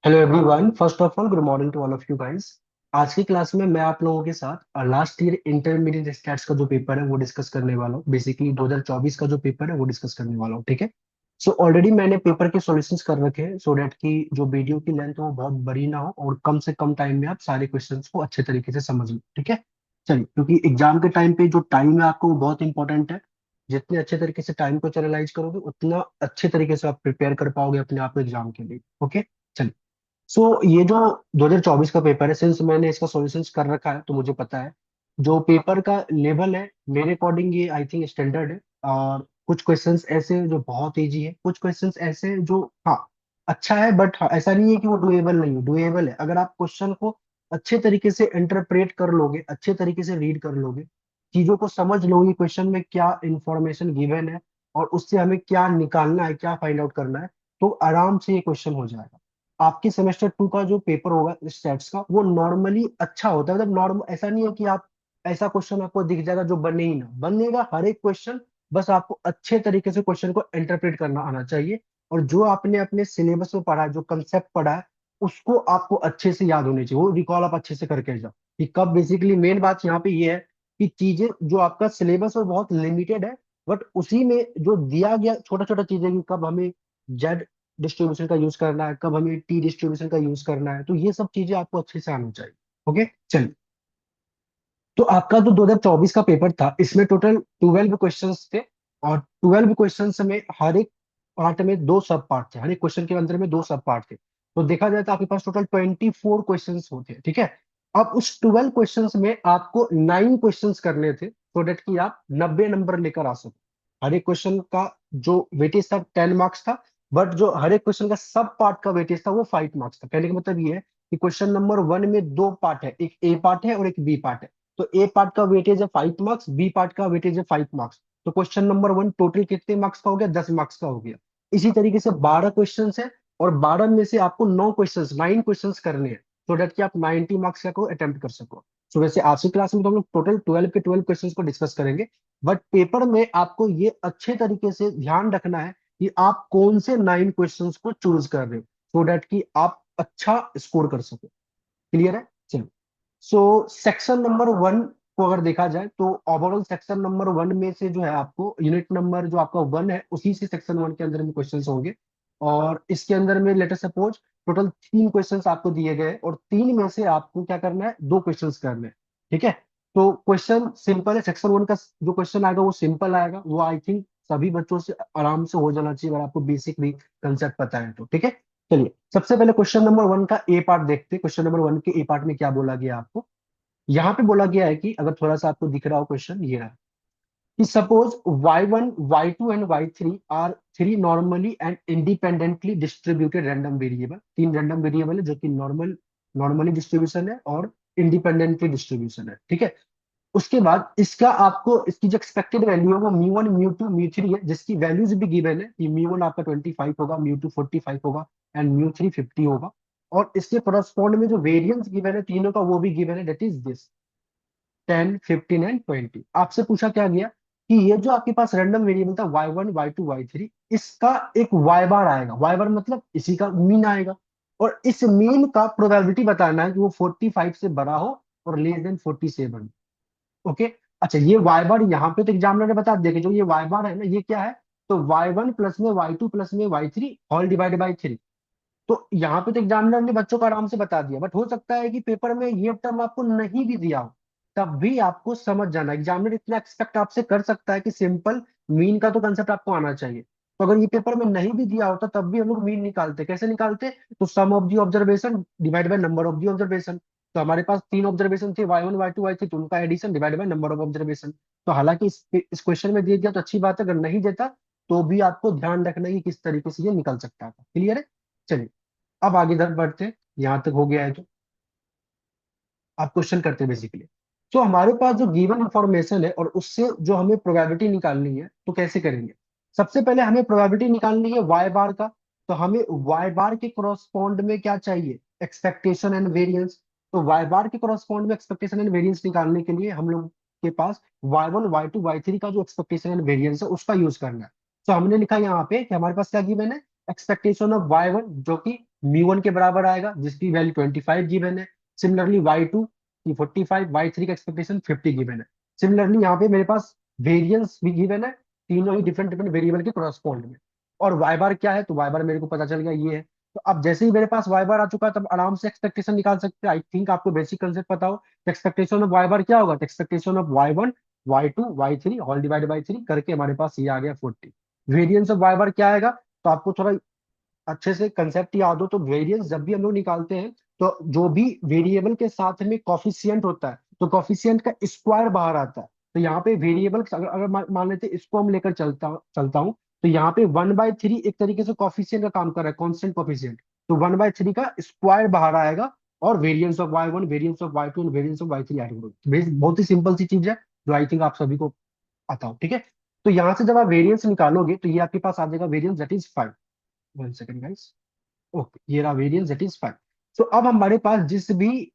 Hello everyone, first of all good morning to all of you guys. आज की class में मैं आप लोगों के साथ लास्ट ईयर इंटरमीडिएट स्टैट्स का जो पेपर है वो डिस्कस करने वाला हूँ। बेसिकली 2024 का जो पेपर है वो डिस्कस करने वाला हूँ, ठीक है। सो ऑलरेडी मैंने पेपर के सॉल्यूशंस कर रखे हैं सो डैट कि जो वीडियो की लेंथ वो बहुत बड़ी ना हो और कम से कम टाइम में आप सारे क्वेश्चंस को अच्छे तरीके से समझ लो, ठीक है। चलिए, क्योंकि एग्जाम के टाइम पे जो टाइम है आपको वो बहुत इंपॉर्टेंट है। जितने अच्छे तरीके से टाइम को चैनलाइज करोगे उतना अच्छे तरीके से आप प्रिपेयर कर पाओगे अपने आप एग्जाम के लिए। ओके, चलिए। सो ये जो 2024 का पेपर है, सिंस मैंने इसका सॉल्यूशंस कर रखा है तो मुझे पता है जो पेपर का लेवल है मेरे अकॉर्डिंग ये आई थिंक स्टैंडर्ड है। और कुछ क्वेश्चंस ऐसे हैं जो बहुत इजी है, कुछ क्वेश्चंस ऐसे हैं जो हाँ अच्छा है, बट हाँ, ऐसा नहीं है कि वो डुएबल नहीं है, डुएबल है। अगर आप क्वेश्चन को अच्छे तरीके से इंटरप्रेट कर लोगे, अच्छे तरीके से रीड कर लोगे, चीजों को समझ लोगे, क्वेश्चन में क्या इंफॉर्मेशन गिवन है और उससे हमें क्या निकालना है, क्या फाइंड आउट करना है, तो आराम से ये क्वेश्चन हो जाएगा। आपके सेमेस्टर 2 का जो पेपर होगा स्टैट्स का वो नॉर्मली अच्छा होता है, मतलब नॉर्मल, ऐसा नहीं है कि आप ऐसा क्वेश्चन आपको दिख जाएगा जो बने ही ना, बनेगा हर एक क्वेश्चन। बस आपको अच्छे तरीके से क्वेश्चन को इंटरप्रेट करना आना चाहिए। और जो आपने अपने सिलेबस में पढ़ा है, जो कंसेप्ट पढ़ा है, उसको आपको अच्छे से याद होनी चाहिए, वो रिकॉल आप अच्छे से करके जाओ। कि कब बेसिकली मेन बात यहाँ पे ये है कि चीजें जो आपका सिलेबस है वो बहुत लिमिटेड है, बट उसी में जो दिया गया छोटा छोटा चीजें कि कब हमें जेड डिस्ट्रीब्यूशन का यूज करना है, कब हमें टी डिस्ट्रीब्यूशन का यूज करना है, तो ये सब चीजें आपको अच्छे से आनी चाहिए। ओके, चलिए। तो आपका जो 2024 का पेपर था इसमें टोटल 12 क्वेश्चंस थे। और 12 क्वेश्चंस में हर एक पार्ट में दो सब पार्ट थे, हर एक क्वेश्चन के अंदर में दो सब पार्ट थे। तो देखा जाए तो आपके पास टोटल 24 क्वेश्चंस होते हैं, ठीक है। अब उस 12 क्वेश्चंस में आपको 9 क्वेश्चंस करने थे सो डेट कि आप 90 नंबर लेकर आ सको। हर एक क्वेश्चन का जो वेटेज था 10 मार्क्स था, बट जो हर एक क्वेश्चन का सब पार्ट का वेटेज था वो 5 मार्क्स था। कहने का मतलब ये है कि क्वेश्चन नंबर 1 में दो पार्ट है, एक ए पार्ट है और एक बी पार्ट है। तो ए पार्ट का वेटेज है 5 मार्क्स, बी पार्ट का वेटेज है 5 मार्क्स। तो क्वेश्चन नंबर 1 टोटल कितने मार्क्स का हो गया? 10 मार्क्स का हो गया। इसी तरीके से 12 क्वेश्चन है और 12 में से आपको 9 क्वेश्चन करने हैं सो डेट कि आप 90 मार्क्स का को अटेम्प्ट कर सको। सो वैसे आज की क्लास में तो हम लोग टोटल 12 के 12 क्वेश्चन को डिस्कस करेंगे। बट पेपर में आपको ये अच्छे तरीके से ध्यान रखना है कि आप कौन से 9 क्वेश्चंस को चूज कर रहे हो सो डेट कि आप अच्छा स्कोर कर सको। क्लियर है? चलो। सो सेक्शन नंबर 1 को अगर देखा जाए तो ओवरऑल सेक्शन नंबर 1 में से जो है आपको यूनिट नंबर जो आपका 1 है उसी से सेक्शन 1 के अंदर में क्वेश्चंस होंगे। और इसके अंदर में लेटर सपोज टोटल 3 क्वेश्चंस आपको दिए गए और तीन में से आपको क्या करना है? दो क्वेश्चंस करने हैं, ठीक है। तो क्वेश्चन सिंपल है, सेक्शन 1 का जो क्वेश्चन आएगा वो सिंपल आएगा, वो आई थिंक सभी बच्चों से आराम से हो जाना चाहिए अगर आपको बेसिक भी कंसेप्ट पता है तो, ठीक है। चलिए, सबसे पहले क्वेश्चन नंबर 1 का ए पार्ट देखते हैं। क्वेश्चन नंबर 1 के ए पार्ट में क्या बोला गया आपको? यहाँ पे बोला गया है कि अगर थोड़ा सा आपको दिख रहा हो क्वेश्चन ये रहा कि suppose y1 y2 and y3 are three normally and independently distributed random variable. तीन रैंडम वेरिएबल है जो कि नॉर्मली डिस्ट्रीब्यूशन है और इंडिपेंडेंटली डिस्ट्रीब्यूशन है, ठीक है। उसके बाद इसका आपको इसकी जो एक्सपेक्टेड वैल्यू है वो म्यू 1 म्यू 2 म्यू 3 है, जिसकी वैल्यूज भी गिवन है कि म्यू 1 आपका 25 होगा, म्यू 2 45 होगा एंड म्यू 3 50 होगा। और इसके करस्पॉन्ड में जो वेरिएंस गिवन है तीनों का वो भी गिवन है, दैट इज दिस 10 15 एंड 20। आपसे पूछा क्या गया कि ये जो आपके पास रैंडम वेरिएबल था y1 y2 y3, इसका एक y बार आएगा। y बार मतलब इसी का मीन आएगा और इस मीन का प्रोबेबिलिटी बताना है कि वो 45 से बड़ा हो और लेस देन 47। ओके। अच्छा, ये वाई बार यहाँ पे तो एग्जामिनर ने बता दिया कि जो ये वाई बार है ना ये क्या है? तो y1 प्लस में y2 प्लस में y3 होल डिवाइड बाई 3। तो यहाँ पे तो एग्जामिनर ने बच्चों को आराम से बता दिया, बट हो सकता है कि पेपर में ये टर्म आपको नहीं भी दिया हो, तब भी आपको समझ जाना। एग्जामिनर इतना एक्सपेक्ट आपसे कर सकता है कि सिंपल मीन का तो कंसेप्ट आपको आना चाहिए। तो अगर ये पेपर में नहीं भी दिया होता तब भी हम लोग मीन निकालते। कैसे निकालते? तो sum of the observation divide by number of the observation. तो हमारे पास तीन ऑब्जर्वेशन थे y1 y2 y3, तो उनका addition divide by number of observation. तो हालांकि इस क्वेश्चन में दिया गया तो अच्छी बात है, अगर नहीं देता तो भी आपको ध्यान रखना है कि किस तरीके से ये निकल सकता था। क्लियर है? चलिए, अब आगे इधर बढ़ते हैं। यहां तक हो गया है तो आप क्वेश्चन करते हैं बेसिकली। तो हमारे पास जो गिवन इंफॉर्मेशन है और उससे जो हमें प्रोबेबिलिटी निकालनी है तो कैसे करेंगे? सबसे पहले हमें प्रोबेबिलिटी निकालनी है वाई बार का। तो हमें वाई बार के करस्पॉन्ड में क्या चाहिए? Expectation and variance. तो वाई बार के करस्पॉन्ड में एक्सपेक्टेशन एंड वेरिएंस निकालने के लिए हम लोग के पास y1 y2 y3 का जो एक्सपेक्टेशन एंड वेरिएंस है उसका यूज करना है। तो हमने लिखा यहाँ पे कि हमारे पास क्या गिवन है? एक्सपेक्टेशन ऑफ y1 जो कि μ1 के बराबर आएगा जिसकी वैल्यू 25 गिवन है। सिमिलरली y2 की 45, y3 का एक्सपेक्टेशन 50 गिवन है। सिमिलरली यहाँ पे मेरे पास वेरिएंस भी गिवन है, तीनों ही डिफरेंट डिफरेंट वेरिएबल के क्रॉसपोंड में। और y बार क्या है, तो y बार मेरे को पता चल गया ये है। तो अब जैसे ही मेरे पास y बार आ चुका है, तब आराम से एक्सपेक्टेशन निकाल सकते हैं। आई थिंक आपको बेसिक कंसेप्ट पता हो। एक्सपेक्टेशन ऑफ y बार क्या होगा, expectation of y1 y2 y3 whole divide by 3 करके हमारे पास ये आ गया 40। वेरिएंस ऑफ y बार क्या आएगा, तो आपको थोड़ा अच्छे से कंसेप्ट याद हो तो वेरिएंस जब भी हम लोग निकालते हैं, तो जो भी वेरिएबल के साथ में कॉफिशिएंट होता है, तो कॉफिशिएंट का स्क्वायर बाहर आता है। तो यहाँ पे वेरिएबल अगर मान लेते हैं इसको हम लेकर चलता चलता हूँ, तो यहाँ पे 1/3 एक तरीके से कॉफिशिएंट का काम कर रहा है, कॉन्स्टेंट कॉफिशिएंट। तो 1/3 का स्क्वायर बाहर आएगा, और variance of y1, variance of y2 and variance of y3 add करोगे। बहुत ही सिंपल सी चीज है, जो आई थिंक आप सभी को आता हो, ठीक है। तो यहाँ से जब आप वेरिएंस निकालोगे, तो ये आपके पास आ जाएगा variance that is 5। 1 second guys. Okay, ये रहा वेरिएंस दैट इज 5। तो अब हमारे पास जिस भी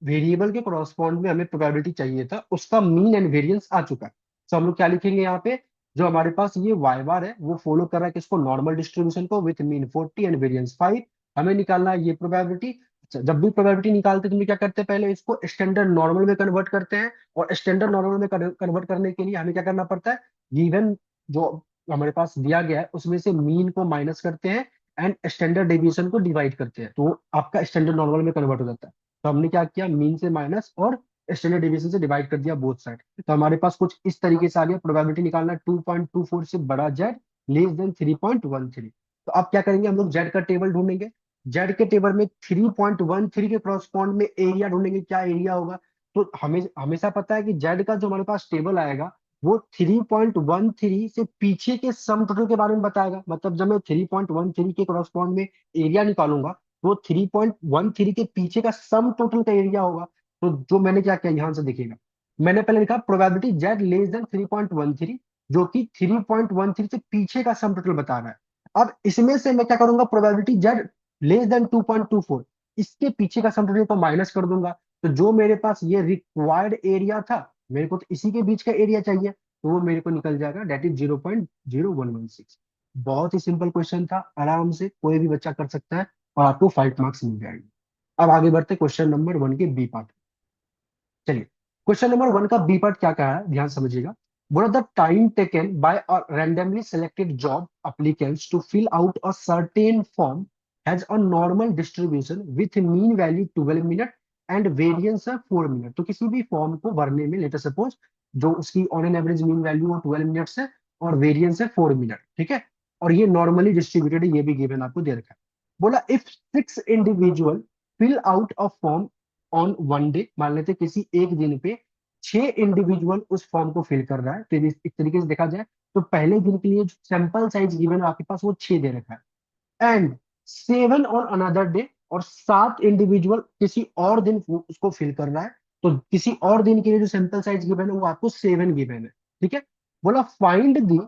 वेरिएबल के कॉरस्पॉन्ड में हमें प्रोबेबिलिटी चाहिए था, उसका मीन एंड वेरिएंस आ चुका है। तो हम लोग क्या लिखेंगे यहाँ पे, जो हमारे पास ये वाई बार है वो फॉलो कर रहा है किसको, नॉर्मल डिस्ट्रीब्यूशन को, विथ मीन 40 एंड वेरिएंस 5। हमें निकालना है ये प्रोबेबिलिटी। अच्छा, जब भी प्रोबेबिलिटी निकालते हैं तो हम क्या करते हैं, पहले इसको स्टैंडर्ड नॉर्मल में कन्वर्ट करते हैं। और स्टैंडर्ड नॉर्मल में कन्वर्ट करने के लिए हमें क्या करना पड़ता है, गिवन जो हमारे पास दिया गया है उसमें से मीन को माइनस करते हैं एंड स्टैंडर्ड डेविएशन को डिवाइड करते हैं, तो आपका स्टैंडर्ड नॉर्मल में कन्वर्ट हो जाता है। तो हमने क्या किया, मीन से माइनस और स्टैंडर्ड डेविएशन से डिवाइड कर दिया बोथ साइड। तो हमारे पास कुछ इस तरीके से आ गया, प्रोबेबिलिटी निकालना 2.24 से बड़ा जेड लेस देन 3.13। तो अब क्या करेंगे, हम लोग जेड का टेबल ढूंढेंगे। जेड के टेबल में 3.13 के क्रॉसपॉन्ड में एरिया ढूंढेंगे, क्या एरिया होगा। तो हमें हमेशा पता है कि जेड का जो हमारे पास टेबल आएगा, वो 3.13 से पीछे के सम टोटल के बारे में बताएगा। मतलब जब मैं 3.13 के क्रॉसपॉन्ड में एरिया निकालूंगा, तो 3.13 के पीछे का सम टोटल का एरिया होगा। तो जो मैंने क्या किया, ध्यान से देखिएगा, मैंने पहले लिखा प्रोबेबिलिटी जेड लेस देन 3.13, जो कि 3.13 से पीछे का सम टोटल बता रहा है। अब इसमें से मैं क्या करूंगा, प्रोबेबिलिटी जेड लेस देन 2.24, इसके पीछे का सम टोटल को माइनस कर दूंगा। तो जो मेरे पास ये रिक्वायर्ड एरिया था, मेरे को तो इसी के बीच का एरिया चाहिए, तो वो मेरे को निकल जाएगा, डेट इज 0.0116। बहुत ही सिंपल क्वेश्चन था, आराम से कोई भी बच्चा कर सकता है, और आपको 5 मार्क्स मिल जाएंगे। अब आगे बढ़ते क्वेश्चन नंबर 1 के बी पार्ट। चलिए, क्वेश्चन नंबर 1 का बी पार्ट क्या कहा है, ध्यान समझिएगा। बोला the time taken by a randomly selected job applicants to fill out a certain form has a normal distribution with mean value 12 minute and variance है 4 minute. तो किसी भी फॉर्म को भरने में, लेट अस सपोज, जो उसकी on an average mean value वो 12 मिनट्स है और वेरिएंस है 4 मिनट, ठीक है। और ये नॉर्मली डिस्ट्रीब्यूटेड है, ये भी गिवन आपको दे रखा है। बोला if 6 individual fill out a form on 1 day, मान लेते किसी एक दिन पे 6 इंडिविजुअल उस फॉर्म को फिल कर रहा है। तो एक तरीके से देखा जाए, तो पहले दिन के लिए जो सैंपल साइज गिवन है आपके पास, वो 6 दे रखा है। एंड 7 ऑन अनदर डे, और 7 इंडिविजुअल किसी और दिन उसको फिल कर रहा है। तो किसी और दिन के लिए जो सैंपल साइज गिवन है वो आपको 7 गिवन है, ठीक है। बोला find the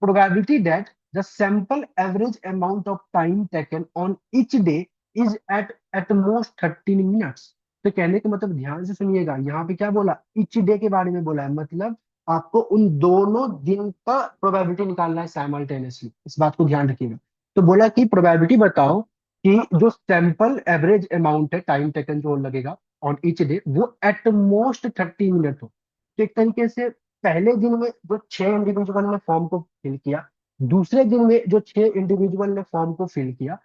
probability that the sample average amount of time taken on each day is at most 13 minutes. तो कहने का मतलब, ध्यान से सुनिएगा, यहाँ पे क्या बोला, ईच डे के बारे में बोला है, मतलब आपको उन दोनों दिन का प्रोबेबिलिटी निकालना है साइमल्टेनियसली, इस बात को ध्यान रखिएगा। तो बोला कि प्रोबेबिलिटी बताओ कि जो सैंपल एवरेज अमाउंट है टाइम टेकन जो लगेगा ऑन ईच डे, वो एट मोस्ट 30 मिनट हो। तो एक तरीके से पहले दिन में जो 6 इंडिविजुअल ने फॉर्म को फिल किया, दूसरे दिन में जो 6 इंडिविजुअल ने फॉर्म को फिल किया,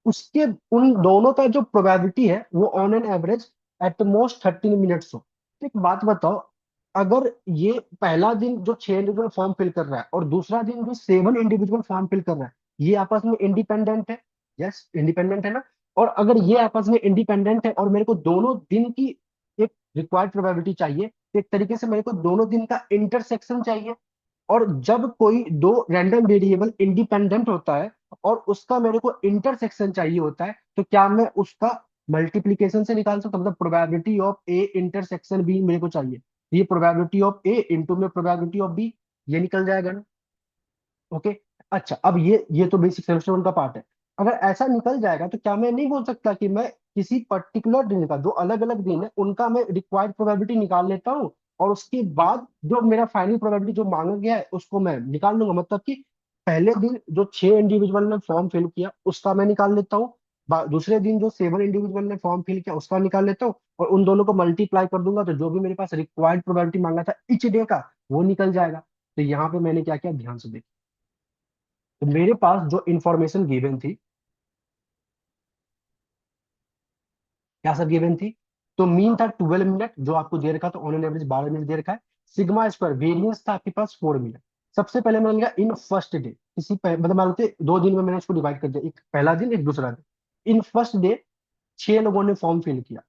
उसके उन दोनों का जो प्रोबेबिलिटी है वो on an average at most 13 minutes हो। तो एक बात बताओ, अगर ये पहला दिन जो 6 इंडिविजुअल फॉर्म फिल कर रहा है और दूसरा दिन जो 7 इंडिविजुअल फॉर्म फिल कर रहा है, ये आपस में इंडिपेंडेंट है, यस इंडिपेंडेंट है ना। और अगर ये आपस में इंडिपेंडेंट है और मेरे को दोनों दिन की एक रिक्वायर्ड प्रोबेबिलिटी चाहिए, तो एक तरीके से मेरे को दोनों दिन का इंटरसेक्शन चाहिए। और जब कोई दो रैंडम वेरिएबल इंडिपेंडेंट होता है और उसका मेरे को इंटरसेक्शन चाहिए होता है, तो क्या मैं उसका मल्टीप्लीकेशन से निकाल सकता हूं, मतलब probability of A intersection B मेरे को चाहिए, ये प्रोबेबिलिटी ऑफ ए इंटू में प्रोबेबिलिटी ऑफ बी, ये निकल जाएगा ना। ओके। अच्छा, अब ये तो बेसिक सेमेस्टर 1 का पार्ट है। अगर ऐसा निकल जाएगा, तो क्या मैं नहीं बोल सकता कि मैं किसी पर्टिकुलर दिन का, जो अलग अलग दिन है उनका मैं रिक्वायर्ड प्रोबेबिलिटी निकाल लेता हूँ, और उसके बाद जो मेरा फाइनल प्रोबेबिलिटी जो मांगा गया है उसको मैं निकाल लूंगा। मतलब कि पहले दिन जो 6 इंडिविजुअल ने फॉर्म फिल किया उसका मैं निकाल लेता हूँ, दूसरे दिन जो 7 इंडिविजुअल ने फॉर्म फिल किया उसका निकाल लेता हूँ, और उन दोनों को मल्टीप्लाई कर दूंगा, तो जो भी मेरे पास रिक्वायर्ड प्रोबेबिलिटी मांगा था इच डे का, वो निकल जाएगा। तो यहाँ पे मैंने क्या किया, ध्यान से देखिए। तो मेरे पास जो इन्फॉर्मेशन गिवन थी, क्या सब गिवन थी, तो मीन था 12 मिनट जो आपको दे रखा था, ऑन एन एवरेज 12 मिनट दे रखा है। सिग्मा स्क्वायर वेरिएंस था आपके पास 4 मिनट। सबसे पहले मैंने लिया इन फर्स्ट डे, मतलब मान लो 2 दिन में मैंने इसको डिवाइड कर दिया, एक पहला दिन एक दूसरा दिन। इन फर्स्ट डे 6 लोगों ने फॉर्म फिल किया,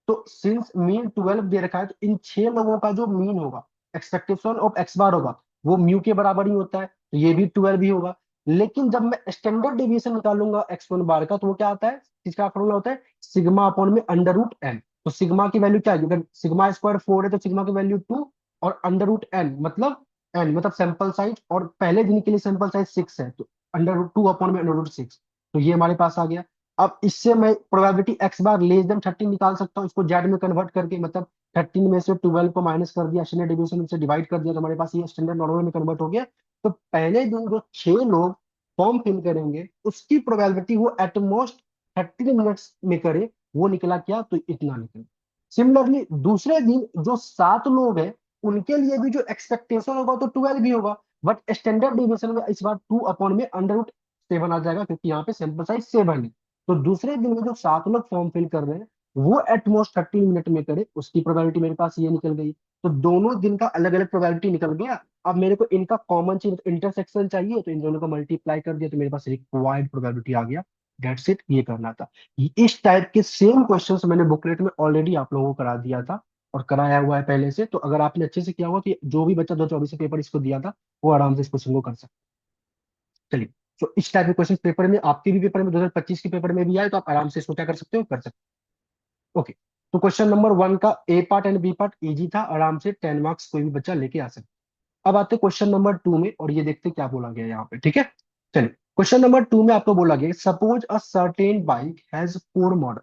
तो सिंस मीन 12 दे रखा है, तो इन 6 लोगों का जो मीन होगा, एक्सपेक्टेशन ऑफ एक्स बार होगा, वो म्यू के बराबर ही होता है, तो ये भी 12 ही होगा। लेकिन जब मैं स्टैंडर्ड डेविएशन निकालूंगा एक्स वन बार का, तो वो क्या आता है, किसका फॉर्मूला होता है, सिग्मा अपॉन में अंडर रूट एन। तो सिग्मा की वैल्यू क्या है, अगर सिग्मा स्क्वायर 4 है तो सिग्मा की वैल्यू 2, और अंडर रूट एन मतलब सैंपल साइज, और पहले दिन के लिए सैंपल साइज 6 है, तो अंडर रूट 2 अपॉन में अंडर रूट 6। तो ये हमारे पास आ गया। अब इससे मैं प्रोबेबिलिटी एक्स बार लेस देन 13 निकाल सकता हूँ, इसको जेड में कन्वर्ट करके, मतलब 13 में से 12 को माइनस कर दिया, स्टैंडर्ड डिविएशन से डिवाइड कर दिया, तो हमारे पास ये स्टैंडर्ड नॉर्मल में कन्वर्ट हो गया। तो पहले दिन जो 6 लोग फॉर्म फिल करेंगे उसकी प्रोबेबिलिटी वो एटमोस्ट 30 मिनट्स में करे, वो निकला क्या, तो इतना निकला। सिमिलरली दूसरे दिन जो 7 लोग हैं, उनके लिए भी जो एक्सपेक्टेशन होगा तो 12 भी होगा, बट स्टैंडर्ड डिविएशन में इस बार 2 अपॉन में अंडर रूट 7 आ जाएगा, क्योंकि यहाँ पे सैंपल साइज 7 है। तो दूसरे दिन में जो 7 लोग फॉर्म फिल कर रहे हैं, वो एटमोस्ट 30 मिनट में करे, उसकी प्रोबेबिलिटी मेरे पास ये निकल गई। तो दोनों दिन का अलग अलग प्रोबेबिलिटी निकल गया। अब मेरे को इनका कॉमन चीज इंटरसेक्शन चाहिए, तो इन दोनों को मल्टीप्लाई कर दिया, तो मेरे पास रिक्वायर्ड प्रोबेबिलिटी आ गया। डेट्स इट, ये करना था। इस टाइप के सेम क्वेश्चंस मैंने बुकलेट में ऑलरेडी आप लोगों को करा दिया था, और कराया हुआ है पहले से। तो अगर आपने अच्छे से किया हुआ, तो जो भी बच्चा 2024 से पेपर इसको दिया था, वो आराम से इस क्वेश्चन को कर सकता है। चलिए, तो इस टाइप के क्वेश्चन पेपर में, आपके भी पेपर में 2025 के पेपर में भी आए, तो आप आराम से इसको क्या कर सकते हो, कर सकते हो। ओके, तो क्वेश्चन नंबर 1 का A part and B part easy था, आराम से 10 मार्क्स कोई भी बच्चा लेके आ सकता है। अब आते क्वेश्चन नंबर 2 में, और ये देखते क्या बोला गया यहाँ पे, ठीक है। चलिए, क्वेश्चन नंबर 2 में आपको बोला गया, suppose a certain bike has 4 model,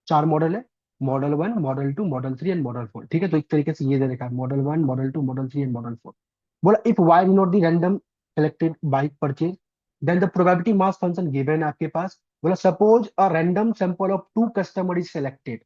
4 model है, model 1, model 2, model 3 and model 4, ठीक है। तो एक तरीके से ये दे रखा है, model 1, model 2, model 3 and model 4। बोला if Y not the random selected bike purchase, then the probability mass function given है आपके पास। बोला suppose a random sample of 2 customer is selected.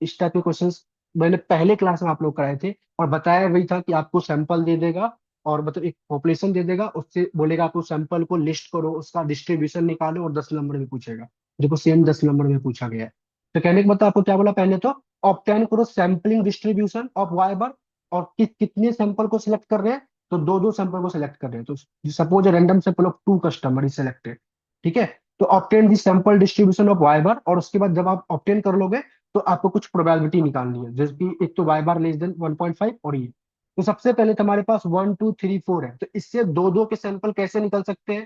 इस टाइप के क्वेश्चंस मैंने पहले क्लास में आप लोग कराए थे, और बताया वही था कि आपको सैंपल दे देगा, और मतलब एक पॉपुलेशन दे देगा, उससे बोलेगा आपको सैंपल को लिस्ट करो, उसका डिस्ट्रीब्यूशन निकालो, और 10 नंबर में पूछेगा। देखो सेम 10 नंबर में पूछा गया है। तो कहने का मतलब आपको क्या बोला, पहले तो ऑब्टेन करो sampling distribution of Y bar, और कितने सैंपल को सिलेक्ट कर रहे हैं, तो दो दो सैंपल को सिलेक्ट कर रहे हैं। तो suppose random sample of 2 customer is selected, ठीक है। तो obtain the sample distribution of Y bar, और उसके बाद जब आप ऑब्टेन कर लोगे, तो आपको कुछ प्रोबेबिलिटी निकालनी है, जैसे कि एक तो वाई बार लेस देन 1.5, और ये। तो सबसे पहले तो हमारे पास 1 2 3 4 है, तो इससे दो दो के सैंपल कैसे निकल सकते हैं,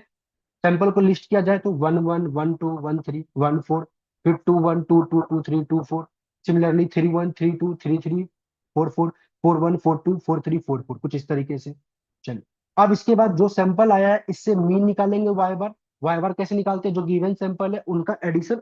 सैंपल को लिस्ट किया जाए तो 1 1 1 2 1 3 1 4, फिर 2 1 2 2 2 3 2 4, सिमिलरली 3 1 3 2 3 3 4 4, 4 1 4 2 4 3 4 4, कुछ इस तरीके से। चलिए, अब इसके बाद जो सैंपल आया है, इससे मीन निकालेंगे वाई बार। वाई बार कैसे निकालते हैं, जो गिवन सैंपल है उनका एडिशन,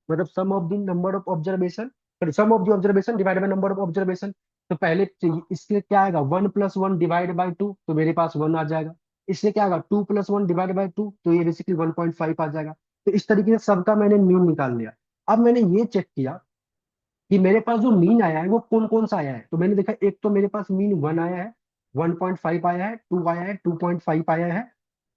मतलब sum of the number of observation, sum of the observation divide by number of observation. तो पहले इसके क्या आएगा, 1 + 1 डिवाइड बाई 2, तो मेरे पास 1 आ जाएगा। इससे क्या आएगा, 2 + 1 डिवाइड बाई 2, तो ये बेसिकली 1.5 आ जाएगा। तो इस तरीके से सबका मैंने मीन निकाल लिया। अब मैंने ये चेक किया कि मेरे पास जो मीन आया है वो कौन कौन सा आया है। तो मैंने देखा, एक तो मेरे पास मीन 1 आया है, 1.5 आया है, 2 आया है, 2.5 आया है,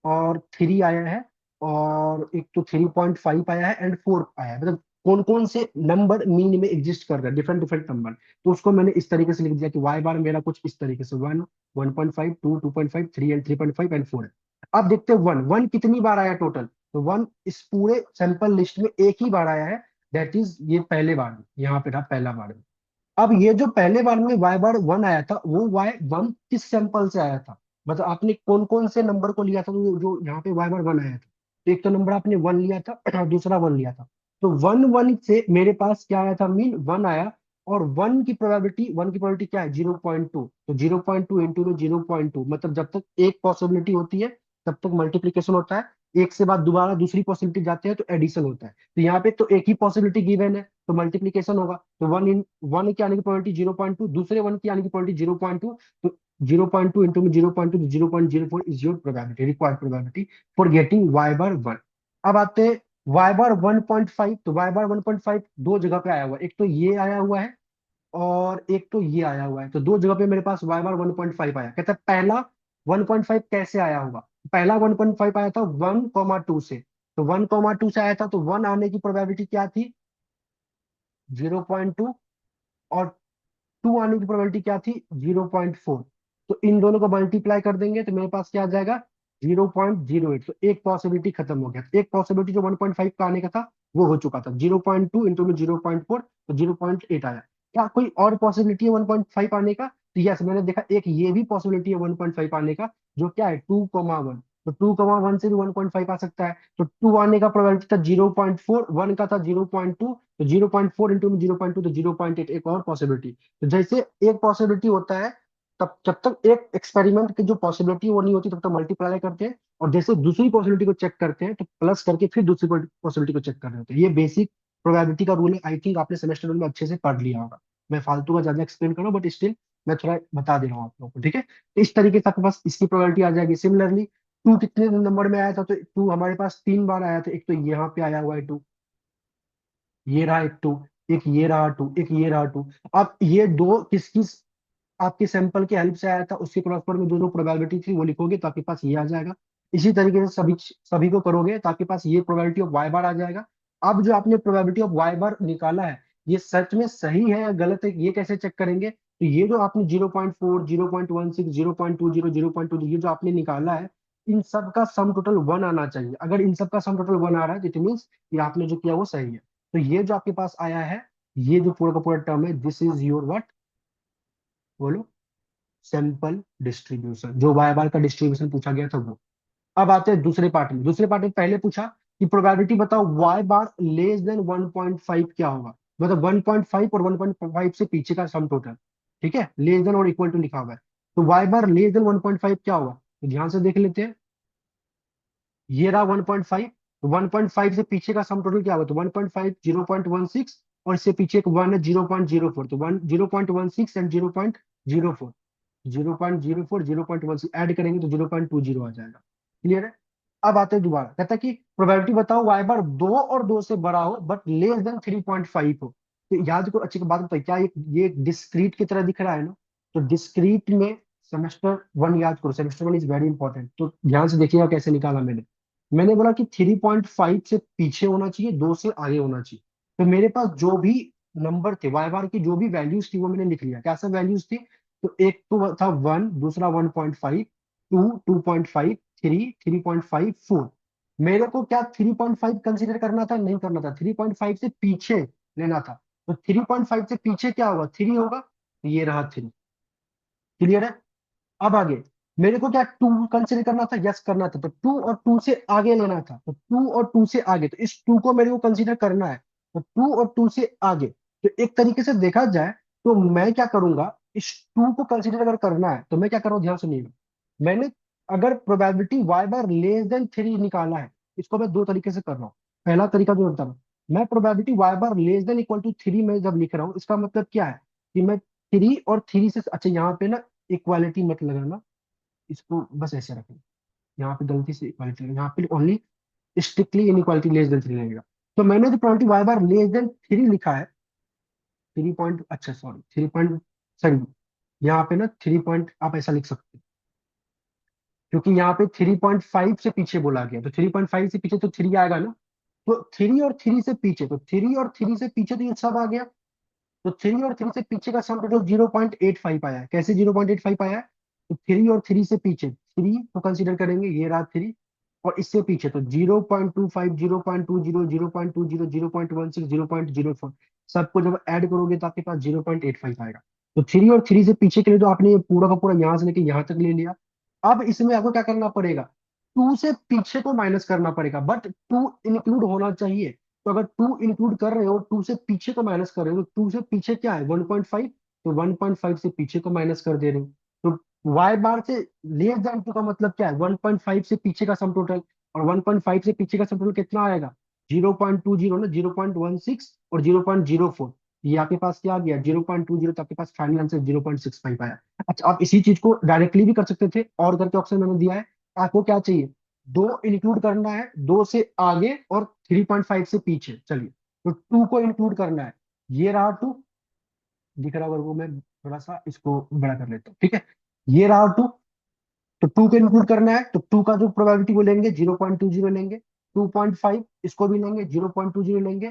और 3 आया है, और एक तो 3.5 आया है, एंड 4 आया है। मतलब कौन कौन से नंबर मीन में एग्जिस्ट कर रहे हैं, डिफरेंट डिफरेंट नंबर। तो उसको मैंने इस तरीके से लिख दिया कि वाई बार मेरा कुछ इस तरीके से 1, 1.5, 2, 2.5, 3 एंड 3.5 एंड 4 है। अब देखते हैं वन वन कितनी बार आया टोटल। तो वन इस पूरे सैंपल लिस्ट में एक ही बार आया है, दैट इज ये पहले बार में, यहाँ पे था पहला बार में। अब ये जो पहले बार में वाई बार 1 आया था, वो वाई 1 किस सैंपल से आया था, मतलब आपने कौन कौन से नंबर को लिया था, तो जो यहाँ पे वाई बार 1 आया था। तो एक तो नंबर आपने 1 लिया था, और दूसरा 1 लिया था। तो 1 1 से मेरे पास क्या आया था, मीन 1 आया। और 1 की प्रोबेबिलिटी क्या है, 0.2। तो 0.2 इंटू में 0.2, मतलब जब तक एक पॉसिबिलिटी होती है तब तक मल्टीप्लीकेशन होता है, एक से बाद दोबारा दूसरी पॉसिबिलिटी जाते हैं तो एडिशन होता है। तो यहाँ पे तो एक ही पॉसिबिलिटी गिवन है, तो मल्टीप्लीकेशन होगा। तो 1 की आने की प्रोबेबिलिटी 0.2, दूसरे 1 की आने की प्रोबेबिलिटी 0.2। तो 0.2 इंटू में 0.2, तो 0.04 is your probability, required probability for getting Y bar 1। अब आते हैं वाई बार 1.5, तो वाई बार 1.5 दो जगह पे आया हुआ है, एक तो ये आया हुआ है और एक तो ये आया हुआ है, तो दो जगह पे मेरे पास वाई बार 1.5 आया। कहता है पहला 1.5 कैसे आया होगा। पहला 1.5 आया था 1,2 से, तो 1,2 से आया था, तो 1 आने की प्रोबेबिलिटी क्या थी, 0.2, और 2 आने की प्रोबेबिलिटी क्या थी, 0.4। तो इन दोनों को मल्टीप्लाई कर देंगे तो मेरे पास क्या आ जाएगा, 0.08। तो एक पॉसिबिलिटी खत्म हो गया, एक पॉसिबिलिटी जो 1.5 का आने का था वो हो चुका था, 0.2 इंटू में 0.4, तो 0.8 आया। क्या कोई और पॉसिबिलिटी है 1.5 आने का, तो यस मैंने देखा एक ये भी पॉसिबिलिटी है 1.5 आने का, जो क्या है 2,1। तो 2,1 से भी 1.5 आ सकता है, तो 2 आने का प्रोबेबिलिटी था 0.4, 1 का था 0.2, तो 0.4 इंटू में 0.2, तो 0.8, एक और पॉसिबिलिटी। तो जैसे एक पॉसिबिलिटी होता है, तब जब तक एक एक्सपेरिमेंट की जो पॉसिबिलिटी वो नहीं होती तब तक मल्टीप्लाई करते हैं, और जैसे दूसरी पॉसिबिलिटी को चेक करते हैं तो प्लस करके फिर दूसरी पॉसिबिलिटी को चेक कर रहे होते हैं। ये बेसिक प्रोबेबिलिटी का रूल है, आई थिंक आपने सेमेस्टर में अच्छे से पढ़ लिया होगा। मैं फालतू का ज्यादा एक्सप्लेन कर रहा हूँ, बट स्टिल मैं थोड़ा बता दे रहा हूँ आप लोगों को, ठीक है। तो इस तरीके से आपके पास इसकी प्रोबेबिलिटी आ जाएगी। सिमिलरली टू कितने नंबर में आया था, तो टू हमारे पास 3 बार आया था, एक तो यहाँ पे आया हुआ है टू, ये रहा एक टू, एक ये रहा टू, एक ये रहा टू। अब ये दो किस किस आपके सैंपल के हेल्प से आया था, उसके क्रॉस पर में जो जो प्रोबेबिलिटी थी वो लिखोगे तो आपके पास ये आ जाएगा। इसी तरीके से सभी सभी को करोगे तो आपके पास ये प्रोबेबिलिटी ऑफ वाई बार आ जाएगा। अब जो आपने प्रोबेबिलिटी ऑफ वाई बार निकाला है, ये सच में सही है या गलत है, ये कैसे चेक करेंगे, तो ये जो आपने 0.4, 0.16, 0.20, 0.2 ये जो आपने निकाला है, इन सब का सम टोटल 1 आना चाहिए। अगर इन सब का सम टोटल 1 आ रहा है तो इट मीन्स ये आपने जो किया वो सही है। तो ये जो आपके पास आया है, ये जो पूरा का पूरा टर्म है, दिस इज योर व्हाट, बोलो, सैंपल डिस्ट्रीब्यूशन, जो वाई बार का डिस्ट्रीब्यूशन पूछा गया था वो। अब आते हैं दूसरे पार्ट में। दूसरे पार्ट में पहले पूछा कि प्रोबेबिलिटी बताओ वाई बार लेस देन 1.5 क्या होगा, मतलब 1.5 और 1.5 से पीछे का सम टोटल, ठीक है, लेस देन और इक्वल टू लिखा हुआ है। तो वाई बार लेस देन 1.5 क्या होगा, तो ध्यान से देख लेते हैं। ये रहा 1.5, तो 1.5 से पीछे का सम टोटल क्या होगा, तो 1.5 0.16, और इससे पीछे एक 1 है 0.04, तो 0.16 एंड 0.04, 0.04, 0.16 ऐड करेंगे तो 0.20 आ जाएगा। क्लियर है। अब आते हैं दोबारा, कहता है कि प्रोबेबिलिटी बताओ वाई बार 2 से बड़ा हो बट लेस देन 3.5 हो। तो याद करो, अच्छी बात बताइए, क्या ये डिस्क्रीट की तरह दिख रहा है ना, तो डिस्क्रीट में सेमेस्टर 1 याद करो, सेमेस्टर 1 इज वेरी इंपॉर्टेंट। तो ध्यान से देखिएगा कैसे निकाला मैंने। मैंने बोला कि 3.5 से पीछे होना चाहिए, 2 से आगे होना चाहिए। तो मेरे पास जो भी नंबर थे वाई बार की, जो भी वैल्यूज थी वो मैंने लिख लिया। कैसा वैल्यूज थी, तो एक तो था 1, दूसरा 1.5, 2, 2.5, 3, 3.5, 4। मेरे को क्या 3.5 कंसीडर करना था, नहीं करना था, 3.5 से पीछे लेना था। तो 3.5 से पीछे क्या होगा, 3 होगा, तो ये रहा 3। क्लियर है। अब आगे मेरे को क्या 2 कंसिडर करना था, यस करना था, तो 2 और 2 से आगे लेना था, तो 2 और 2 से आगे, तो इस 2 को मेरे को कंसिडर करना है, तो 2 और 2 से आगे। तो एक तरीके से देखा जाए तो मैं क्या करूंगा, इस 2 को कंसिडर अगर करना है तो मैं क्या कर रहा हूँ, ध्यान सुनिएगा। मैंने अगर probability Y bar less then 3 निकाला है, इसको मैं दो तरीके से कर रहा हूँ। पहला तरीका जो बता रहा हूँ, मैं probability Y bar less than equal to 3 में जब लिख रहा हूँ, इसका मतलब क्या है कि मैं 3 और 3 से, अच्छा यहाँ पे ना इक्वालिटी मत लगाना, इसको बस ऐसे रखें। यहाँ पे गलती से इक्वालिटी, यहाँ पे only strictly inequality less than 3 लगेगा। तो मैंने जो probability Y bar less then 3 लिखा है, 3 पॉइंट, अच्छा सॉरी 3 पॉइंट, सॉरी, यहाँ पे ना 3 पॉइंट आप ऐसा लिख सकते हैं, क्योंकि यहाँ पे 3.5 से पीछे बोला गया, तो 3.5 से पीछे तो 3 आएगा ना। तो 3 और 3 से पीछे, तो 3 और 3 से पीछे तो ये सब आ गया। तो 3 और 3 से पीछे का सम टोटल 0.85 आया है। कैसे 0.85 आया है, तो 3 और 3 से पीछे 3 को कंसीडर करेंगे, ये रहा 3, और इससे पीछे तो 0.25, 0.20, 0.20, 0.16, 0.04, सबको जब ऐड करोगे तो आपके पास 0.85 आएगा। तो 3 और 3 से पीछे के लिए तो आपने ये पूरा का पूरा यहाँ से लेके यहाँ तक ले लिया। अब इसमें आपको क्या करना पड़ेगा, 2 से पीछे को माइनस करना पड़ेगा, बट 2 इंक्लूड होना चाहिए। तो अगर 2 इंक्लूड कर रहे हो, 2 से पीछे को माइनस कर रहे हो, तो 2 से पीछे क्या है 1.5, तो 1.5 से पीछे को माइनस कर दे रहे हो। तो वाई बार से लेस देन 2 का मतलब क्या है, 1.5 से पीछे का सम टोटल, और 1.5 से पीछे का सम टोटल कितना आएगा, 0.20 ना, 0.16 और 0.04। ये आपके पास क्या आ गया 0.20, तो आपके पास फाइनल आंसर 0.65 आया। अच्छा, आप इसी चीज को डायरेक्टली भी कर सकते थे, और करके ऑप्शन मैंने दिया है। आपको क्या चाहिए, दो इंक्लूड करना है, दो से आगे और 3.5 से पीछे। चलिए, तो टू को इंक्लूड करना है। ये रहा टू, दिख रहा होगा वो, मैं थोड़ा सा इसको बड़ा कर लेता हूँ, ठीक है। ये रहा टू, तो टू को इंक्लूड करना है, तो टू का जो प्रोबेबिलिटी वो लेंगे 0.20 लेंगे। 2.5 इसको भी लेंगे, 0.20 लेंगे।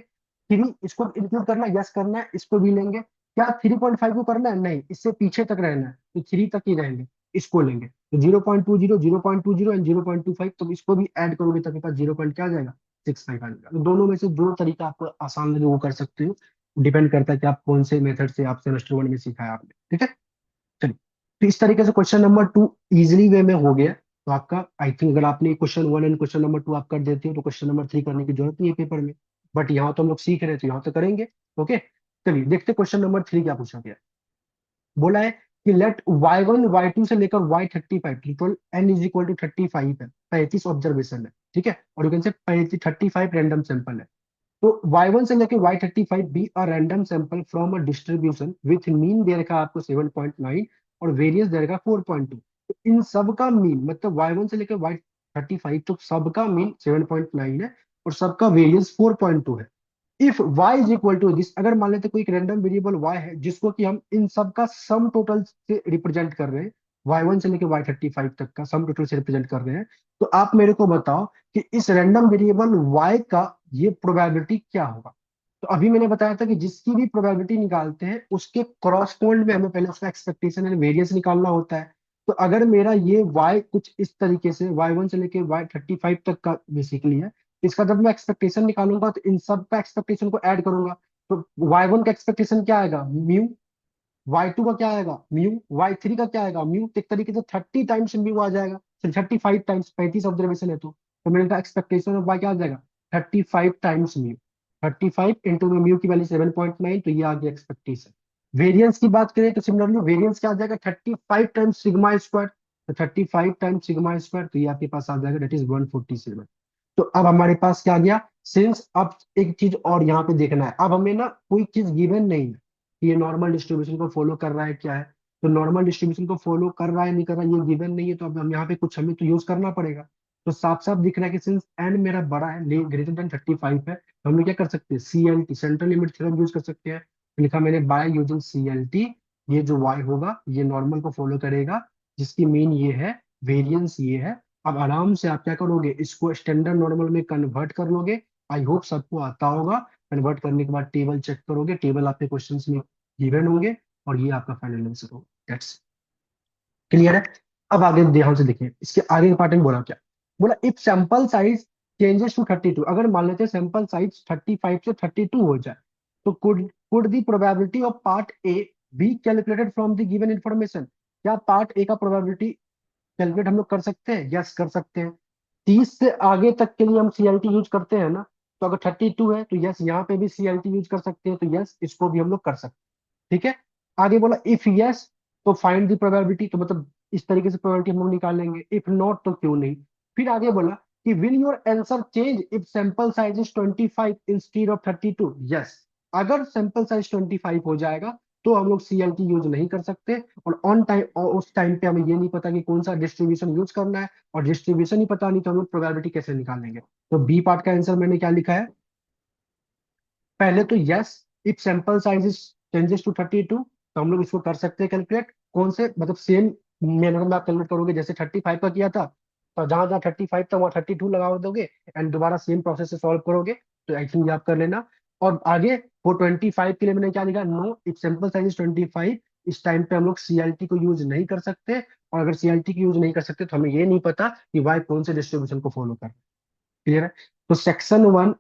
थ्री इसको इंक्लूड करना है, यस करना है, इसको भी लेंगे। क्या 3.5 को करना है? नहीं, इससे पीछे तक रहना है, तो थ्री तक ही रहेंगे, इसको लेंगे। तो 0.20, 0.20 एंड 0.25, तो इसको भी ऐड करोगे तो आपके पास 0. क्या आ जाएगा? 65 आ जाएगा। तो दोनों में से जो तरीका आपको आसान लगे वो कर सकते हो, डिपेंड करता है कि आप कौन से मेथड से आप सेमेस्टर वन में सीखा है आपने, ठीक है। चलिए, तो इस तरीके से question number two easily way में हो गया। तो आपका आई थिंक अगर आपने question one and question number two आप कर देते हो तो क्वेश्चन नंबर थ्री करने की जरूरत नहीं है पेपर में। बट यहाँ तो हम लोग सीख रहे हैं तो यहाँ तो करेंगे। ओके, चलिए देखते क्वेश्चन नंबर थ्री क्या पूछा गया। बोला है कि लेट y1 y2 से लेकर y35 total n is equal to 35 है, 35 ऑब्जर्वेशन है, ठीक है। और you can say 35 random sample है। तो y1 से लेके y35 be a random sample from a distribution with mean दे रखा है आपको 7.9 और वेरियंस दे रखा है 4.2। तो इन सब का मीन मतलब y1 से लेके y35, तो सबका मीन 7.9 है और सबका वेरियंस 4.2 है। If y is equal to this, अगर मान लेते कोई एक रैंडम वेरिएबल y है जिसको कि हम इन सब का सम टोटल से रिप्रेजेंट कर रहे हैं, y1 से लेके y35 तक का सम टोटल से रिप्रेजेंट कर रहे हैं, तो आप मेरे को बताओ कि इस रैंडम वेरिएबल y का ये प्रोबेबिलिटी क्या होगा। तो अभी मैंने बताया था कि जिसकी भी प्रोबेबिलिटी निकालते हैं उसके क्रॉसपोल्ड में हमें पहले उसका एक्सपेक्टेशन एंड वेरियंस निकालना होता है। तो अगर मेरा ये y कुछ इस तरीके से y1 से लेके y35 तक का बेसिकली है, इसका जब मैं एक्सपेक्टेशन निकालूंगा तो इन सब का एक्सपेक्टेशन को ऐड करूंगा। तो y1 का एक्सपेक्टेशन क्या आएगा? म्यू। y2 का क्या आएगा? म्यू। y3 का क्या आएगा? म्यू। तो एक तरीके से 30 टाइम्स म्यू आ जाएगा, 35 टाइम्स, 35 ऑब्जर्वेशन है तो मेरे का एक्सपेक्टेशन ऑफ y क्या आ जाएगा? 35 टाइम्स म्यू। 35 इंटू में म्यू की वैल्यू 7.9, तो ये आ गया एक्सपेक्टेशन। वेरियंस की बात करें तो सिमिलरली वेरियंस क्या आ जाएगा? 35 टाइम्स सिग्मा स्क्वायर। तो 35 टाइम्स सिग्मा स्क्वायर, तो ये आपके पास आ जाएगा, दैट इज 147। तो अब हमारे पास क्या आ गया? सिंस अब एक चीज और यहाँ पे देखना है, अब हमें ना कोई चीज गिवन नहीं है कि ये नॉर्मल डिस्ट्रीब्यूशन को फॉलो कर रहा है क्या है। तो नॉर्मल डिस्ट्रीब्यूशन को फॉलो कर रहा है नहीं कर रहा है ये गिवन नहीं है, तो अब हम यहाँ पे कुछ हमें तो यूज करना पड़ेगा। तो साफ साफ दिख रहा है कि सिंस एन मेरा बड़ा है, ग्रेटर देन 35 है, तो हम लोग क्या कर सकते हैं? CLT central limit theorem use कर सकते हैं। तो लिखा मैंने बाय यूजिंग CLT, ये जो y होगा ये नॉर्मल को फॉलो करेगा, जिसकी मीन ये है, वेरिएंस ये है। अब आराम से आप क्या करोगे? इसको स्टैंडर्ड नॉर्मल में कन्वर्ट कर लोगे। आई होप सबको आता होगा। कन्वर्ट करने के बाद टेबल चेक करोगे, टेबल आपके क्वेश्चंस में गिवन होंगे और ये आपका फाइनल आंसर होगा। दैट्स क्लियर है। अब आगे ध्यान से देखिए, इसके आगे के पार्ट में बोला क्या। बोला if sample size changes to 32, अगर मान लेते हैं सैंपल साइज 35 से 32 हो जाए, तो could the probability of part A be calculated from the given information. क्या पार्ट ए का प्रोबेबिलिटी कैलकुलेट हम लोग कर सकते हैं? यस कर सकते हैं। 30 से आगे तक के लिए हम CLT यूज करते हैं ना, तो अगर 32 है तो यस यहाँ पे भी CLT यूज कर सकते हैं, तो यस इसको भी हम लोग कर सकते हैं, ठीक है। आगे बोला इफ यस तो फाइंड द प्रोबेबिलिटी, तो मतलब इस तरीके से प्रोबेबिलिटी हम लोग निकालेंगे, इफ नॉट तो क्यों नहीं। फिर आगे बोला कि will your answer change if sample size is 25 instead of 32। Yes, अगर सैंपल साइज 25 हो जाएगा तो हम लोग CLT यूज नहीं कर सकते। और ऑन टाइम, और उस टाइम पे हमें ये नहीं पता कि कौन सा डिस्ट्रीब्यूशन यूज करना है, और डिस्ट्रीब्यूशन ही पता नहीं तो हम लोग प्रोबेबिलिटी कैसे निकालेंगे। तो बी पार्ट का आंसर मैंने क्या लिखा है? पहले तो yes, if sample size is changes to 32, तो हम लोग इसको कर सकते हैं कैलकुलेट। कौन से मतलब सेम मैनर में आप कैलकुलेट करोगे जैसे 35 का किया था, तो जहां जहां 35 था वहां 32 लगा दोगे एंड दोबारा सेम प्रोसेस से सॉल्व करोगे। तो आई थिंक ये आप कर लेना। और आगे वो 25 के लिए मैंने क्या लिखा? No, if sample size is 25, इस टाइम पे हम लोग CLT को यूज नहीं कर सकते। और अगर CLT की यूज नहीं कर सकते तो हमें ये नहीं पता कि वाई कौन से डिस्ट्रीब्यूशन को फॉलो कर। क्लियर है। तो सेक्शन वन,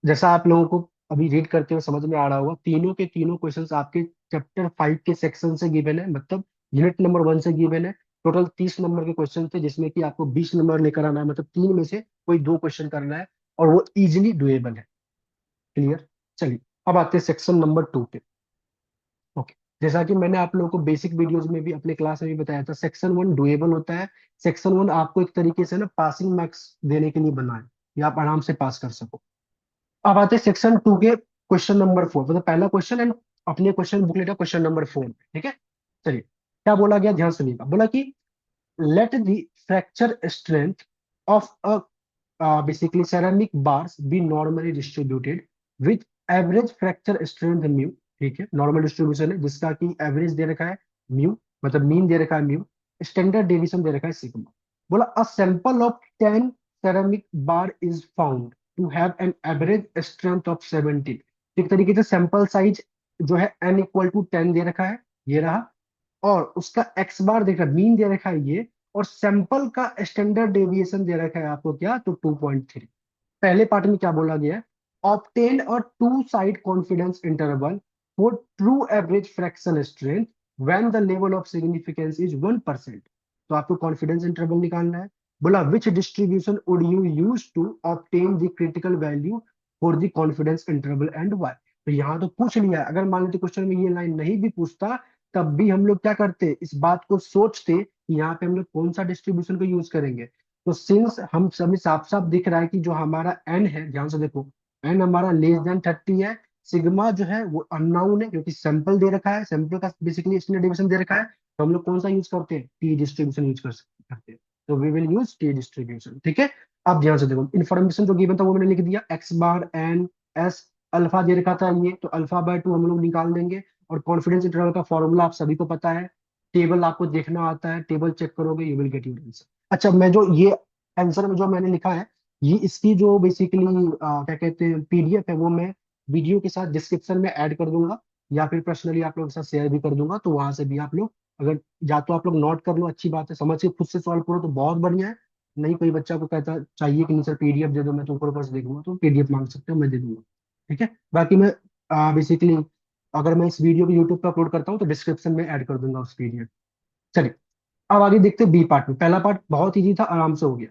जैसा आप लोगों को अभी रीड करते हुए समझ में आ रहा होगा, तीनों के तीनों क्वेश्चंस आपके चैप्टर 5 के सेक्शन से गिवन है, मतलब यूनिट नंबर 1 से गिवन है। टोटल 30 नंबर के क्वेश्चन थे, जिसमें कि आपको 20 नंबर लेकर आना है, मतलब तीन में से कोई दो क्वेश्चन करना है, और वो इजिली डुएबल है। क्लियर। चलिए, अब आते हैं सेक्शन नंबर 2 पे। ओके, जैसा कि मैंने आप लोगों को बेसिक वीडियोज में भी अपने क्लास में भी बताया था, सेक्शन वन डुएबल होता है। सेक्शन वन आपको एक तरीके से ना पासिंग मार्क्स देने के लिए बना है, या आप आराम से पास कर सको। अब आते हैं सेक्शन टू के क्वेश्चन नंबर 4, मतलब पहला क्वेश्चन एंड अपने क्वेश्चन बुकलेट का क्वेश्चन नंबर 4, ठीक है। चलिए, क्या बोला गया ध्यान सुनिएगा। बोला कि let the fracture strength of a basically ceramic bars be normally distributed with average fracture strength mu, ठीक है, नॉर्मल डिस्ट्रीब्यूशन है जिसका कि एवरेज दे रखा है म्यू, मतलब मीन दे रखा है म्यू, स्टैंडर्ड डेविएशन दे रखा है सिग्मा। बोला a sample of 10 ceramic bar is found to have an average strength of 17। एक तरीके से सैंपल साइज जो है n इक्वल टू 10 दे रखा है, ये रहा, और उसका एक्स बार देख रहा है, मीन दे रखा है ये, और सैंपल का स्टैंडर्ड डेविएशन दे रखा है आपको क्या, तो 2.3। पहले पार्ट में क्या बोला गया है, obtain a two side confidence interval for true average fraction strength when the level of significance is 1%। तो आपको कॉन्फिडेंस इंटरवल निकालना है। बोला which distribution would you use to obtain the critical value for the confidence interval and why. तो यहाँ तो पूछ लिया है, अगर मान लीजिए क्वेश्चन में ये लाइन नहीं भी पूछता तब भी हम लोग क्या करते, इस बात को सोचते कि यहाँ पे हम लोग कौन सा डिस्ट्रीब्यूशन को यूज करेंगे। तो सिंस हम सभी साफ साफ दिख रहा है कि जो हमारा एन है, ध्यान से देखो, एन हमारा लेस देन 30 है, सिग्मा जो है वो अननाउन है क्योंकि सैंपल दे रखा है, सैंपल का बेसिकली स्टैंडर्ड डेविएशन दे रखा है, तो हम लोग कौन सा यूज करते हैं, टी डिस्ट्रीब्यूशन यूज करते हैं। तो we will use T distribution, ठीक है। अब ध्यान से देखो, इन्फॉर्मेशन जो गिवन था वो मैंने लिख दिया, एक्स बार एन एस, अल्फा दे रखा था ये, तो अल्फा बाय 2 हम लोग निकाल देंगे। और कॉन्फिडेंस इंटरवल का फॉर्मूला आप सभी को पता है, टेबल आपको देखना आता है, टेबल चेक करोगे you will get your answer. अच्छा, मैं जो ये आंसर में जो मैंने लिखा है, ये इसकी जो बेसिकली क्या कहते हैं पीडीएफ है, वो मैं वीडियो के साथ डिस्क्रिप्शन में ऐड कर दूंगा, या फिर पर्सनली आप लोगों के साथ शेयर भी कर दूंगा, तो वहां से भी आप लोग अगर, या तो आप लोग नोट कर लो, अच्छी बात है, समझ के खुद से सॉल्व करो तो बहुत बढ़िया है। नहीं कोई बच्चा को कहता चाहिए कि नहीं सर पीडीएफ दे दो, मैं तो ऊपर से देखूंगा, तो पीडीएफ मांग सकते हो, मैं दे दूंगा, ठीक है। बाकी मैं बेसिकली अगर मैं इस वीडियो को यूट्यूब पे अपलोड करता हूँ तो डिस्क्रिप्शन में ऐड कर दूंगा उस पीडीएफ। चलिए, अब आगे देखते हैं बी पार्ट में। पहला पार्ट बहुत इजी था, आराम से हो गया।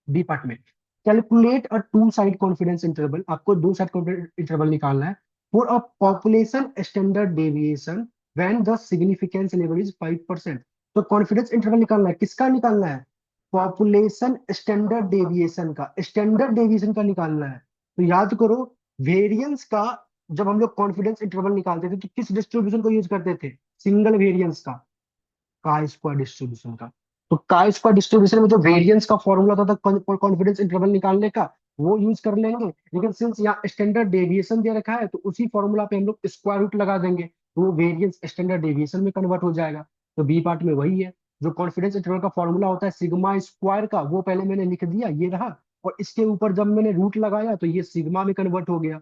बी पार्ट में calculate a two side confidence interval, आपको दो साइड कॉन्फिडेंस इंटरवल निकालना है for a population standard deviation when the significance level is 5%। तो कॉन्फिडेंस इंटरवल निकालना है, किसका निकालना है, पॉपुलेशन स्टैंडर्ड डेविएशन का, स्टैंडर्ड डेविएशन का निकालना है। तो याद करो, वेरिएंस का जब हम लोग कॉन्फिडेंस इंटरवल निकालते थे तो किस डिस्ट्रीब्यूशन को यूज करते थे, सिंगल वेरिएंस का, का स्क्वायर डिस्ट्रीब्यूशन का। तो का स्क्वायर डिस्ट्रीब्यूशन में जो वेरिएंस का फॉर्मूला था कॉन्फिडेंस इंटरवल निकालने का, वो यूज कर लेंगे, लेकिन सिंस यहाँ स्टैंडर्ड डेविएशन दे रखा है तो उसी फॉर्मूला पे हम लोग स्क्वायर रूट लगा देंगे, तो वो वेरिएंस स्टैंडर्ड डेविएशन में कन्वर्ट हो जाएगा। तो बी पार्ट में वही है, जो कॉन्फिडेंस इंटरवल का फॉर्मूला होता है सिग्मा स्क्वायर का, वो पहले मैंने लिख दिया, ये रहा, और इसके ऊपर जब मैंने रूट लगाया तो ये सिग्मा में कन्वर्ट हो गया।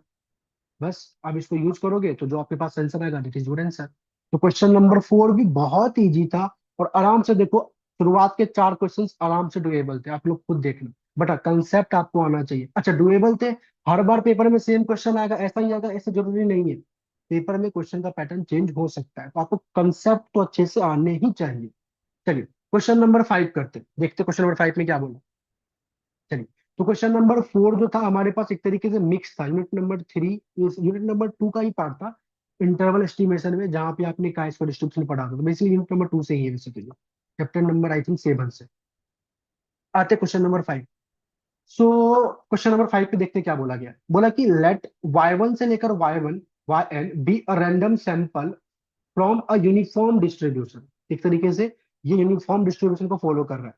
बस अब इसको यूज करोगे तो जो आपके पास आंसर आएगा दैट इज योर आंसर। तो क्वेश्चन नंबर 4 भी बहुत इजी था, और आराम से देखो, शुरुआत के 4 क्वेश्चंस आराम से डुएबल थे, आप लोग खुद देखना, बट कंसेप्ट आपको आना चाहिए। अच्छा, डुएबल थे, हर बार पेपर में सेम क्वेश्चन आएगा ऐसा ही आएगा ऐसा जरूरी नहीं है, पेपर में क्वेश्चन का पैटर्न चेंज हो सकता है, तो आपको कंसेप्ट तो अच्छे से आने ही चाहिए। चलिए क्वेश्चन नंबर 5 करते हैं, देखते क्वेश्चन नंबर 5 में क्या बोला। चलिए, तो क्वेश्चन नंबर 4 जो था हमारे पास एक तरीके से मिक्स था, यूनिट नंबर 2 का ही पार्ट था, इंटरवल एस्टिमेशन में, जहां पे आपने का इसका डिस्ट्रीब्यूशन पढ़ा था, तो बेसिकली यूनिट नंबर 2 से ही है basically, chapter number I think 7 से। आते question number 5। So question number 5 पे देखते हैं क्या बोला गया। बोला कि लेट y1 से लेकर y1 yn be a random sample from a uniform distribution, एक तरीके से ये यूनिफॉर्म डिस्ट्रीब्यूशन को फॉलो कर रहा है।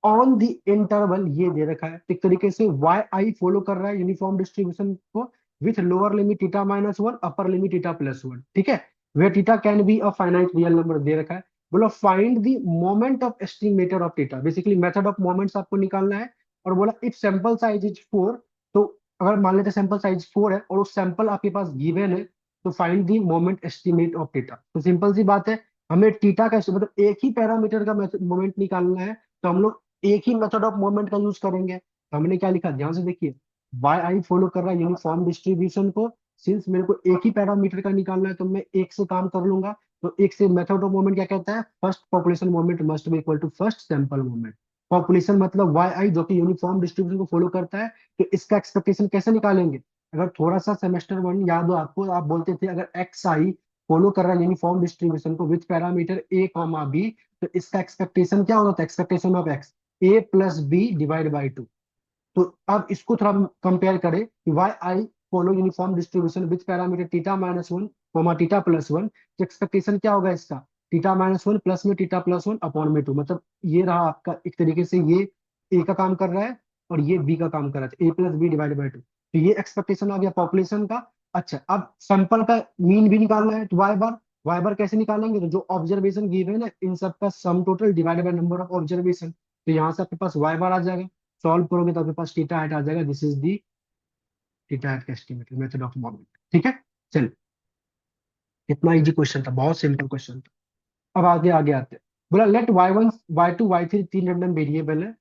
ऑन द इंटरवल ये दे रखा है, एक तरीके से वाई आई फॉलो कर रहा है यूनिफॉर्म डिस्ट्रीब्यूशन को, with lower limit theta -1, upper limit theta +1, ठीक है, where theta can be a finite real number दे रखा है। बोला find the moment of estimator of theta, basically method of moments आपको निकालना है। और बोला इफ सैंपल साइज इज 4, तो अगर मान लेते सैंपल साइज 4 है और उस सैंपल आपके पास गिवन है, तो find the moment estimate of theta. तो सिंपल सी बात है, हमें थीटा का मतलब एक ही पैरामीटर का मोमेंट निकालना है, तो हम लोग एक ही मेथड ऑफ मोमेंट का यूज करेंगे। तो हमने क्या लिखा, ध्यान से देखिए, वाई आई फॉलो कर रहा है यूनिफॉर्म डिस्ट्रीब्यूशन को, सिंस मेरे को एक ही पैरामीटर का निकालना है तो मैं एक से काम कर लूंगा। तो एक से मेथड ऑफ मोमेंट क्या कहता है, first population moment must be equal to first sample moment. Population मतलब वाई आई जो कि यूनिफॉर्म डिस्ट्रीब्यूशन को फॉलो करता है, तो इसका एक्सपेक्टेशन कैसे निकालेंगे। अगर थोड़ा सा सेमेस्टर 1 याद हो आपको, आप बोलते थे अगर एक्स आई फॉलो कर रहा है यूनिफॉर्म डिस्ट्रीब्यूशन को with parameter A comma B, तो इसका एक्सपेक्टेशन क्या होता है, expectation of x a + b/2। तो अब इसको थोड़ा कंपेयर करें कि Y I follow uniform distribution with parameter theta -1 comma theta, तो एक्सपेक्टेशन क्या होगा इसका, थीटा -1 प्लस में थीटा+1 अपॉन में 2, मतलब ये रहा आपका एक तरीके से ये ए का काम कर रहा है और ये बी का काम कर रहा है, A plus B divided by two, तो ये एक्सपेक्टेशन आ गया पॉपुलेशन का। अच्छा, अब सैंपल का मीन भी निकालना है, तो वाई बार कैसे निकालेंगे, तो जो ऑब्जर्वेशन गिवन है इन सब का sum total divided by number of observation, तो यहाँ से आपके पास वाई बार आ जाएगा। सॉल्व करोगे तो आपके पास थीटा हाइट आ जाएगा, this is the theta height का एस्टिमेट मेथड ऑफ मॉडलिंग। ठीक है, चलिए, कितना इजी क्वेश्चन था, बहुत सिंपल क्वेश्चन था। अब आगे आगे आते हैं। बोला लेट y1 y2 y3 तीन रैंडम वेरिएबल है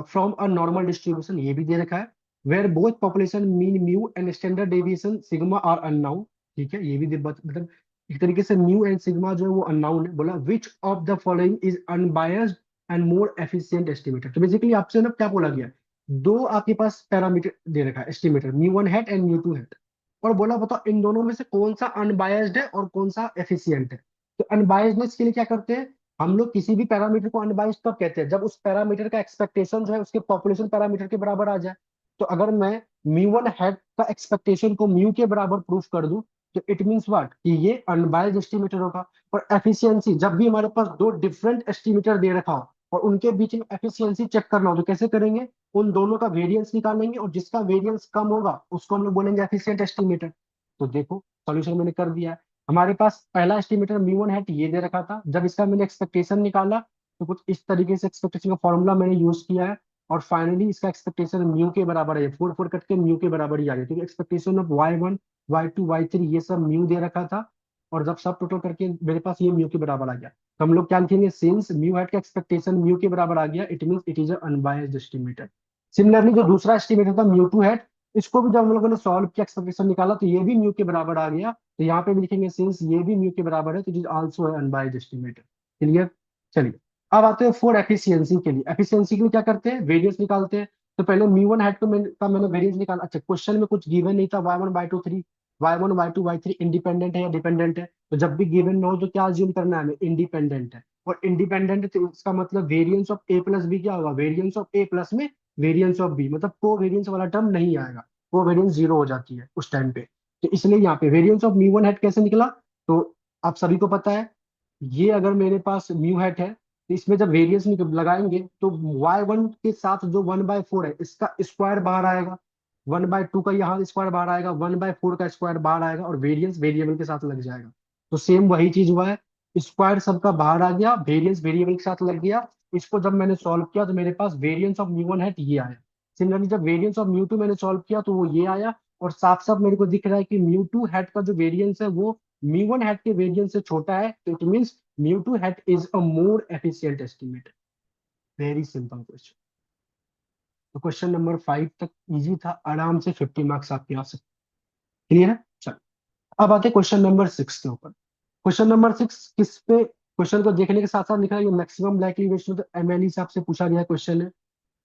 फ्रॉम अ नॉर्मल डिस्ट्रीब्यूशन, ये भी दे रखा है, where both population mean mu and standard deviation sigma are unknown. ठीक है, ये भी मतलब एक तरीके से म्यू एंड सिग्मा जो है वो अननाउन है। बोला which of the following is unbiased and more efficient estimator, तो बेसिकली आपसे ना क्या बोला गया, दो आपके पास पैरामीटर दे रखा है estimator, mu one hat and mu two hat, और बोला बताओ इन दोनों में से कौन सा अनबायस्ड है और कौन सा एफिशिएंट है। तो अनबायस्डनेस के लिए क्या करते हैं हम लोग, किसी भी पैरामीटर को अनबाइस्ड कब कहते हैं, जब उस पैरामीटर का एक्सपेक्टेशन जो है उसके पॉपुलेशन पैरामीटर के बराबर आ जाए। तो अगर मैं म्यू वन हैट का एक्सपेक्टेशन को म्यू के बराबर प्रूफ कर दूं, तो इट मींस व्हाट कि ये अनबाइस्ड एस्टिमेटर होगा। और एफिशिएंसी, जब भी हमारे पास दो डिफरेंट एस्टिमेटर दे रखा हो और उनके बीच में एफिशिएंसी चेक करना हो, तो कैसे करेंगे, उन दोनों का वेरिएंस निकालेंगे और जिसका वेरिएंस कम होगा उसको हम लोग बोलेंगे एफिशिएंट एस्टिमेटर। तो देखो सॉल्यूशन मैंने कर दिया है। हमारे पास पहला एस्टिमेटर म्यू वन हैट ये दे रखा था, जब इसका मैंने एक्सपेक्टेशन निकाला तो कुछ इस तरीके से एक्सपेक्टेशन का फॉर्मूला मैंने यूज किया है, और फाइनली इसका एक्सपेक्टेशन म्यू के बराबर है, फोर फोर कट के म्यू के बराबर ही आ गया, क्योंकि expectation of y1 y2 y3 ये सब म्यू दे रखा था, और जब सब टोटल करके मेरे पास ये म्यू के बराबर आ गया, तो हम लोग क्या लिखेंगे, सिंस म्यू हैट का एक्सपेक्टेशन म्यू के बराबर आ गया, it mean it is unbiased estimator. Similarly जो दूसरा एस्टिमेटर था म्यू टू हैट, इसको भी जब हम लोगों ने सॉल्व किया एक्सपेक्टेशन निकाला तो ये भी म्यू के बराबर आ गया, तो यहाँ पे भी लिखेंगे सिंस ये भी म्यू के बराबर है तो it is also unbiased estimator. Clear, चलिए। अब आते हैं फॉर एफिशिएंसी के लिए। एफिशिएंसी के लिए क्या करते हैं, वेरिएंस निकालते हैं। तो पहले म्यू वन हैट का मैंने वेरिएंस निकाला। अच्छा, क्वेश्चन में कुछ गिवन नहीं था, y1 y2 3, y1 y2 y3 independent है या डिपेंडेंट है, तो जब भी गिवन ना हो तो क्या अज्यूम करना है हमें, इंडिपेंडेंट है। और इंडिपेंडेंट है तो इसका मतलब variance of A plus B क्या होगा, वेरिएंस ऑफ ए प्लस में वेरिएंस ऑफ बी, मतलब को वेरिएंस वाला टर्म नहीं आएगा, वो वेरिएंस जीरो हो जाती है उस टाइम पे। तो इसलिए यहाँ पे variance of mu one hat कैसे निकला, तो आप सभी को पता है, ये अगर मेरे पास म्यू हैट है तो इसमें जब वेरिएंस लगाएंगे तो y1 के साथ जो 1/4 है इसका स्क्वायर बाहर आएगा, 1/2 का यहाँ स्क्वायर बाहर आएगा, 1/4 का स्क्वायर बाहर आएगा, और वेरिएंस वेरिएबल के साथ लग जाएगा। तो सेम वही चीज हुआ है, स्क्वायर सबका बाहर आ गया, वेरिएंस वेरिएबल के साथ लग गया। इसको जब मैंने सॉल्व किया तो मेरे पास variance of mu one hat ये आया। सिमिलरली जब वेरिएंस ऑफ म्यू टू मैंने सॉल्व किया तो वो ये आया, और साफ साफ मेरे को दिख रहा है कि म्यू टू हैट का जो वेरिएंस है वो म्यू वन हैट के वेरिएंस से छोटा है, तो it means mu two hat is a more efficient estimator. Very simple question. तो क्वेश्चन नंबर 5 तक इजी था, आराम से 50 मार्क्स आपके आ सकते। क्लियर है, चलो। अब आते हैं क्वेश्चन नंबर 6 के ऊपर। क्वेश्चन नंबर 6 किस पे, क्वेश्चन को देखने के साथ साथ लिखा है ये मैक्सिमम लाइकली रेशियो, तो एमएलई से आपसे पूछा गया क्वेश्चन है।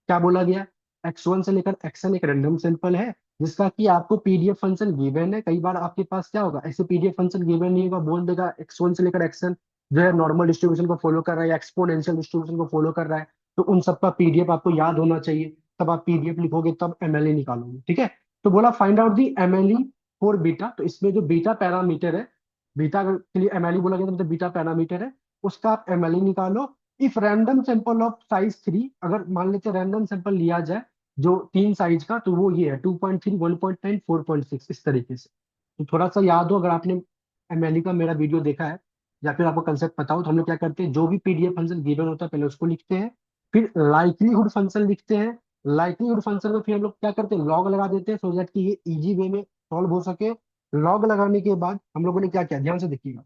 क्या बोला गया, x1 से लेकर xn एक रैंडम सैंपल है जिसका कि आपको पीडीएफ फंक्शन गिवन है। कई बार आपके पास क्या होगा, ऐसे पीडीएफ फंक्शन गिवन नहीं होगा, बोल देगा x1 से लेकर xn जो है नॉर्मल डिस्ट्रीब्यूशन को फॉलो कर रहा है या एक्सपोनेंशियल डिस्ट्रीब्यूशन को फॉलो कर रहा है, तो उन सबका पीडीएफ आपको याद होना चाहिए, तब आप पीडीएफ लिखोगे तब एमएलई निकालोगे। ठीक है, तो बोला find out the MLE for beta, तो इसमें जो बीटा पैरामीटर है, बीटा के लिए एमएलई बोला गया तो मतलब बीटा पैरामीटर है, उसका आप एमएलई निकालो। If random sample of size 3, अगर मान लेते रैंडम सैंपल लिया जाए जो 3 साइज का, तो वो ये है 2.3 1.9 4.6 इस तरीके से। तो थोड़ा सा याद हो, अगर आपने एमएलई का मेरा वीडियो देखा है या फिर आपको कंसेप्ट पता हो, तो हम लोग क्या करते हैं, जो भी पीडीएफ फंक्शन गिवन होता है पहले उसको लिखते हैं, फिर लाइकलीहुड फंक्शन लिखते हैं। लाइकलीहुड फंक्शन में फिर हम लोग क्या करते हैं, लॉग लगा देते हैं सो दैट कि ये इजी वे में सॉल्व हो सके। लॉग लगाने के बाद हम लोगों ने क्या किया, ध्यान से देखिएगा।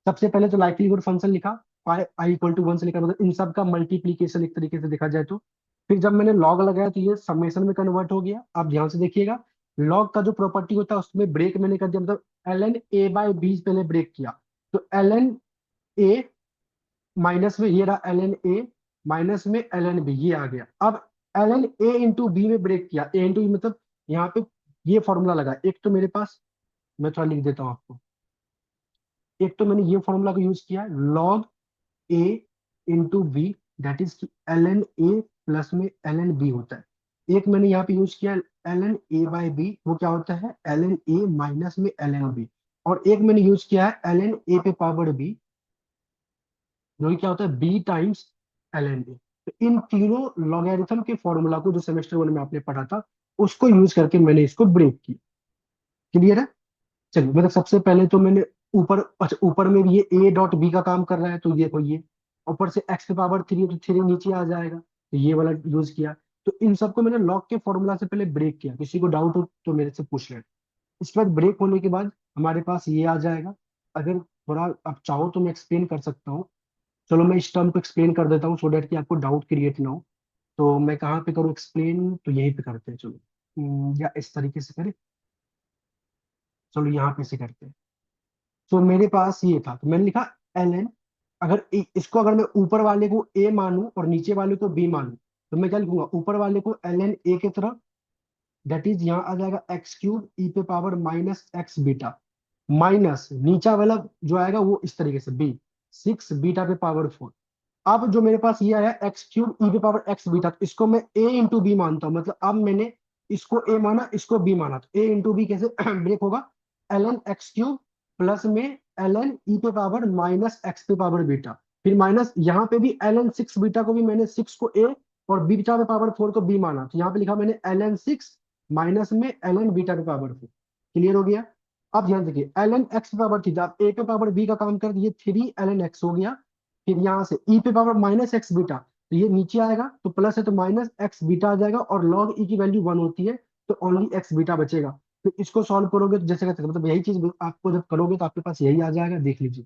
सबसे पहले तो लाइक्लीहुड फंक्शन लिखा, आई इक्वल टू 1 से लिखा, मतलब इन सब का मल्टीप्लीकेशन एक तरीके से देखा जाए तो। फिर जब मैंने लॉग लगाया तो ये समेशन में कन्वर्ट हो गया। आप ध्यान से देखिएगा, लॉग का जो प्रॉपर्टी होता है उसमें ब्रेक मैंने कर दिया, मतलब L N A by B पहले ब्रेक किया, तो एल एन ए माइनस में ये रहा एल एन ए, माइनस में एल एन बी ये आ गया। अब L N A into B में ब्रेक किया, ए इंटू बी मतलब यहाँ पे ये फॉर्मूला लगा, एक तो मेरे पास, मैं थोड़ा लिख देता हूँ आपको, एक तो मैंने ये फॉर्मूला को यूज किया, log A into B, that is L N A plus में एल एन बी होता है। एक मैंने यहाँ पे यूज किया L N A by B, वो क्या होता है एल एन ए माइनस में एल एन बी। और एक मैंने यूज किया है एल एन ए पे पावर बी, जो कि क्या होता है B times L N A. तो इन तीनों लॉगरिथम के फॉर्मूला को जो सेमेस्टर वन में आपने पढ़ा था, उसको यूज करके मैंने इसको ब्रेक किया। क्लियर है? चलिए, मतलब सबसे पहले तो मैंने ऊपर, अच्छा ऊपर में भी ये ए डॉट बी का काम कर रहा है, तो देखो ये ऊपर से एक्स पे पावर थ्री है तो थ्री नीचे आ जाएगा, तो ये वाला यूज किया। तो इन सबको मैंने लॉग के फॉर्मूला से पहले ब्रेक किया, किसी को डाउट हो तो मेरे से पूछ लें। इसके बाद ब्रेक होने के बाद हमारे पास ये आ जाएगा। अगर थोड़ा आप चाहो तो मैं एक्सप्लेन कर सकता हूँ। चलो मैं इस टर्म को एक्सप्लेन कर देता हूँ, सो डेट कि आपको डाउट क्रिएट ना हो। तो मैं कहाँ पे करूँ एक्सप्लेन, तो यहीं पे करते हैं चलो। या इस तरीके से करें, चलो यहाँ पे से करते हैं। तो मेरे पास ये था, तो मैंने लिखा एल एन। अगर इसको अगर मैं ऊपर वाले को ए मानूं और नीचे वाले को बी मानूं, तो मैं क्या लिखूंगा, ऊपर वाले को एल एन ए की तरह, दैट इज यहाँ आ जाएगा एक्स क्यूब ई पे power minus x beta, minus नीचा वाला जो आएगा वो इस तरीके से बी, सिक्स बीटा पे पावर फोर। अब जो मेरे पास ये आया एक्स क्यूब ई पे पावर एक्स बीटा, तो इसको मैं ए इंटू बी मानता हूँ। मतलब अब मैंने इसको ए माना, इसको बी माना, तो ए इंटू बी कैसे ब्रेक होगा, L N X cube plus में एल एन ई पे पावर माइनस एक्स पे पावर बीटा, फिर माइनस यहाँ पे भी एल एन सिक्स बीटा को भी मैंने सिक्स को ए और बीटा पे पावर फोर को बी माना, तो यहाँ पे लिखा मैंने एल एन सिक्स माइनस में एल एन बीटा पे पावर फोर। क्लियर हो गया? अब ध्यान देखिए, एल एन एक्स पे पावर थीटा, आप ए पे पावर बी का काम कर दिए, थ्री एल एन एक्स हो गया। फिर यहाँ से ई पे पावर माइनस एक्स बीटा, तो ये नीचे आएगा तो प्लस है तो माइनस एक्स बीटा आ जाएगा, और लॉग ई की वैल्यू वन होती है, तो ओनली एक्स बीटा बचेगा। तो इसको सॉल्व करोगे तो जैसे कैसे, मतलब यही चीज आपको जब करोगे तो आपके पास यही आ जाएगा, देख लीजिए।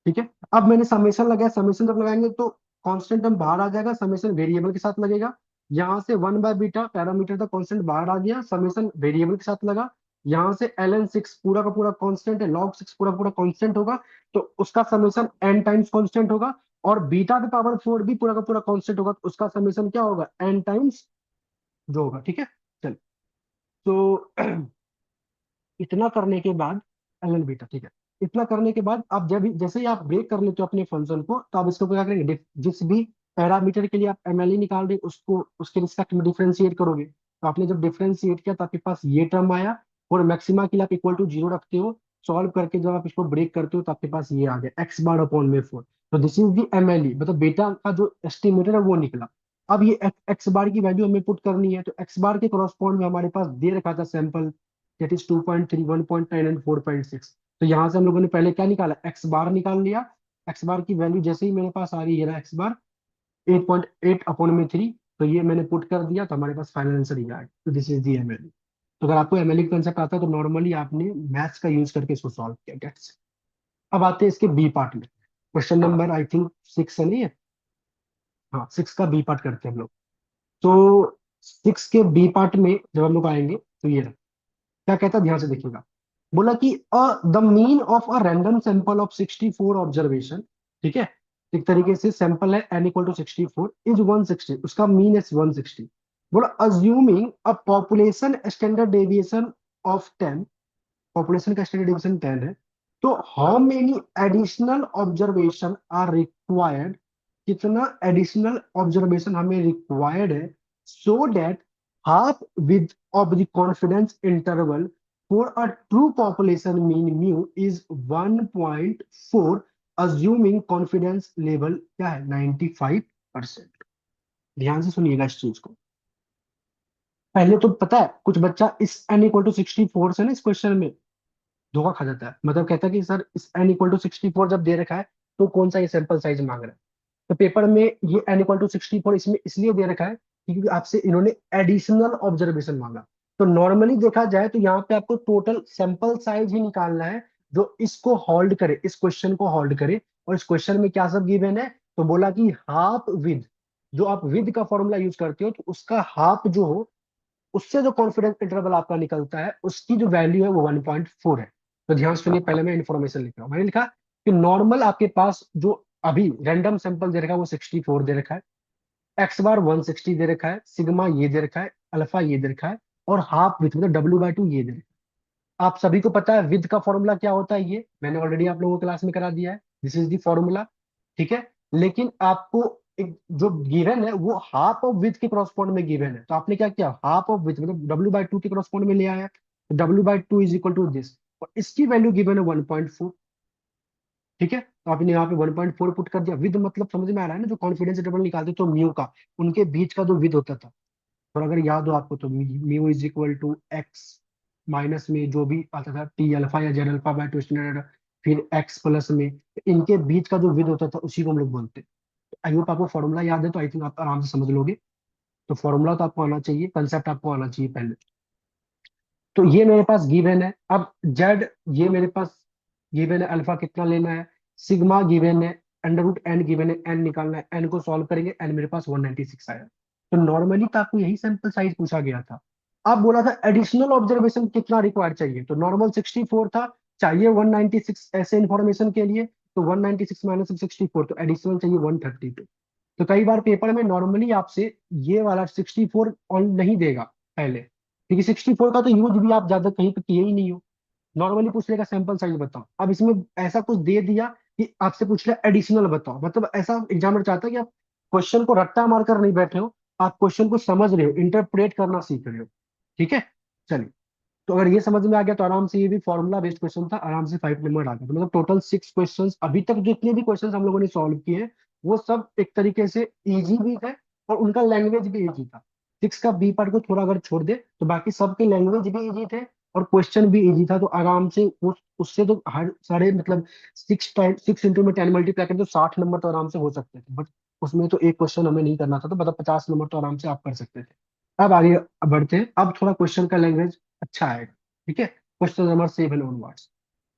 ठीक है, अब मैंने समेशन लगाया, समेशन जब लगाएंगे तो कांस्टेंट टर्म बाहर आ जाएगा, समेशन वेरिएबल के साथ लगेगा। यहाँ से वन बाय बीटा पैरामीटर का कांस्टेंट बाहर आ गया, समेशन वेरिएबल के साथ लगा। यहाँ से एल एन सिक्स पूरा का पूरा कांस्टेंट है, लॉग सिक्स पूरा का पूरा कांस्टेंट होगा, तो उसका समेशन एन टाइम्स कांस्टेंट होगा। और बीटा पे पावर फोर भी पूरा का पूरा कांस्टेंट होगा, तो उसका समेशन क्या होगा, एन टाइम्स जो होगा। ठीक है, चल। तो इतना करने के बाद एल एन बीटा, ठीक है, इतना करने के बाद आप जब जैसे ही आप ब्रेक कर लेते हो अपने फंक्शन को, तो आप इसको क्या करेंगे, जिस भी पैरामीटर के लिए आप एमएलई निकाल रहे उसको उसके रिस्पेक्ट में डिफरेंशिएट करोगे। तो आपने जब डिफरेंशिएट किया तो आपके पास ये टर्म आया, और मैक्सिमा के लिए आप इक्वल टू जीरो रखते हो। सॉल्व करके जब आप इसको ब्रेक करते हो तो आपके पास ये आ गया एक्स बार अपॉन में फोर। तो दिस इज दी एमएलई, मतलब बेटा का जो एस्टिमेटर है वो निकला। अब ये एक्स बार की वैल्यू हमें पुट करनी है, तो एक्स बार के करॉस्पॉन्ड में हमारे पास दे रखा था सैंपल, दैट इज 2.3 1.9 एंड 4.6। तो यहाँ से हम लोगों ने पहले क्या निकाला, एक्स बार निकाल लिया। एक्स बार की वैल्यू जैसे ही मेरे पास आ रही है ना, एक्स बार 8.8 अपॉन में थ्री, तो ये मैंने पुट कर दिया, तो हमारे पास फाइनल आंसर ये आया। तो दिस इज दी एमएलई। तो अगर आपको एमएलई का कंसेप्ट आता है तो नॉर्मली आपने मैथ्स का यूज करके इसको सॉल्व किया, that's it। अब आते हैं इसके बी पार्ट में, question number I think six है, नहीं है? हाँ, सिक्स का बी पार्ट करते हैं हम लोग। तो सिक्स के बी पार्ट में जब हम लोग आएंगे तो ये रहा। क्या कहता है, ध्यान से देखिएगा। बोला कि the mean of a random sample of 64 observation, ठीक है, एक तरीके से सैंपल है n इक्वल टू 64 इज 160, उसका मीन है 160। बोला assuming a population standard deviation of 10, population का स्टैंडर्ड डेविएशन 10 है, तो how many additional observation are required, कितना एडिशनल ऑब्जर्वेशन हमें रिक्वायर्ड है, so that half width of the confidence interval for a true population mean mu is 1.4, assuming confidence level क्या है, 95%। ध्यान से सुनिएगा इस चीज को। पहले तो पता है कुछ बच्चा इस n इक्वल टू 64 से ना इस क्वेश्चन में धोखा खा जाता है, मतलब कहता है कि सर इस n इक्वल टू 64 जब दे रखा है तो कौन सा ये सैंपल साइज मांग रहा है। तो पेपर में ये n इक्वल टू 64 इसमें इसलिए दे रखा है क्योंकि आपसे इन्होंने एडिशनल ऑब्जर्वेशन मांगा। तो नॉर्मली देखा जाए तो यहाँ पे आपको टोटल सैंपल साइज ही निकालना है जो इसको होल्ड करे, इस क्वेश्चन को होल्ड करे। और इस क्वेश्चन में क्या सब गिवन है, तो बोला कि हाफ विद, जो आप विद का फॉर्मूला यूज करते हो तो उसका हाफ जो हो, उससे जो कॉन्फिडेंस इंटरवल आपका निकलता है उसकी जो वैल्यू है वो 1.4 है। तो ध्यान से सुनिए, पहले मैं इन्फॉर्मेशन लिख रहा हूँ। मैंने लिखा कि नॉर्मल आपके पास जो अभी रैंडम सैंपल दे रखा है वो 64 दे रखा है, एक्स बार 160 दे रखा है, सिग्मा ये दे रखा है, अल्फा ये दे रखा है, और हाफ विथ मतलब W/2 ये दे रखा है। आप सभी को पता है विद का फॉर्मूला क्या होता है, ये मैंने ऑलरेडी आप लोगों को क्लास में करा दिया है, दिस इज द फॉर्मूला। ठीक है, लेकिन आपको एक जो गिवन है वो हाफ ऑफ विथ के क्रॉसपॉन्ड में गिवन है, तो आपने क्या किया, हाफ ऑफ विथ मतलब W/2 के क्रॉसपॉन्ड में ले आया, तो W/2 is equal to this, और इसकी वैल्यू गिवन है 1.4। ठीक है, तो आपने यहाँ पे 1.4 पुट कर दिया। विद मतलब समझ में आ रहा है ना, जो कॉन्फिडेंस इंटरवल निकालते तो म्यू का, उनके बीच का जो विद होता था, और अगर याद हो आपको तो mu is equal to X minus में जो भी आता था टी अल्फा या Z alpha by two standard, फिर एक्स प्लस में, इनके बीच का जो विद होता था उसी को हम लोग बोलते हैं। आई होप आपको फॉर्मूला याद है, तो आई थिंक आप आराम से समझ लोगे। तो फॉर्मूला तो आपको आना चाहिए, कंसेप्ट आपको आना चाहिए पहले। तो ये मेरे पास गिवन है। अब जेड ये मेरे पास गिवन है, अल्फा कितना लेना है, सिग्मा गिवन है, अंडर रूट एन गिवन है, एन निकालना है, एन को सॉल्व करेंगे, एन मेरे पास 196 आया। तो नॉर्मली तो आपको यही सैंपल साइज पूछा गया था। अब बोला था एडिशनल ऑब्जर्वेशन कितना रिक्वायर्ड चाहिए, तो नॉर्मल 64 था, चाहिए 196 ऐसे इंफॉर्मेशन के लिए, तो 196 माइनस 64, तो एडिशनल चाहिए 132। तो कई बार पेपर में नॉर्मली आपसे ये वाला 64 ऑन नहीं देगा पहले, क्योंकि 64 का तो यूज भी आप ज्यादा कहीं पे किए ही नहीं हो। नॉर्मली पूछ लेगा सैंपल साइज बताओ, अब इसमें ऐसा कुछ दे दिया कि आपसे पूछ लिया एडिशनल बताओ, मतलब ऐसा एग्जामिनर चाहता है कि आप क्वेश्चन को रट्टा मारकर नहीं बैठे हो, आप क्वेश्चन को समझ रहे हो, इंटरप्रेट करना सीख रहे हो। ठीक है, चलिए। तो अगर ये समझ में आ गया तो आराम से, ये भी फॉर्मूला बेस्ड क्वेश्चन था, आराम से 5 नंबर आ गया। तो मतलब टोटल 6 क्वेश्चन अभी तक जितने भी क्वेश्चन हम लोगों ने सॉल्व किए हैं, वो सब एक तरीके से इजी भी है, और उनका लैंग्वेज भी इजी था। 6 का बी पार्ट को थोड़ा अगर छोड़ दे तो बाकी सबके लैंग्वेज भी इजी थे, और क्वेश्चन भी इजी था। तो आराम से उससे तो हर सारे मतलब 6 इंटू में 10 मल्टीप्लाई करें तो 60 नंबर तो आराम से हो सकते थे, बट उसमें तो एक क्वेश्चन हमें नहीं करना था, तो मतलब 50 नंबर तो आराम से आप कर सकते थे। अब आगे बढ़ते हैं, अब थोड़ा क्वेश्चन का लैंग्वेज अच्छा आएगा। ठीक है, क्वेश्चन नंबर 7 ऑनवर्ड्स,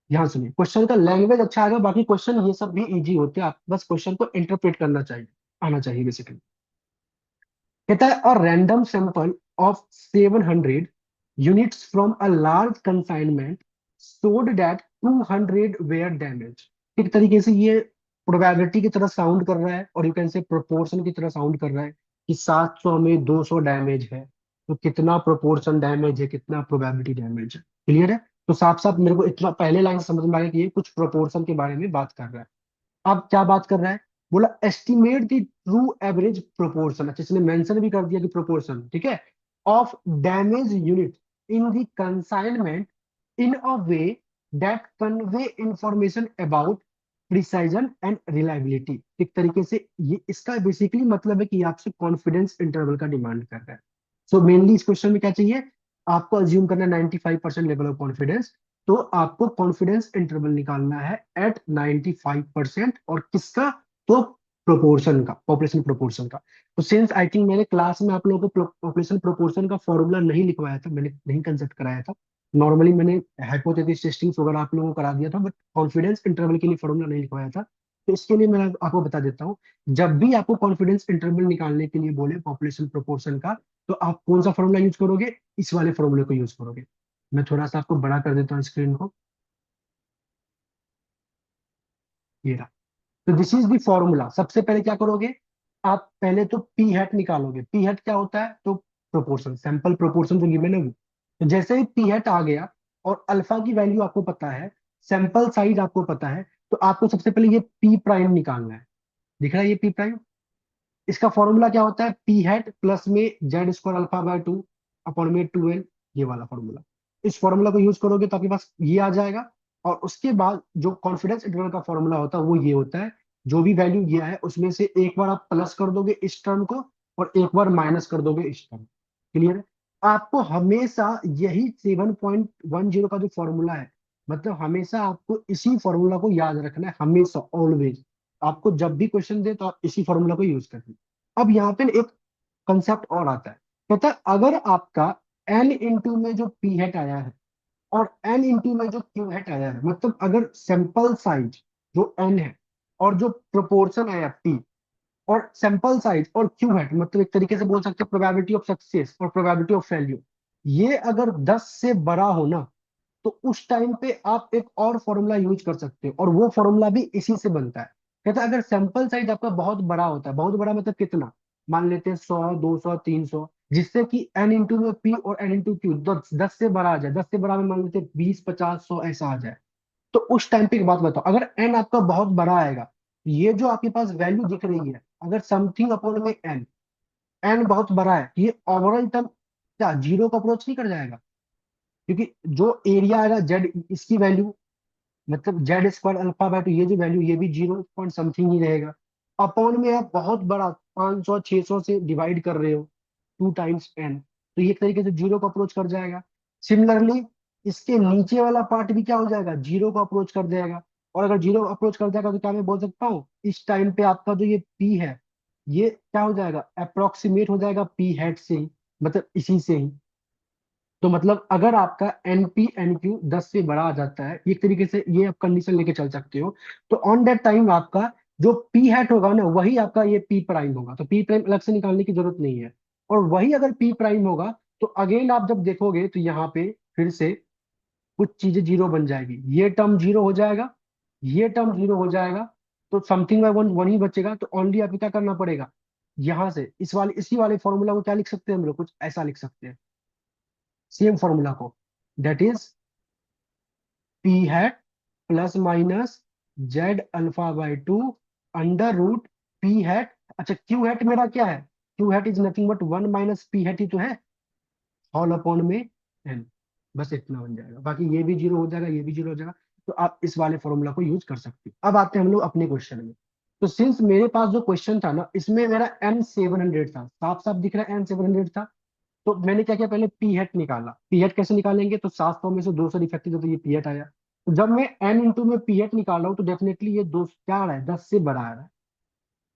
ध्यान सुनिए। क्वेश्चन का लैंग्वेज अच्छा आएगा, बाकी क्वेश्चन ये सब भी इजी होते हैं, आप बस क्वेश्चन को इंटरप्रेट करना चाहिए, आना चाहिए बेसिकली। कहता है और random sample of 700 units from a large consignment showed that 200 were damage. एक तरीके से ये प्रोबेबिलिटी की तरह साउंड कर रहा है, और यू कैन से प्रोपोर्शन की तरह साउंड कर रहा है कि 700 में 200 डैमेज है, तो कितना प्रोपोर्शन डैमेज है, कितना प्रोबेबिलिटी डैमेज है। क्लियर है? तो साफ साफ मेरे को इतना पहले लाइन समझ में आ गया कि ये कुछ प्रोपोर्शन के बारे में बात कर रहा है। अब क्या बात कर रहा है, बोला estimate the true average proportion, अच्छा इसने मेंशन भी कर दिया कि प्रोपोर्शन, ठीक है, of damage unit in the consignment in a way that convey information about precision and reliability. एक तरीके से ये इसका बेसिकली मतलब है कि आपसे कॉन्फिडेंस इंटरवल का डिमांड कर रहा है। सो मेनली इस क्वेश्चन में क्या चाहिए, आपको अज्यूम करना है 95% लेवल ऑफ कॉन्फिडेंस, तो आपको कॉन्फिडेंस इंटरवल निकालना है एट 95%, और किसका, तो प्रोपोर्शन का, पॉपुलेशन प्रोपोर्शन का। तो सिंस आई थिंक मैंने क्लास में आप लोगों को पॉपुलेशन प्रोपोर्शन का फॉर्मूला नहीं लिखवाया था, मैंने नहीं कंसेप्ट कराया था, नॉर्मली मैंने हाइपोथेसिस टेस्टिंग वगैरह आप लोगों को करा दिया था, बट कॉन्फिडेंस इंटरवल के लिए फॉर्मूला नहीं लिखवाया था। तो इसके लिए मैं आपको बता देता हूँ, जब भी आपको कॉन्फिडेंस इंटरवल निकालने के लिए बोले पॉपुलेशन प्रोपोर्शन का, तो आप कौन सा फॉर्मूला यूज करोगे, इस वाले फॉर्मूले को यूज करोगे। मैं थोड़ा सा आपको बड़ा कर देता हूँ स्क्रीन को, ये रहा। तो दिस इज द फॉर्मूला। सबसे पहले क्या करोगे, आप पहले तो पी हैट निकालोगे। पी हैट क्या होता है, तो प्रोपोर्शन, सैंपल प्रोपोर्शन जो गिवन है वो। तो जैसे ही पी हैट आ गया और अल्फा की वैल्यू आपको पता है, सैंपल साइज आपको पता है, तो आपको सबसे पहले ये पी प्राइम निकालना है। दिख रहा है ये पी प्राइम, इसका फॉर्मूला क्या होता है, पी हैट प्लस में Z square alpha by two upon में 2n, ये वाला फॉर्मूला। इस फॉर्मूला को यूज करोगे तो आपके पास ये आ जाएगा। और उसके बाद जो कॉन्फिडेंस इंटरवल का फॉर्मूला होता है वो ये होता है, जो भी वैल्यू ये है उसमें से एक बार आप प्लस कर दोगे इस टर्म को, और एक बार माइनस कर दोगे इस टर्म। क्लियर है? आपको हमेशा यही 7.10 का जो फॉर्मूला है, मतलब हमेशा आपको इसी फॉर्मूला को याद रखना है, हमेशा ऑलवेज। आपको जब भी क्वेश्चन दे तो आप इसी फॉर्मूला को यूज करना। अब यहाँ पे एक कंसेप्ट और आता है, कहता है अगर आपका एन इंटू में जो पी हेट आया है और एन इंटू में जो क्यू हेट आया है, मतलब अगर सैंपल साइज जो एन है और जो प्रोपोर्शन आया पी, और सैंपल साइज और क्यू हेट, मतलब एक तरीके से बोल सकते हैं प्रोबेबिलिटी ऑफ सक्सेस और प्रोबेबिलिटी ऑफ फेल्यूर, ये अगर 10 से बड़ा हो ना, तो उस टाइम पे आप एक और फॉर्मूला यूज कर सकते हो, और वो फॉर्मूला भी इसी से बनता है। कहता है अगर सैंपल साइज आपका बहुत बड़ा होता है, बहुत बड़ा मतलब कितना, मान लेते हैं 100 200 300, जिससे कि एन इंटू में पी और एन इंटू क्यू 10 से बड़ा आ जाए, 10 से बड़ा में मान लेते हैं 20 50 100 ऐसा आ जाए, तो उस टाइम पे एक बात बताओ, अगर एन आपका बहुत बड़ा आएगा, ये जो आपके पास वैल्यू दिख रही है, अगर समथिंग अपॉन में एन, एन बहुत बड़ा है, ये ओवरऑल टर्म क्या जीरो को अप्रोच नहीं कर जाएगा, क्योंकि जो एरिया आएगा जेड इसकी वैल्यू मतलब Z square alpha by to, ये जो वैल्यू ये भी 0 पॉइंट समथिंग ही रहेगा। अपॉन में आप बहुत बड़ा 500 600 से डिवाइड कर रहे हो, 2 टाइम्स n, तो ये एक तरीके से जीरो को अप्रोच कर जाएगा। सिमिलरली इसके नीचे वाला पार्ट भी क्या हो जाएगा, जीरो को अप्रोच कर जाएगा। और अगर जीरो अप्रोच कर जाएगा तो क्या मैं बोल सकता हूँ, इस टाइम पे आपका जो ये पी है, ये क्या हो जाएगा, अप्रोक्सीमेट हो जाएगा पी हेड से ही, मतलब इसी से ही। तो मतलब अगर आपका एनपी एनक्यू 10 से बड़ा आ जाता है, एक तरीके से ये आप कंडीशन लेके चल सकते हो, तो ऑन दैट टाइम आपका जो पी हैट होगा ना, वही आपका ये पी प्राइम होगा। तो पी प्राइम अलग से निकालने की जरूरत नहीं है। और वही अगर पी प्राइम होगा, तो अगेन आप जब देखोगे तो यहाँ पे फिर से कुछ चीजें जीरो बन जाएगी, ये टर्म जीरो हो जाएगा, ये टर्म जीरो हो जाएगा, तो समथिंग बाय वन वन ही बचेगा। तो ओनली आपको क्या करना पड़ेगा, यहाँ से इसी वाले फॉर्मूला को क्या लिख सकते हैं हम लोग, कुछ ऐसा लिख सकते हैं, सेम फॉर्मूला को, that is P hat plus minus Z alpha by two under root P hat. अच्छा क्यू हैट मेरा क्या है, Q hat is nothing but 1 minus P hat ही तो है, ऑल अपॉन में एन। बस इतना बन जाएगा, बाकी ये भी जीरो हो जाएगा, ये भी जीरो हो जाएगा। तो आप इस वाले फॉर्मूला को यूज कर सकते हो। अब आते हैं हम लोग अपने क्वेश्चन में। तो सिंस मेरे पास जो क्वेश्चन था ना, इसमें मेरा n 700 था, साफ साफ दिख रहा है n 700 था। तो मैंने क्या किया, पहले पी हेट निकाला। पी हेट कैसे निकालेंगे, तो 700 में से 200 डिफेक्टिव है, तो ये पी हेट आया। तो जब मैं एन इंटू में पी हेट निकाल रहा हूँ, तो डेफिनेटली ये दो क्या आ रहा है, 10 से बड़ा आ रहा है।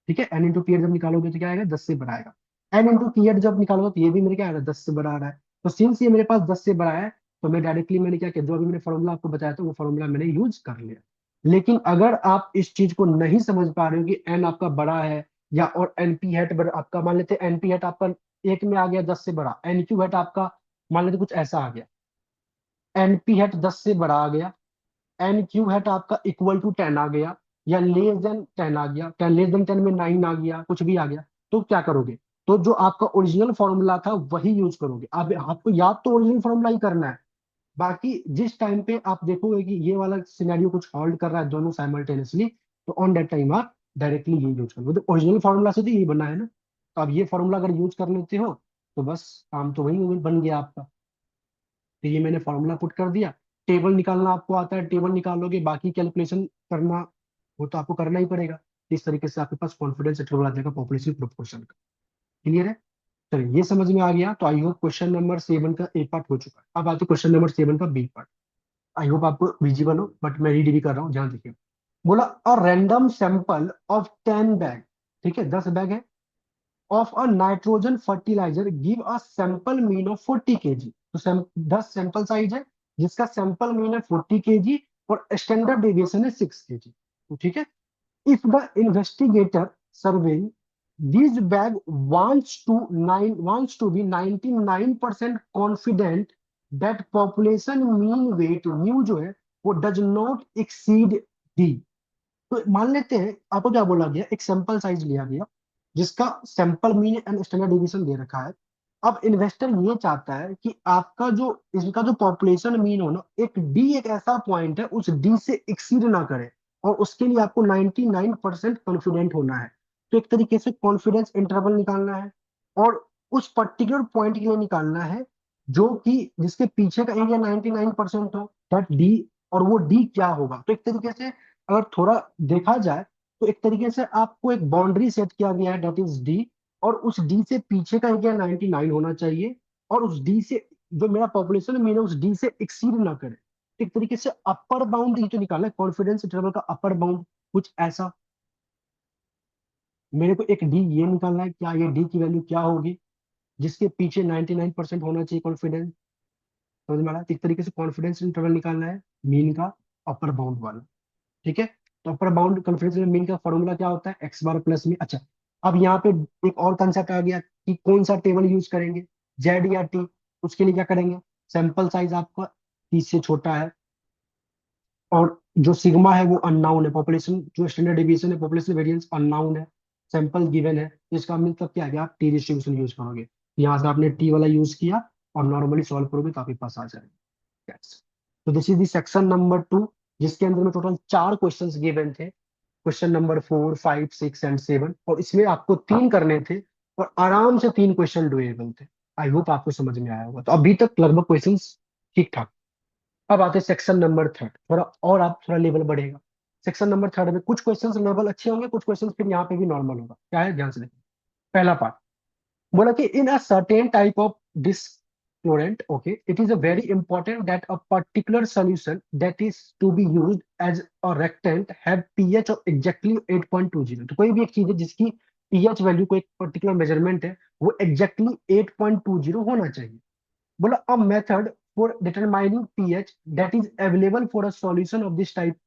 ठीक है, एन इंटू पी हेट जब निकालोगे तो क्या आएगा, 10 से बड़ा आएगा। एन इंटू पी हेट जब निकालोगे तो ये भी मेरे क्या आ रहा है, 10 से बड़ा आ रहा है। तो सिंस ये मेरे पास 10 से बड़ा है, तो मैं डायरेक्टली मैंने क्या किया, जो अभी मैंने फॉर्मूला आपको बताया था वो फॉर्मूला मैंने यूज कर लिया। लेकिन अगर आप इस चीज को नहीं समझ पा रहे हो कि एन आपका बड़ा है, या और एनपी हेट आपका, मान लेते हैं एनपी हेट आपका एक में आ गया 10 से बड़ा, एनक्यू हेट आपका मान लेते कुछ ऐसा आ गया, एनपी हेट 10 से बड़ा आ गया, एन क्यू हेट आपका इक्वल टू 10 आ गया, या लेस देन 10 आ गया, 10 लेस देन 10 में 9 आ गया, कुछ भी आ गया, तो क्या करोगे, तो जो आपका ओरिजिनल फॉर्मूला था वही यूज करोगे। अब आपको याद तो ओरिजिनल फॉर्मूला ही करना है। बाकी जिस टाइम पे आप देखोगे कि ये वाला सिनेरियो कुछ होल्ड कर रहा है दोनों साइमल्टेनियसली, तो ऑन दैट टाइम आप डायरेक्टली ये यूज करोगे। तो ओरिजिनल फॉर्मूला से तो यही बना है ना, तो अब ये फॉर्मूला अगर यूज कर लेते हो, तो बस काम तो वही बन गया आपका। तो ये मैंने फॉर्मूला पुट कर दिया। टेबल निकालना आपको आता है, टेबल निकालोगे, बाकी कैलकुलेशन करना वो तो आपको करना ही पड़ेगा। इस तरीके से आपके पास कॉन्फिडेंस इंटरवल आ जाएगा पॉपुलेशन प्रोपोर्शन का। क्लियर है, चलिए ये समझ में आ गया। तो आई होप क्वेश्चन नंबर 7 का ए पार्ट हो चुका है। अब आते क्वेश्चन नंबर 7 का बी पार्ट। आई होप आपको विजिबल हो, बट मैं रीड भी कर रहा हूँ, ध्यान देखिए। बोला a random sample of 10 bag, ठीक है 10 बैग है, of a nitrogen fertiliser give a sample mean of 40 kg। तो 10 सैंपल साइज है, जिसका सैंपल मीन है 40 kg, और स्टैंडर्ड डेविएशन है 6 kg। तो ठीक है, if the investigator survey this bag wants to be 99% confident that population mean weight mu जो है वो डज नॉट एक्सीड डी। तो मान लेते हैं आपको क्या बोला गया, एक सैंपल साइज लिया गया जिसका sample mean and standard division दे रखा है। अब इन्वेस्टर ये चाहता है कि आपका जो इसका जो पॉपुलेशन मीन हो ना, एक डी एक ऐसा पॉइंट है उस डी से एक्सीड ना करे, और उसके लिए आपको 99% कॉन्फिडेंट होना है। तो एक तरीके से कॉन्फिडेंस इंटरवल निकालना है, और उस पर्टिकुलर पॉइंट के लिए निकालना है जो कि जिसके पीछे का एरिया 99% हो, दैट डी। और वो डी क्या होगा, तो एक तरीके से अगर थोड़ा देखा जाए, तो एक तरीके से आपको एक बाउंड्री सेट किया गया है, दैट इज डी। और उस डी से पीछे का एरिया 99 होना चाहिए, और उस डी से जो मेरा पॉपुलेशन मीन है उस डी से एक्सीड ना करे। एक तरीके से अपर बाउंड ही तो निकालना है, कॉन्फिडेंस इंटरवल का अपर बाउंड कुछ ऐसा। मेरे को एक डी ये निकालना है, क्या ये डी की वैल्यू क्या होगी, जिसके पीछे 99% होना चाहिए कॉन्फिडेंस। समझ में आ रहा है? तो एक तरीके से कॉन्फिडेंस इंटरवल निकालना है मीन का अपर बाउंड वाला। ठीक है, तो अपर बाउंड कॉन्फिडेंस मीन का फॉर्मूला क्या होता है, एक्स बार प्लस में। अच्छा, अब यहाँ पे एक और कंसेप्ट आ गया कि कौन सा टेबल यूज करेंगे, जेड या टी। उसके लिए क्या करेंगे, सैंपल साइज आपका 30 से छोटा है, और जो सिग्मा है वो अननाउन है, पॉपुलेशन जो स्टैंडर्ड डिवीजन है, पॉपुलेशन वेरिएंस अननाउन है, सैंपल गिवन है। तो इसका मतलब क्या है, आप टी डिस्ट्रीब्यूशन यूज करोगे। यहाँ से आपने टी वाला यूज किया, और नॉर्मली सॉल्व करोगे तो आपके पास आ जाएगा। Yes. तो this is the section number 2, जिसके अंदर में टोटल 4 क्वेश्चंस गिवन थे, क्वेश्चन नंबर 4 5 6 एंड 7, और इसमें आपको 3 करने थे, और आराम से 3 क्वेश्चन डुएबल थे। आई होप आपको समझ में आया होगा। तो अभी तक लगभग क्वेश्चंस ठीक ठाक। अब आते हैं सेक्शन नंबर थर्ड, थोड़ा और आप थोड़ा लेवल बढ़ेगा। सेक्शन नंबर थर्ड में कुछ क्वेश्चंस लेवल अच्छे होंगे, कुछ क्वेश्चंस फिर यहाँ पे भी नॉर्मल होगा। क्या है, ध्यान से देखो। पहला पार्ट बोला कि in a certain type of dischlorant, okay, it is a very important that a particular solution that is to be used as a reactant have pH of exactly 8.20। तो कोई भी एक चीज है जिसकी pH वैल्यू को एक पर्टिकुलर मेजरमेंट है, वो एग्जैक्टली 8.20 होना चाहिए। बोला a method for determining pH that is available for a solution of this type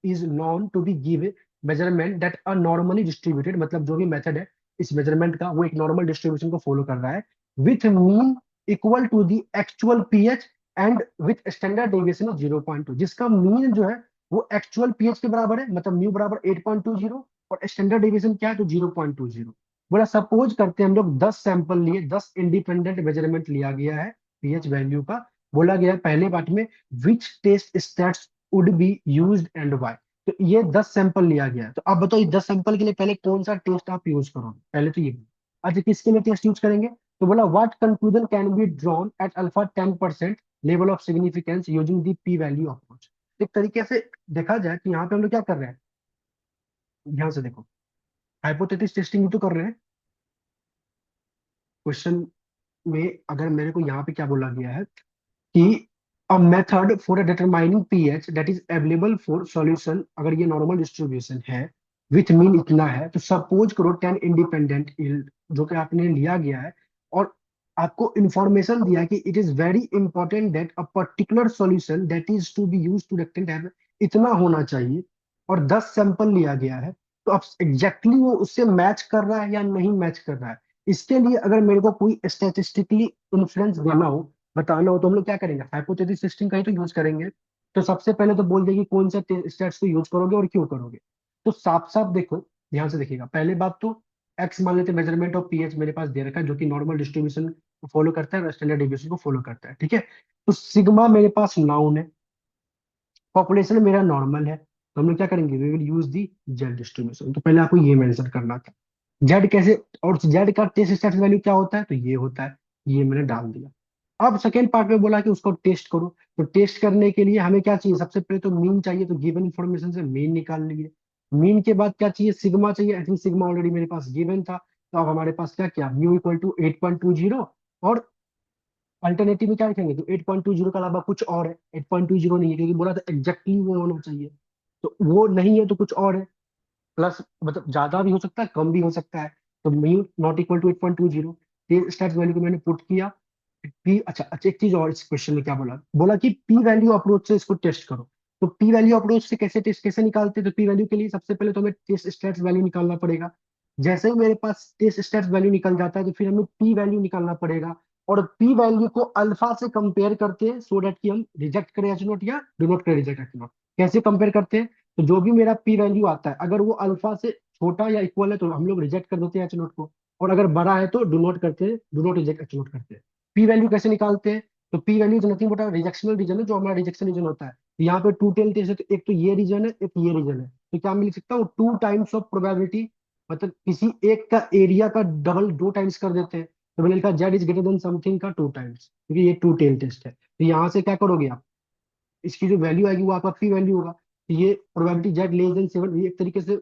is known to be give measurement that are normally distributed। मतलब जो भी मेथड है इस मेजरमेंट का, वो एक नॉर्मल डिस्ट्रीब्यूशन को फॉलो कर रहा है, with mean equal to the actual pH and with standard deviation of 0.2। जिसका मीन जो है वो एक्चुअल पीएच के बराबर है, मतलब म्यू बराबर 8.20, और स्टैंडर्ड डेविएशन क्या है, तो 0.20। बोला सपोज करते हैं हम लोग 10 सैंपल लिए, 10 इंडिपेंडेंट मेजरमेंट लिया गया है पीएच वैल्यू का। बोला गया है पहले पार्ट में which test stats would be used and why. तो ये 10 सैंपल लिया गया है, तो आप बताओ इस 10 सैंपल के लिए पहले कौन सा टेस्ट आप यूज करोगे, पहले तो ये। अच्छा किसके लिए टेस्ट यूज करेंगे, तो बोला what conclusion can be drawn at alpha 10% level of significance using the P value approach. एक तरीके से देखा जाए तो यहाँ पे हम लोग क्या कर रहे हैं, ध्यान से देखो, हाइपोथेसिस टेस्टिंग तो कर रहे हैं। क्वेश्चन में अगर मेरे को यहाँ पे क्या बोला गया है कि a method for determining pH that is available for solution, अगर ये नॉर्मल डिस्ट्रीब्यूशन है विथ मीन इतना है, तो सपोज करो 10 इंडिपेंडेंट यील्ड जो कि आपने लिया गया है, और आपको इंफॉर्मेशन दिया है कि it is very important that a particular solution that is to be use to reactant है इतना होना चाहिए, और 10 सैंपल लिया गया है। तो अब एग्जैक्टली वो उससे मैच कर रहा है या नहीं मैच कर रहा है, इसके लिए अगर मेरे को कोई स्टैटिस्टिकली इन्फ्लुएंस देना हो, बताना हो, तो हम लोग क्या करेंगे, हाइपोथेसिस टेस्टिंग का ही तो यूज करेंगे। तो सबसे पहले तो बोल देगी कौन सा स्टेट्स को यूज करोगे और क्यों करोगे। तो साफ साफ देखो, ध्यान से देखिएगा, पहले बात तो एक्स मान लेते मेजरमेंट ऑफ पीएच मेरे पास दे रखा है जो कि नॉर्मल डिस्ट्रीब्यूशन को फॉलो करता है, स्टैंडर्ड डेविएशन को फॉलो करता है, ठीक है। तो सिग्मा मेरे पास नाउन है, पॉपुलेशन मेरा नॉर्मल है, तो हम लोग क्या करेंगे, we will use the Z distribution. तो पहले आपको ये मेंशन करना था जेड कैसे, और जेड का टेस्ट स्टेट वैल्यू क्या होता है, तो ये होता है, ये मैंने डाल दिया। अब सेकेंड पार्ट में बोला कि उसको टेस्ट करो, तो टेस्ट करने के लिए हमें क्या चाहिए, सबसे पहले तो मीन चाहिए, तो गिवन इंफॉर्मेशन से मीन निकाल लिए। मीन के बाद क्या चाहिए, सिग्मा चाहिए, आई थिंक सिग्मा ऑलरेडी मेरे पास गिवन था, तो अब हमारे पास क्या क्या, म्यू इक्वल टू 8.20, और अल्टरनेटिव में क्या लिखेंगे, तो 8.20 के अलावा कुछ और है, 8.20 नहीं है क्योंकि बोला था एग्जैक्टली वो होना चाहिए, तो वो नहीं है तो कुछ और है, प्लस मतलब ज्यादा भी हो सकता है कम भी हो सकता है। तो म्यू नॉट इक्वल टू 8.20, ये स्टैट्स वैल्यू को मैंने पुट किया। पी अच्छा अच्छा एक चीज और इस क्वेश्चन में क्या बोला, बोला कि पी वैल्यू अप्रोच से इसको टेस्ट करो। तो पी वैल्यू अप्रोच से कैसे टेस्ट कैसे निकालते हैं, तो पी वैल्यू के लिए सबसे पहले तो हमें टेस्ट स्टेट्स वैल्यू निकालना पड़ेगा। जैसे ही मेरे पास टेस्ट स्टेट्स वैल्यू निकल जाता है तो फिर हमें पी वैल्यू निकालना पड़ेगा, और पी वैल्यू को अल्फा से कंपेयर करते हैं सो दैट कि हम रिजेक्ट करें एच नोट या डू नॉट करें रिजेक्ट एच नोट। कैसे कंपेयर करते हैं, तो जो भी मेरा पी वैल्यू आता है अगर वो अल्फा से छोटा या इक्वल है तो हम लोग रिजेक्ट कर देते हैं एच नोट को, और अगर बड़ा है तो डू नॉट करते हैं, do not reject H naught करते हैं। पी वैल्यू कैसे निकालते हैं, तो P value is nothing but rejection region है, जो हमारा रिजेक्शन रीजन होता है। तो यहाँ पे टू टेल टेस्ट है, तो एक तो ये रीजन है एक ये रीजन है, तो क्या मैं लिख सकता हूँ, 2 टाइम्स ऑफ प्रोबेबिलिटी, मतलब किसी एक का एरिया का डबल 2 टाइम्स कर देते हैं, तो मैंने लिखा Z is greater than something का 2 टाइम्स, क्योंकि ये टू टेल टेस्ट है। तो यहाँ से क्या करोगे आप, इसकी जो वैल्यू आएगी वो आपका पी वैल्यू होगा, तो ये प्रोबेबिलिटी जेड लेस देन 7, ये एक तरीके से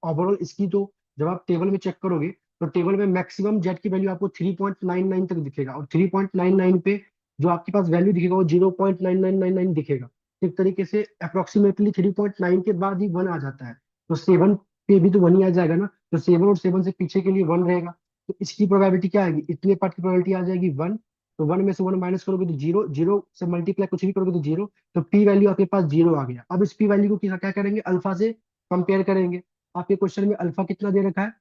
ओवरऑल इसकी, तो जब आप टेबल में चेक करोगे तो टेबल में मैक्सिमम जेड की वैल्यू आपको 3.99 तक दिखेगा, और 3.99 पे जो आपके पास वैल्यू दिखेगा वो 0.9999 दिखेगा। एक तरीके से अप्रोक्सीमेटली 3.9 के बाद ही वन आ जाता है, तो 7 पे भी तो वन ही आ जाएगा ना, तो 7 और 7 से पीछे के लिए वन रहेगा। तो इसकी प्रोबेबिलिटी क्या आएगी, इतने पार्ट की प्रोबेबिलिटी आ जाएगी 1, तो 1 में से 1 माइनस करोगे तो 0, 0 से मल्टीप्लाई कुछ भी करोगे तो 0, तो पी वैल्यू आपके पास 0 आ गया। अब इस पी वैल्यू को क्या क्या करेंगे, अल्फा से कंपेयर करेंगे। आपके क्वेश्चन में अल्फा कितना दे रखा है,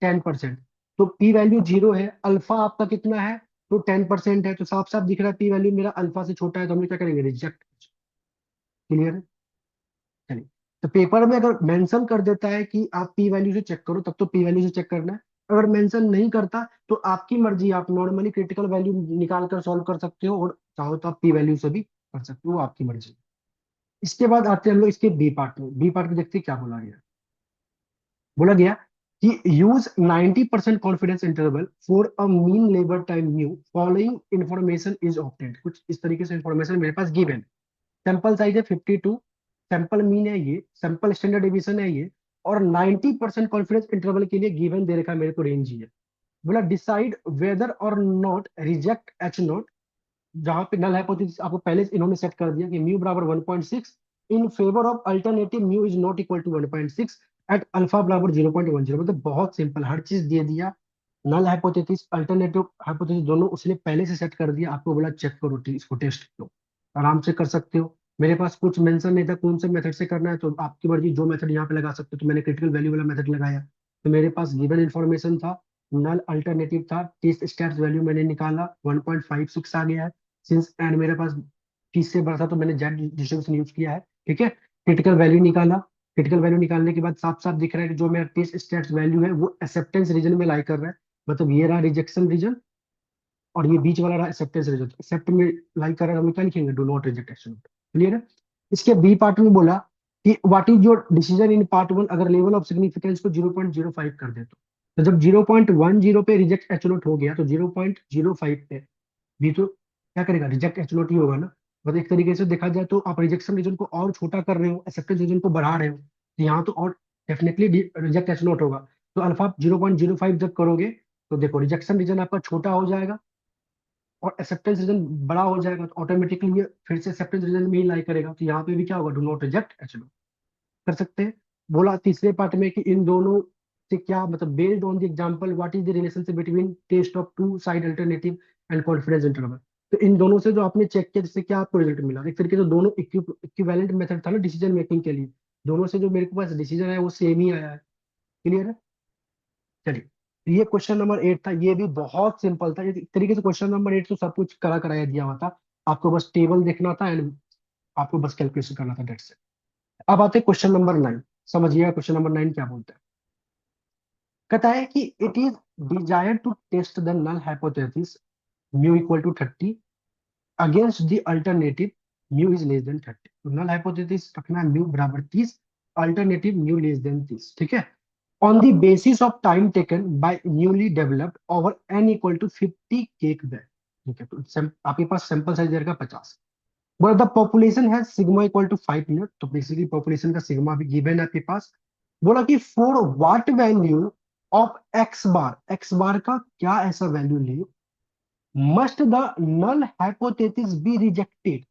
10%, तो पी वैल्यू 0 है, अल्फा आपका कितना है, तो 10% है, तो साफ साफ दिख रहा है पी वैल्यू मेरा अल्फा से छोटा है, तो हम लोग क्या करेंगे, रिजेक्ट। क्लियर है, चलिए। तो पेपर में अगर मेंशन कर देता है कि आप पी वैल्यू से चेक करो, तब तो पी वैल्यू से चेक करना है। अगर मेंशन नहीं करता तो आपकी मर्जी, आप नॉर्मली क्रिटिकल वैल्यू निकाल कर सॉल्व कर सकते हो, और चाहो तो आप पी वैल्यू से भी कर सकते हो, वो आपकी मर्जी। इसके बाद आते हैं हम लोग इसके बी पार्ट में, बी पार्ट में देखते हैं क्या बोला गया। बोला गया कि use 90% confidence interval for a mean labour time mu following information is obtained. कुछ इस तरीके से इंफॉर्मेशन मेरे पास गिवन, सैंपल साइज है 52, सैंपल मीन है ये, सैंपल स्टैंडर्ड डिवीजन है ये, और 90% कॉन्फिडेंस इंटरवल के लिए गिवन दे रखा है मेरे को रेंज ही है। बोला डिसाइड वेदर और नॉट रिजेक्ट एच नॉट, जहां पे नल हाइपोथेसिस आपको पहले से इन्होंने सेट कर दिया कि म्यू बराबर 1.6 in favour of alternative mu is not equal to 1.6 at alpha बराबर 0.10। मतलब बहुत सिंपल, हर चीज दे दिया। नल हाइपोथेसिस अल्टरनेटिव हाइपोथेसिस दोनों उसने पहले से सेट कर दिया, आपको बोला चेक करो, इसको टेस्ट करो, आराम से कर सकते हो। मेरे पास कुछ मेंशन नहीं था कौन से मेथड से करना है, तो आपकी मर्जी जो मेथड यहाँ पे लगा सकते हो, तो मैंने क्रिटिकल वैल्यू वाला मेथड लगाया। तो मेरे पास गिवन इन्फॉर्मेशन था, नल अल्टरनेटिव था, टेस्ट स्टैट्स वैल्यू मैंने निकाला 1.56 आ गया है। सिंस एंड मेरे पास 30 से बड़ा था तो मैंने जेड डिस्ट्रीब्यूशन यूज किया है, ठीक है। क्रिटिकल वैल्यू निकाला, क्रिटिकल वैल्यू निकालने के बाद साफ साफ दिख रहा है कि जो मेरा टेस्ट स्टैट्स वैल्यू है वो एक्सेप्टेंस रीजन में लाई कर रहा है। मतलब ये रहा रिजेक्शन रीजन, और ये बीच वाला रहा एक्सेप्टेंस रीजन। एक्सेप्ट में लाई कर रहा है, हम क्या लिखेंगे, do not reject action. Clear है। इसके बी पार्ट में बोला कि what is your decision in part one अगर लेवल ऑफ सिग्निफिकेंस को 0.05 कर दे तो जब 0.10 पे रिजेक्ट एच नोट हो गया तो 0.05 पे भी तो क्या करेगा, रिजेक्ट एच नोट ही होगा ना। मतलब एक तरीके से देखा जाए तो आप रिजेक्शन रीजन को और छोटा कर रहे हो, एक्सेप्टेंस रीजन को बढ़ा रहे हो, तो यहाँ तो और डेफिनेटली रिजेक्ट एच नोट होगा। तो अल्फा 0.05 जब करोगे तो देखो रिजेक्शन रीजन आपका छोटा हो जाएगा और एक्सेप्टेंस रीजन बड़ा हो जाएगा, तो ऑटोमेटिकली ये फिर से एक्सेप्टेंस रीजन में ही लाई करेगा। तो यहाँ पे भी क्या होगा, do not reject H note कर सकते हैं। बोला तीसरे पार्ट में कि इन दोनों से क्या मतलब, based on the example what is the relationship between test of two side alternative and confidence interval. तो इन दोनों से जो आपने चेक किया जिससे क्या आपको रिजल्ट मिला, एक तरीके से दोनों इक्विवेलेंट मेथड था ना डिसीजन मेकिंग के लिए, दोनों से जो मेरे को पास डिसीजन है वो सेम ही आया है। क्लियर है। चलिए, तो ये क्वेश्चन नंबर 8 था, ये भी बहुत सिंपल था। एक तरीके से क्वेश्चन नंबर 8 तो सब कुछ करा कराया दिया हुआ था, आपको बस टेबल देखना था एंड आपको बस कैलकुलेशन करना था, डेट्स। अब आते हैं क्वेश्चन नंबर 9। समझिएगा क्वेश्चन नंबर 9 क्या बोलता है। कहता है कि it is desire to test the null hypothesis mu equal to 30 against the alternative mu is less than 30। तो नल हाइपोथेसिस रखना है म्यू बराबर 30, अल्टरनेटिव म्यू लेस देन 30, ठीक है। On the basis of time taken by newly developed over an equal to 50 cake bag, ठीक है। तो आपके पास सैंपल साइज रहेगा 50। बोला द पॉपुलेशन है सिग्मा इक्वल टू 5 मिनट, तो बेसिकली पॉपुलेशन का सिग्मा भी गिवन है आपके पास। बोला कि for what value of X bar का क्या ऐसा वैल्यू ले must the null hypothesis be rejected.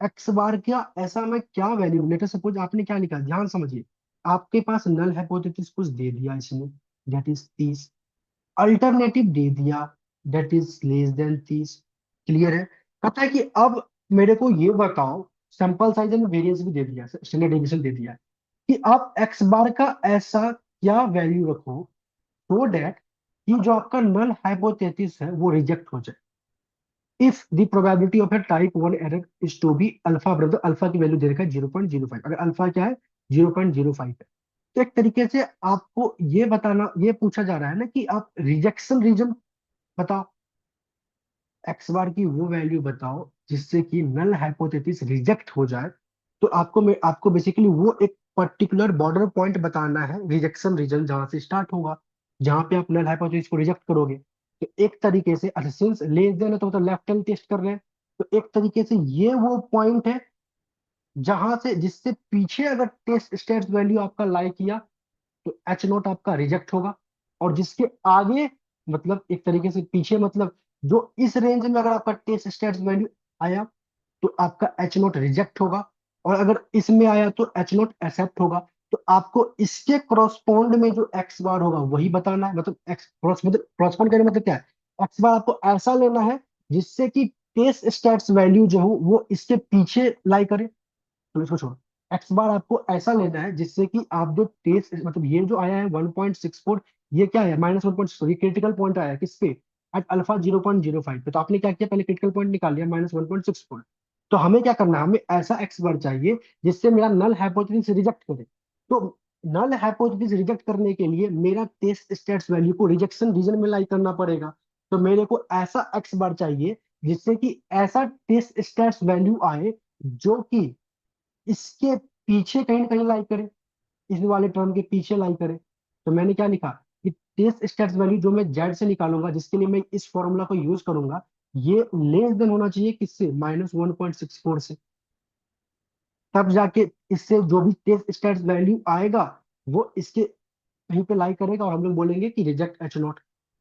X bar क्या ऐसा में क्या वैल्यू, लेटर सपोज आपने क्या लिखा, ध्यान समझिए। आपके पास नल हाइपोथेसिस कुछ दे दिया इसने, दैट इज 30, अल्टरनेटिव दे दिया that is less than 30। Clear है। कहता है कि अब मेरे को ये बताओ, सैंपल साइज एंड वेरिएंस भी दे दिया, स्टैंडर्ड डिवीजन दे दिया है, कि आप एक्स बार का ऐसा क्या वैल्यू रखो सो दैट कि जो आपका नल हाइपोथेसिस है वो रिजेक्ट हो जाए। If the probability of a type one error is to be alpha बराबर, अल्फा की वैल्यू दे रखा है 0.05, अगर अल्फा क्या है 0.05 है। तो एक तरीके से आपको ये बताना, ये पूछा जा रहा है ना कि आप रिजेक्शन रीजन बताओ, एक्स बार की वो वैल्यू बताओ जिससे कि नल हाइपोथेसिस रिजेक्ट हो जाए। तो आपको बेसिकली वो एक पर्टिकुलर बॉर्डर पॉइंट बताना है, रिजेक्शन रीजन जहां से स्टार्ट होगा, जहां पे आप नल हाइपोथेसिस को रिजेक्ट करोगे। तो एक तरीके से अच्छा सिंस लेस देन है तो मतलब लेफ्ट हैंड टेस्ट कर रहे हैं, तो एक तरीके से ये वो पॉइंट है जहां से जिससे पीछे अगर टेस्ट स्टेट्स वैल्यू आपका लाई किया तो एच नोट आपका रिजेक्ट होगा, और जिसके आगे मतलब एक तरीके से पीछे मतलब जो इस रेंज में अगर आपका टेस्ट स्टेट्स वैल्यू आया तो आपका एच नोट रिजेक्ट होगा, और अगर इसमें आया तो एच नोट एक्सेप्ट होगा। तो आपको इसके क्रॉसपोंड में जो एक्स बार होगा वही बताना है। मतलब एक्स क्रॉस मतलब क्रॉसपोंड करने मतलब क्या है, एक्स बार आपको ऐसा लेना है जिससे कि टेस्ट स्टेट्स वैल्यू जो हो वो इसके पीछे लाई करे। तो इसको छोड़ो, एक्स बार आपको ऐसा लेना है जिससे कि आप जो टेस्ट मतलब ये जो आया है 1.64, ये क्या है -1.6, ये क्रिटिकल पॉइंट आया है किस पे, एट अल्फा 0.05 पे। तो आपने क्या किया, पहले क्रिटिकल पॉइंट निकाल लिया -1.64। तो हमें क्या करना है, हमें ऐसा एक्स बार चाहिए जिससे मेरा नल हाइपोथेसिस रिजेक्ट करे। तो नल हाइपोथेसिस रिजेक्ट करने के लिए मेरा टेस्ट स्टेट्स वैल्यू को रिजेक्शन रीजन में लाई करना पड़ेगा। तो मेरे को ऐसा एक्स बार चाहिए जिससे कि ऐसा टेस्ट स्टेट्स वैल्यू आए जो कि इसके पीछे कहीं ना कहीं लाई करे, इस वाले टर्म के पीछे लाई करे। तो मैंने क्या लिखा कि टेस्ट स्टेट्स वैल्यू जो मैं जेड से निकालूंगा, जिसके लिए मैं इस फॉर्मूला को यूज करूंगा, ये लेस देन होना चाहिए किससे, -1.64 से। तब जाके इससे जो भी टेस्ट स्टेट्स वैल्यू आएगा वो इसके कहीं पे लाई करेगा और हम लोग बोलेंगे कि रिजेक्ट H0।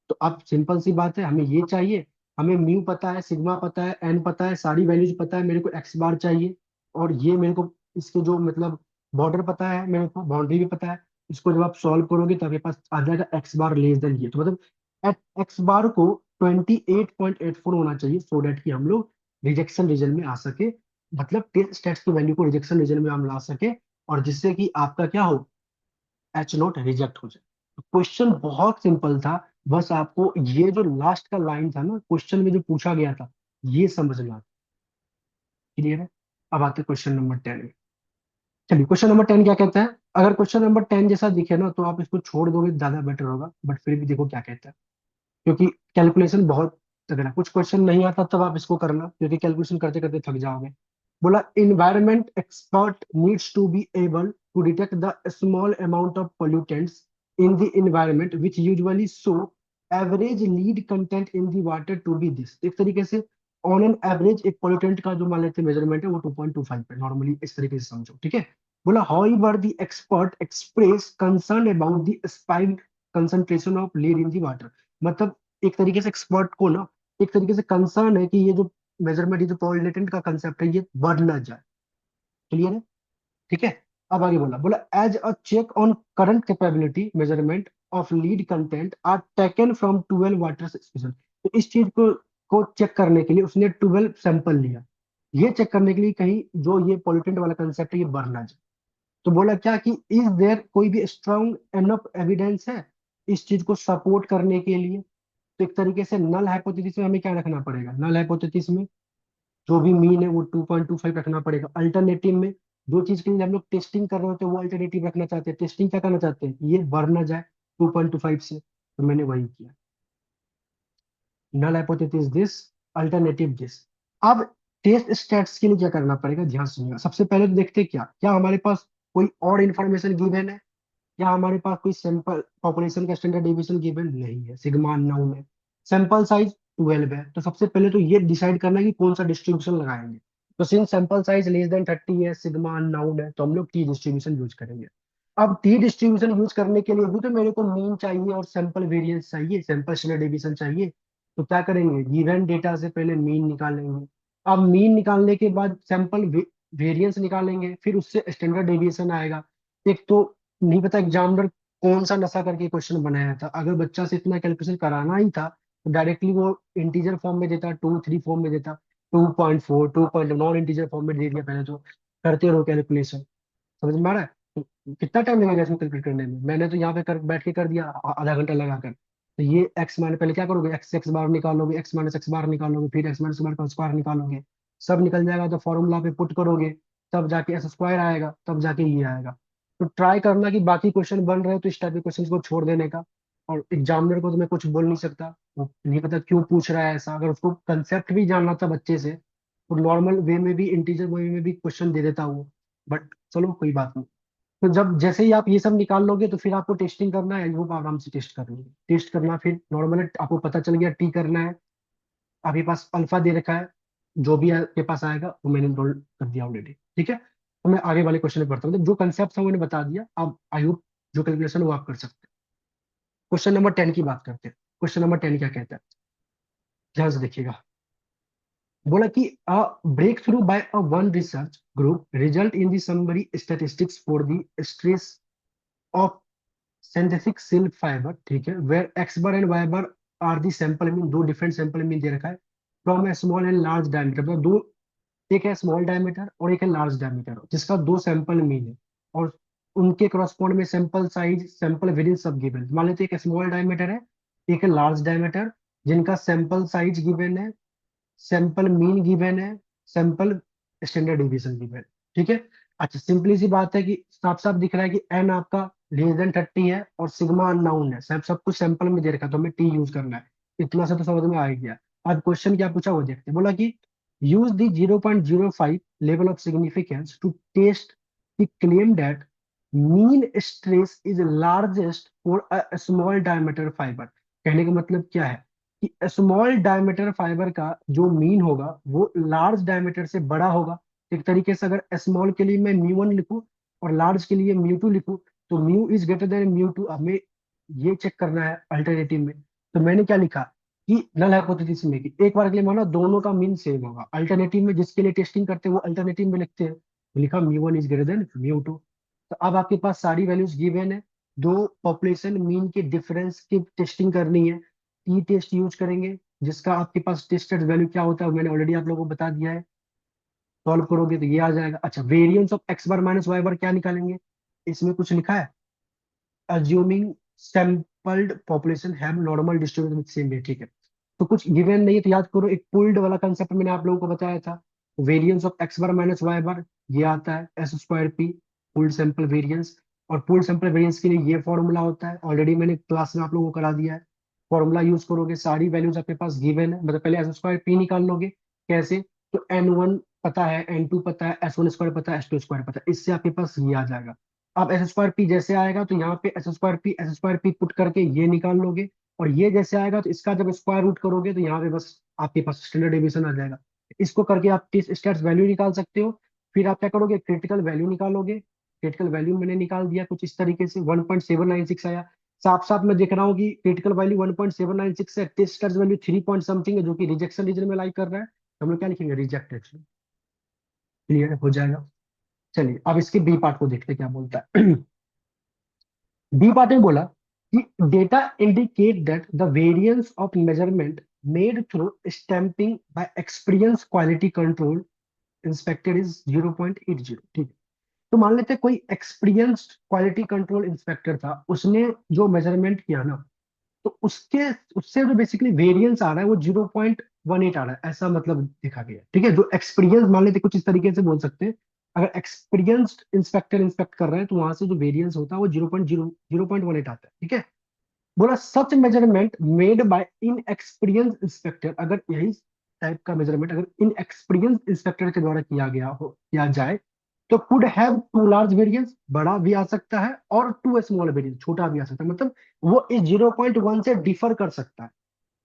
तो अब सिंपल सी बात है, हमें ये चाहिए, हमें म्यू पता है, सिग्मा पता है, एन पता है, सारी वैल्यूज पता है, मेरे को एक्स बार चाहिए, और ये मेरे को इसके जो मतलब बॉर्डर पता है, मेरे को बाउंड्री भी पता है। इसको जब आप सॉल्व करोगे तो आपके पास आ जाएगा एक्स बार लेस देन ये, तो मतलब एट एक्स बार को 28.84 होना चाहिए, सो डेट कि हम लोग रिजेक्शन रीजन में आ सके, मतलब टेस्ट स्टेट्स की वैल्यू को रिजेक्शन रीजन में हम ला सके, और जिससे कि आपका क्या हो, H0 रिजेक्ट हो जाए। क्वेश्चन बहुत सिंपल था, बस आपको ये जो लास्ट का लाइन था ना क्वेश्चन में जो पूछा गया था, ये समझना। क्लियर है? अब आते क्वेश्चन नंबर 10 में। चलिए क्वेश्चन नंबर 10 क्या कहता है। अगर क्वेश्चन नंबर 10 जैसा दिखे ना तो आप इसको छोड़ दोगे तो ज्यादा बेटर होगा, बट फिर भी देखो क्या कहता है, क्योंकि कैलकुलेशन बहुत तगड़ा, कुछ क्वेश्चन नहीं आता तब आप इसको करना, क्योंकि कैलकुलेशन करते करते थक जाओगे। बोला environment expert needs to be able to detect the small amount of pollutants in the environment which usually show average lead content in the water to be this. एक तरीके से ऑन एन एवरेज एक pollutant का जो मान लेते हैं measurement है वो 2.25 है नॉर्मली, इस तरीके से समझो, ठीक है। बोला however the expert express concern about the spiked concentration of lead in the water. मतलब एक तरीके से एक्सपर्ट को ना एक तरीके से कंसर्न है कि ये जो मेजरमेंट, ये जो पॉलिनेटेंट का कंसेप्ट है ये बढ़ ना जाए। क्लियर है? ठीक है। अब आगे बोला, as a check on current capability measurement of lead content are taken from 12 water station. तो इस चीज को चेक करने के लिए उसने 12 सैंपल लिया, ये चेक करने के लिए कहीं जो ये पॉलिटेंट वाला कंसेप्ट है ये बढ़ ना जाए। तो बोला क्या कि इज देयर कोई भी स्ट्रॉन्ग एनफ एविडेंस है इस चीज को सपोर्ट करने के लिए। तो एक तरीके से नल हाइपोथेसिस में हमें क्या रखना पड़ेगा, नल हाइपोथेसिस में जो भी मीन है वो 2.25 रखना पड़ेगा। अल्टरनेटिव में जो चीज के लिए हम लोग टेस्टिंग कर रहे होते हैं वो अल्टरनेटिव रखना चाहते हैं, टेस्टिंग क्या करना चाहते हैं कि ये बढ़ ना जाए 2.25 से, तो मैंने वही किया। Null hypothesis this, alternative this. अब टेस्ट स्टेट्स के लिए क्या करना पड़ेगा, ध्यान सुनिएगा। सबसे पहले तो देखते हैं क्या क्या हमारे पास कोई और इन्फॉर्मेशन गिवन है, या हमारे पास कोई सैंपल पॉपुलेशन का स्टैंडर्ड डेविएशन गिवन नहीं है, सिग्मा अननोन है, सैंपल साइज 12 है। तो सबसे पहले तो ये डिसाइड करना है कि कौन सा डिस्ट्रीब्यूशन लगाएंगे। तो since sample size less than 30 है, सिग्मा अननोन है, तो हम लोग टी डिस्ट्रीब्यूशन यूज करेंगे। अब टी डिस्ट्रीब्यूशन यूज करने के लिए भी तो मेरे को मीन चाहिए और सैंपल वेरिएंस चाहिए, सैंपल स्टैंडर्ड डेविएशन चाहिए। तो क्या करेंगे, गिवन डेटा से पहले मीन निकालेंगे। अब मीन निकालने के बाद सैंपल वेरिएंस निकालेंगे, फिर उससे स्टैंडर्ड डेविएशन आएगा। एक तो नहीं पता एग्जामिनर कौन सा नशा करके क्वेश्चन बनाया था, अगर बच्चा से इतना कैलकुलेशन कराना ही था तो डायरेक्टली वो इंटीजर फॉर्म में देता, 2 3 फॉर्म में देता, 2.4 2 नॉन इंटीजर फॉर्म में दे दिया पहले, तो करते रहो कैलकुलेशन। समझ में आ रहा है? तो कितना टाइम लगेगा इसमें कैलकुलेट करने में, मैंने तो यहाँ पे कर बैठ के कर दिया आधा घंटा लगाकर। तो ये एक्स माइनस पहले क्या करोगे, एक्स एक्स बार निकालोगे, एक्स माइनस एक्स बार निकालोगे, फिर एक्स माइनस बार का स्क्वायर निकालोगे, सब निकल जाएगा तो फॉर्मूला पे पुट करोगे, तब जाके एस स्क्वायर आएगा, तब जाके ये आएगा। तो ट्राई करना कि बाकी क्वेश्चन बन रहे हैं तो इस टाइप के क्वेश्चन को छोड़ देने का। और एग्जामिनर को तो मैं कुछ बोल नहीं सकता, वो नहीं पता क्यों पूछ रहा है ऐसा, अगर उसको कंसेप्ट भी जानना था बच्चे से तो नॉर्मल वे में भी इंटीजर वे में भी क्वेश्चन दे देता वो। बट चलो कोई बात नहीं। तो जब जैसे ही आप ये सब निकाल लोगे तो फिर आपको टेस्टिंग करना है, आई होप आराम से टेस्ट कर लोगे, टेस्ट करना फिर नॉर्मल आपको पता चल गया टी करना है। आपके पास अल्फा दे रखा है, जो भी आपके पास आएगा वो मैंने रोल कर दिया ऑलरेडी, ठीक है। तो मैं आगे वाले क्वेश्चन में पढ़ता हूँ, मतलब जो कंसेप्ट है मैंने बता दिया, अब आई होप जो कैलकुलेशन वो आप कर सकते हैं। क्वेश्चन नंबर 10 की बात करते हैं। क्वेश्चन नंबर 10 क्या कहता है, ध्यान से देखिएगा। बोला कि a break through by a one research group result in the summary statistics for the stress of synthetic silk fibre, ठीक है, where X bar and Y bar are the sample mean, दो डिफरेंट सैंपल मीन दे रखा है, from a small and large diameter, मतलब दो, एक है स्मॉल डायमीटर और एक है लार्ज डायमीटर, जिसका दो सैंपल मीन है, और उनके करस्पॉन्ड में सैंपल साइज सैंपल वेरिएंस सब गिवन। मान लेते हैं एक स्मॉल डायमीटर है, एक है लार्ज डायमीटर, जिनका सैंपल साइज गिवन है, सैंपल मीन गिवन है, सैंपल स्टैंडर्ड डिविएशन गिवन है, ठीक है। अच्छा सिंपली सी बात है कि साफ साफ दिख रहा है कि एन आपका लेस देन 30 है और सिग्मा अननाउन है, सब कुछ सैंपल में दे रखा है, तो हमें टी यूज करना है। इतना से तो समझ में आ ही गया। अब क्वेश्चन क्या पूछा वो देखते हैं। बोला कि use the 0.05 level of significance to test the claim that mean stress is largest for a small diameter fibre. कहने का मतलब क्या है कि स्मॉल डायमीटर फाइबर का जो मीन होगा वो लार्ज डायमीटर से बड़ा होगा। एक तरीके से अगर स्मॉल के लिए मैं म्यू 1 लिखूं और लार्ज के लिए म्यू 2 लिखूं, तो mu is greater than mu 2, हमें ये चेक करना है अल्टरनेटिव में। तो मैंने क्या लिखा कि नल हाइपोथेसिस में कि एक बार के लिए माना दोनों का मीन सेम होगा, अल्टरनेटिव में जिसके लिए टेस्टिंग करते हैं वो अल्टरनेटिव में लिखते हैं, तो लिखा mu 1 is greater than mu 2। तो अब आपके पास सारी वैल्यूज गिवन है, दो पॉपुलेशन मीन के डिफरेंस की टेस्टिंग करनी है, टी टेस्ट यूज करेंगे, जिसका आपके पास टेस्टेड वैल्यू क्या होता है मैंने ऑलरेडी आप लोगों को बता दिया है। सॉल्व करोगे तो ये आ जाएगा। अच्छा, variance of X bar minus Y bar क्या निकालेंगे, इसमें कुछ लिखा है, assuming sampled population have normal distribution with same weight, ठीक है। तो कुछ गिवन नहीं है तो याद करो, एक पुल्ड वाला कंसेप्ट मैंने आप लोगों को बताया था, variance of X bar minus Y bar ये आता है S square P, pooled sample variance. और पुल्ड सैंपल वेरिएंस के लिए ये फॉर्मूला होता है, ऑलरेडी मैंने क्लास में आप लोगों को करा दिया है। फॉर्मूला यूज करोगे, सारी वैल्यूज आपके पास गिवन है, मतलब पहले एस स्क्वायर पी निकाल लोगे। कैसे, तो N1 पता है, N2 पता है, S1 स्क्वायर पता है, S2 स्क्वायर पता है, इससे आपके पास ये आ जाएगा। अब एस स्क्वायर पी जैसे आएगा तो यहाँ पे एस स्क्वायर पी पुट करके ये निकाल लोगे, और ये जैसे आएगा तो इसका जब स्क्वायर रूट करोगे तो यहाँ पे बस आपके पास स्टैंडर्ड डेविएशन आ जाएगा। इसको करके आप टी स्टेट्स वैल्यू निकाल सकते हो। फिर आप क्या करोगे, क्रिटिकल वैल्यू निकालोगे। क्रिटिकल वैल्यू मैंने निकाल दिया कुछ इस तरीके से, 1.796 आया। साफ साफ मैं देख रहा हूँ कि क्रिटिकल वैल्यू 1.796 है, T states value 3 point something है, जो कि रिजेक्शन रीजन में लाई कर रहा है, तो हम लोग क्या लिखेंगे, रिजेक्टेड। क्लियर हो जाएगा। चलिए अब इसके बी पार्ट को देखते हैं क्या बोलता है। बी पार्ट में बोला कि data indicate that the variance of measurement made through stamping bye experience quality control inspected is 0.80, ठीक है। तो मान लेते हैं कोई एक्सपीरियंस्ड क्वालिटी कंट्रोल इंस्पेक्टर था, उसने जो मेजरमेंट किया ना, तो उसके उससे जो बेसिकली वेरिएंस आ रहा है वो 0.18 आ रहा है, ऐसा मतलब देखा गया है, ठीक है। जो एक्सपीरियंस मान लेते हैं, कुछ इस तरीके से बोल सकते हैं, अगर एक्सपीरियंस्ड इंस्पेक्टर इंस्पेक्ट कर रहे हैं तो वहां से जो वेरिएंस होता है वो 0.18 आता है, ठीक है। बोला such measurement made by in experience inspector, अगर यही टाइप का मेजरमेंट अगर इन एक्सपीरियंस इंस्पेक्टर के द्वारा किया जाए, तो could have too large variance, बड़ा भी आ सकता है, और टू स्मॉल वेरिएंस, छोटा भी आ सकता है, मतलब वो इस 0.1 से डिफर कर सकता है,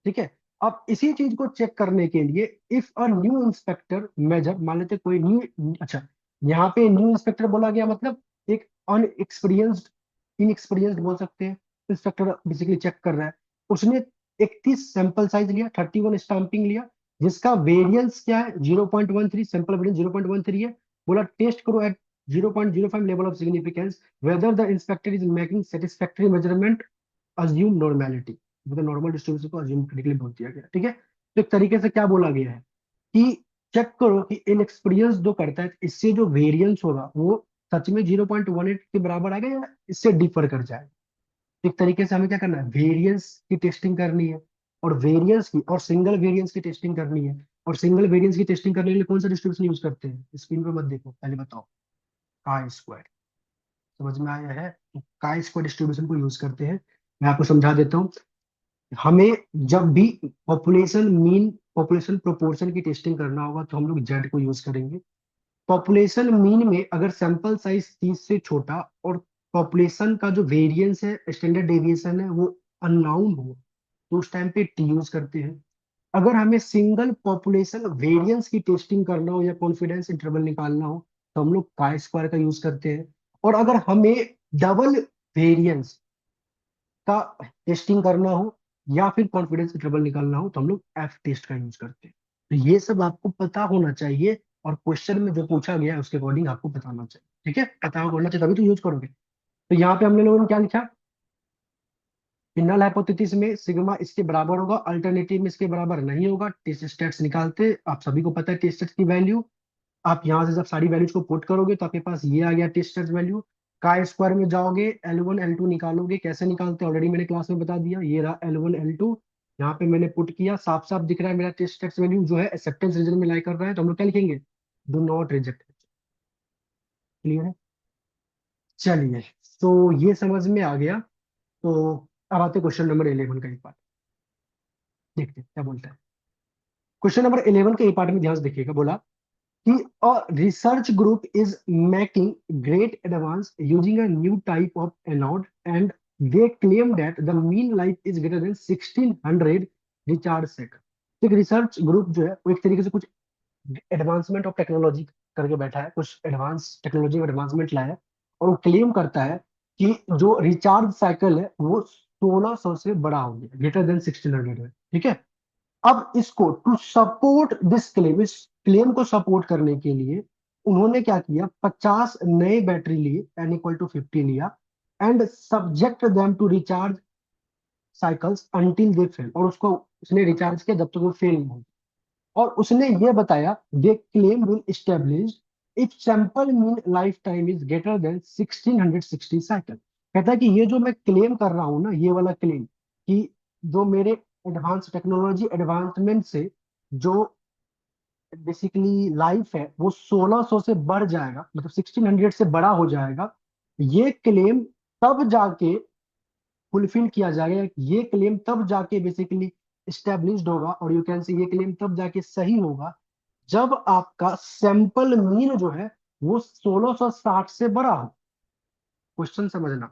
ठीक है। अब इसी चीज को चेक करने के लिए if a new inspector measure, मान लेते कोई न्यू, अच्छा, यहाँ पे न्यू इंस्पेक्टर बोला गया मतलब एक अनएक्सपीरियंस्ड, इनएक्सपीरियंस्ड बोल सकते हैं, इंस्पेक्टर बेसिकली चेक कर रहा है। उसने 31 सैंपल साइज लिया, 31 स्टाम्पिंग लिया, जिसका वेरिएंस क्या है, 0.13, सैंपल वेरिएंस 0.13 है। बोला टेस्ट करो at 0.05 level of significance whether the inspector is making satisfactory measurement, assume normality, मतलब नॉर्मल डिस्ट्रीब्यूशन को अज्यूम करने के लिए बोल दिया गया, ठीक है। तो एक तरीके से क्या बोला गया है कि चेक करो कि इनएक्सपीरियंस जो करता है, इससे जो वेरिएंस होगा वो सच में 0.18 के बराबर आएगा या इससे डिफर कर जाए। एक तरीके से हमें क्या करना है, वेरिएंस की टेस्टिंग करनी है, और वेरिएंस की और सिंगल वेरिएंस की टेस्टिंग करनी है। और सिंगल वेरिएंस की टेस्टिंग करने के लिए कौन सा डिस्ट्रीब्यूशन यूज करते हैं, स्क्रीन पे मत देखो, पहले बताओ। का स्क्वायर, समझ में आया है, तो का स्क्वायर डिस्ट्रीब्यूशन को यूज करते हैं। मैं आपको समझा देता हूँ। हमें जब भी पॉपुलेशन प्रोपोर्शन की टेस्टिंग करना होगा तो हम लोग जेड को यूज करेंगे। पॉपुलेशन मीन में अगर सैंपल साइज 30 से छोटा और पॉपुलेशन का जो वेरिएंस है, स्टैंडर्ड डेविएशन है, वो अननाउन हो, तो उस टाइम पे टी यूज करते हैं। अगर हमें सिंगल पॉपुलेशन वेरिएंस की टेस्टिंग करना हो या कॉन्फिडेंस इंटरवल निकालना हो, तो हम लोग का स्क्वायर का यूज करते हैं। और अगर हमें डबल वेरिएंस का टेस्टिंग करना हो या फिर कॉन्फिडेंस इंटरवल निकालना हो, तो हम लोग एफ टेस्ट का यूज करते हैं। तो ये सब आपको पता होना चाहिए, और क्वेश्चन में जो पूछा गया है उसके अकॉर्डिंग आपको बताना चाहिए, ठीक है। पता होना चाहिए तभी तो यूज करोगे। तो यहाँ पे हमने लोगों ने क्या लिखा कि नल हाइपोथेसिस में सिग्मा इसके बराबर होगा, अल्टरनेटिव में इसके बराबर नहीं होगा। टेस्ट स्टेट्स निकालते, आप सभी को पता है टेस्ट स्टेट्स की वैल्यू। आप यहाँ से जब सारी वैल्यूज को पुट करोगे तो आपके पास ये आ गया टेस्ट स्टेट्स वैल्यू। का स्क्वायर में जाओगे, L1 L2 निकालोगे, कैसे निकालते हैं ऑलरेडी मैंने क्लास में बता दिया, ये रहा L1 L2। यहाँ पे मैंने पुट किया, साफ साफ दिख रहा है मेरा टेस्ट स्टेट्स वैल्यू जो है एक्सेप्टेंस रीजन में लाई कर रहा है, तो हम लोग क्या लिखेंगे, डू नॉट रिजेक्ट। क्लियर है। चलिए, तो ये समझ में आ गया। तो अब आते क्वेश्चन नंबर 11 का एक पार्ट, देखते हैं क्या बोलता है। क्वेश्चन नंबर 11 के ए पार्ट में ध्यान से देखिएगा। बोला कि a research group is making great advance using a new type of anode, and they claim that the mean life is greater than 1600 recharge cycle। एक रिसर्च ग्रुप जो है वो एक तरीके से कुछ एडवांसमेंट ऑफ टेक्नोलॉजी करके बैठा है, कुछ एडवांस टेक्नोलॉजी में एडवांसमेंट लाया है, और वो क्लेम करता है कि जो रिचार्ज साइकिल है वो 1600 से बड़ा हो गया, ग्रेटर देन 1600 है, ठीक है। अब इसको टू सपोर्ट दिस क्लेम, इस क्लेम को सपोर्ट करने के लिए उन्होंने क्या किया, 50 नए बैटरी लिए, एन इक्वल टू 50 लिया, and subject them to recharge cycles until they fail, और उसको उसने रिचार्ज किया जब तक वो फेल नहीं हो। और उसने ये बताया, they claim will establish if sample mean life time is greater than 1660 cycle. कहता है कि ये जो मैं क्लेम कर रहा हूं ना, ये वाला क्लेम, कि जो मेरे एडवांस टेक्नोलॉजी एडवांसमेंट से जो बेसिकली लाइफ है वो 1600 से बढ़ जाएगा, मतलब 1600 से बड़ा हो जाएगा, ये क्लेम तब जाके फुलफिल किया जाएगा, ये क्लेम तब जाके बेसिकली स्टेब्लिश्ड होगा, और यू कैन से ये क्लेम तब जाके सही होगा जब आपका सैंपल मीन जो है वो 1660 से बड़ा हो। क्वेश्चन समझना,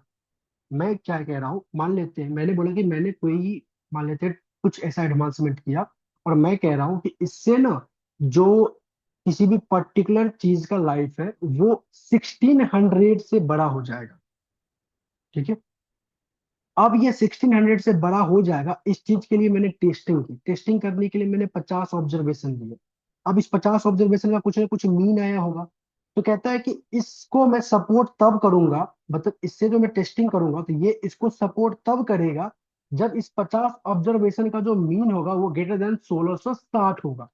मैं क्या कह रहा हूँ, मान लेते हैं मैंने बोला कि मैंने कोई, मान लेते हैं कुछ ऐसा एडवांसमेंट किया, और मैं कह रहा हूँ कि इससे ना जो किसी भी पर्टिकुलर चीज का लाइफ है वो 1600 से बड़ा हो जाएगा, ठीक है। अब ये 1600 से बड़ा हो जाएगा, इस चीज के लिए मैंने टेस्टिंग की, टेस्टिंग करने के लिए मैंने 50 ऑब्जर्वेशन दिए। अब इस 50 ऑब्जर्वेशन का कुछ ना कुछ मीन आया होगा, तो कहता है कि इसको मैं सपोर्ट तब करूंगा, मतलब इससे जो मैं टेस्टिंग करूंगा तो ये इसको सपोर्ट तब करेगा जब इस 50 ऑब्जर्वेशन का जो मीन होगा वो ग्रेटर देन 1660 होगा।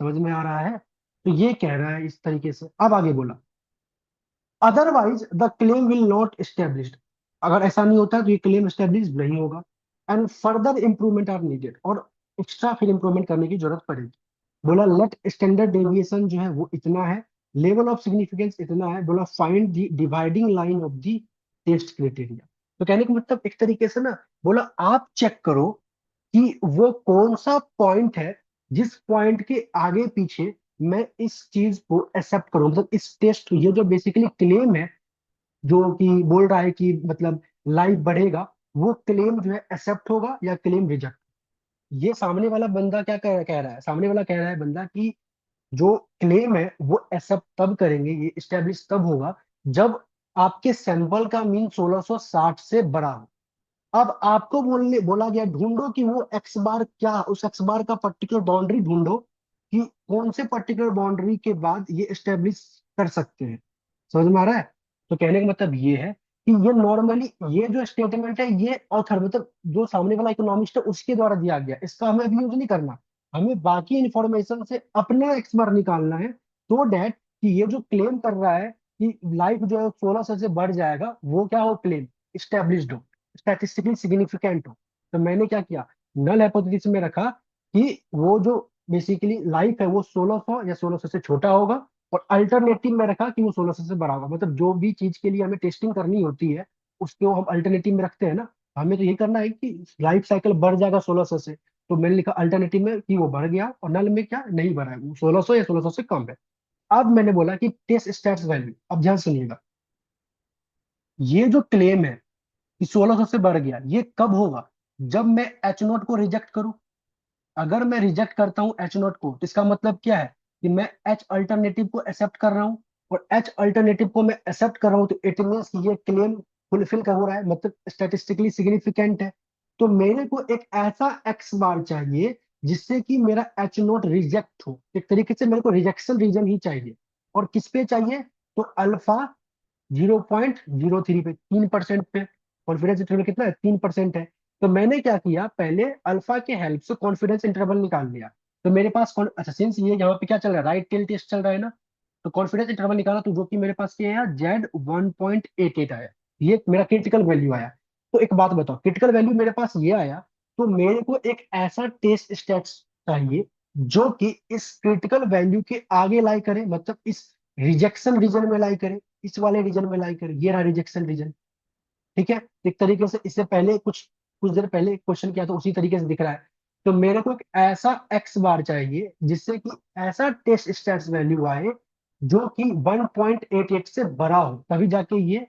समझ में आ रहा है? तो ये कह रहा है इस तरीके से। अब आगे बोला, otherwise the claim will not established, अगर ऐसा नहीं होता तो ये क्लेम एस्टेब्लिश नहीं होगा, and further improvement are needed, और एक्स्ट्रा फिर इंप्रूवमेंट करने की जरूरत पड़ेगी। बोला लेट स्टैंडर्ड डेविएशन जो है वो इतना है, लेवल ऑफ सिग्निफिकेंस इतना है, बोला find the dividing line of the test criteria. तो कहने का मतलब एक तरीके से ना, बोला आप चेक करो कि वो कौन सा पॉइंट है जिस पॉइंट के आगे पीछे मैं इस चीज को एक्सेप्ट करूं, मतलब इस टेस्ट, ये जो बेसिकली क्लेम है जो कि बोल रहा है कि मतलब लाइफ बढ़ेगा, वो क्लेम जो है एक्सेप्ट होगा या क्लेम रिजेक्ट। ये सामने वाला बंदा क्या कह रहा है, सामने वाला कह रहा है बंदा कि जो क्लेम है वो एक्सेप्ट तब करेंगे, ये स्टेब्लिश तब होगा जब आपके सैंपल का मीन 1660 से बड़ा हो। अब आपको बोला गया ढूंढो कि वो एक्स बार क्या, उस एक्स बार का पर्टिकुलर बाउंड्री ढूंढो कि कौन से पर्टिकुलर बाउंड्री के बाद ये एस्टेब्लिश कर सकते हैं। समझ में आ रहा है? तो कहने का मतलब ये है कि ये नॉर्मली ये जो स्टेटमेंट है ये ऑथर, मतलब जो सामने वाला इकोनॉमिस्ट है उसके द्वारा दिया गया, इसका हमें अभी यूज नहीं करना। हमें बाकी इंफॉर्मेशन से अपना एक्स बार निकालना है, तो डेट कि ये जो क्लेम कर रहा है कि लाइफ जो है 1600 से बढ़ जाएगा, वो क्या हो, क्लेम स्टेब्लिश्ड हो, स्टैटिस्टिकली सिग्निफिकेंट हो। तो मैंने क्या किया, नल हाइपोथेसिस में रखा कि वो जो बेसिकली लाइफ है वो 1600 या 1600 से छोटा होगा, और अल्टरनेटिव में रखा कि वो 1600 से बड़ा होगा। मतलब जो भी चीज के लिए हमें टेस्टिंग करनी होती है उसको हम अल्टरनेटिव में रखते हैं ना, हमें तो ये करना है कि लाइफ साइकिल बढ़ जाएगा 1600 से, तो मैंने लिखा अल्टरनेटिव में कि वो बढ़ गया, और नल में क्या नहीं बढ़ा है, वो 1600 या 1600 से कम है। अब मैंने बोला कि टेस्ट स्टैट्स वैल्यू, अब ध्यान सुनिएगा, ये जो क्लेम है कि 1600 से बढ़ गया, ये कब होगा, जब मैं एच नोट को रिजेक्ट करूं। अगर मैं रिजेक्ट करता हूं एच नोट को, तो इसका मतलब क्या है कि मैं एच अल्टरनेटिव को एक्सेप्ट कर रहा हूं, और एच अल्टरनेटिव को मैं एक्सेप्ट कर रहा हूं, तो इट मीन्स ये क्लेम फुलफिल का हो रहा है, मतलब स्टैटिस्टिकली सिग्निफिकेंट है। तो मेरे को एक ऐसा एक्स बार चाहिए जिससे कि मेरा एच नोट रिजेक्ट हो, एक तरीके से मेरे को रिजेक्शन रीजन ही चाहिए। और किस पे चाहिए, तो अल्फा 0.03 पे, 3% पे, कॉन्फिडेंस इंटरवल कितना है, 3% है। तो मैंने क्या किया, पहले अल्फा के हेल्प से कॉन्फिडेंस इंटरवल निकाल लिया। तो मेरे पास अच्छा सिंस ये यहाँ पे क्या चल रहा है, राइट टेल टेस्ट चल रहा है ना, तो कॉन्फिडेंस इंटरवल निकाला तो जो कि मेरे पास क्या आया, Z1.88 आया, ये मेरा क्रिटिकल वैल्यू आया। तो एक बात बताओ, क्रिटिकल वैल्यू मेरे पास ये आया, तो मेरे को एक ऐसा टेस्ट स्टेट्स चाहिए जो कि इस क्रिटिकल वैल्यू के आगे लाई करे, मतलब इस रिजेक्शन रीजन में लाई करे, इस वाले रीजन में लाई करे, ये रहा रिजेक्शन रीजन। ठीक है, एक तरीके से इससे पहले कुछ कुछ देर पहले क्वेश्चन किया तो उसी तरीके से दिख रहा है। तो मेरे को एक ऐसा एक्स बार चाहिए जिससे कि ऐसा टेस्ट स्टैट्स वैल्यू आए जो कि 1.88 से बड़ा हो, तभी जाके ये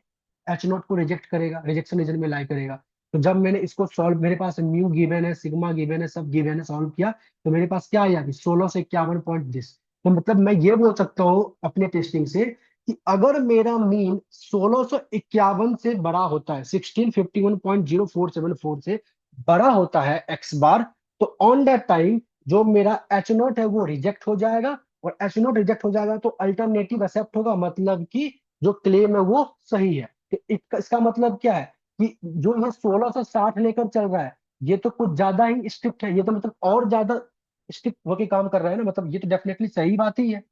एच नोट को रिजेक्ट करेगा, रिजेक्शन रीजन में लाई करेगा। तो जब मैंने इसको सॉल्व, मेरे पास म्यू गिवन है, सिग्मा गिवन है, सब गिवन है, सॉल्व किया, तो मेरे पास क्या आया कि 16 से 51 पॉइंट दिस, तो मतलब मैं ये बोल सकता हूँ अपने टेस्टिंग से कि अगर मेरा मीन 1651 से बड़ा होता है, 1651.0474 से बड़ा होता है एक्स बार, तो ऑन दैट टाइम जो मेरा एच नोट है वो रिजेक्ट हो जाएगा। और एच नोट रिजेक्ट हो जाएगा तो अल्टरनेटिव एक्सेप्ट होगा, मतलब कि जो क्लेम है वो सही है। तो इसका मतलब क्या है कि जो ये 1660 लेकर चल रहा है, ये तो कुछ ज्यादा ही स्ट्रिक्ट है, ये तो मतलब और ज्यादा स्टिक होके काम कर रहा है ना, मतलब ये तो डेफिनेटली सही बात ही है।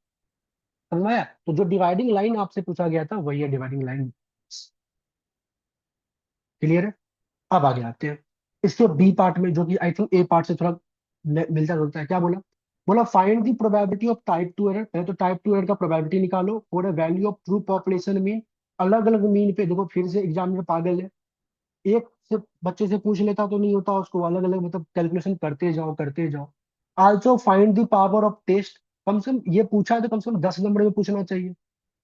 समझ में आया? तो जो डिवाइडिंग लाइन आपसे पूछा गया था वही है डिवाइडिंग लाइन। क्लियर है? अब आगे आते हैं इसके बी पार्ट में, जो कि आई थिंक ए पार्ट से थोड़ा मिलता जुलता है। क्या बोला? बोला find the probability of type two error. पहले तो टाइप टू एरर का प्रोबेबिलिटी निकालो for a value of true population mean. अलग अलग मीन पे देखो, फिर से एग्जाम में पागल है, एक से बच्चे से पूछ लेता तो नहीं होता, उसको अलग अलग मतलब कैलकुलेशन करते जाओ करते जाओ। Also find the power of test. कम से कम ये पूछा है तो कम से कम 10 नंबर में पूछना चाहिए।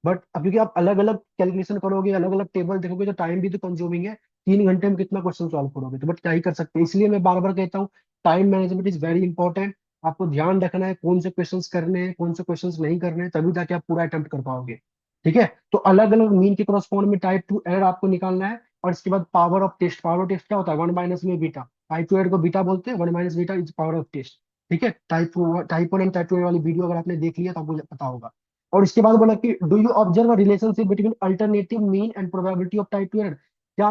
बट अब क्योंकि आप अलग अलग कैलकुलेशन करोगे, अलग अलग टेबल देखोगे, तो टाइम भी तो कंज्यूमिंग है। 3 घंटे में कितना क्वेश्चन सॉल्व करोगे? तो बट क्या ही कर सकते हैं, इसलिए मैं बार बार कहता हूँ time management is very important. आपको ध्यान रखना है कौन से क्वेश्चंस करने हैं, कौन से क्वेश्चंस नहीं करने हैं, तभी जाके आप पूरा अटेम्प्ट कर पाओगे। ठीक है? तो अलग अलग मीन के करस्पॉन्ड में टाइप टू एरर आपको निकालना है। और इसके बाद power of test. Power of test क्या होता है? वन माइनस में बीटा। टाइप टू एरर को बीटा बोलते हैं, one minus beta is power of test. ठीक है? Type one and type two वाली वीडियो अगर आपने देख लिया तो आपको पता होगा। और इसके बाद बोला कि do you observe a relationship between alternative mean and probability of type two error. क्या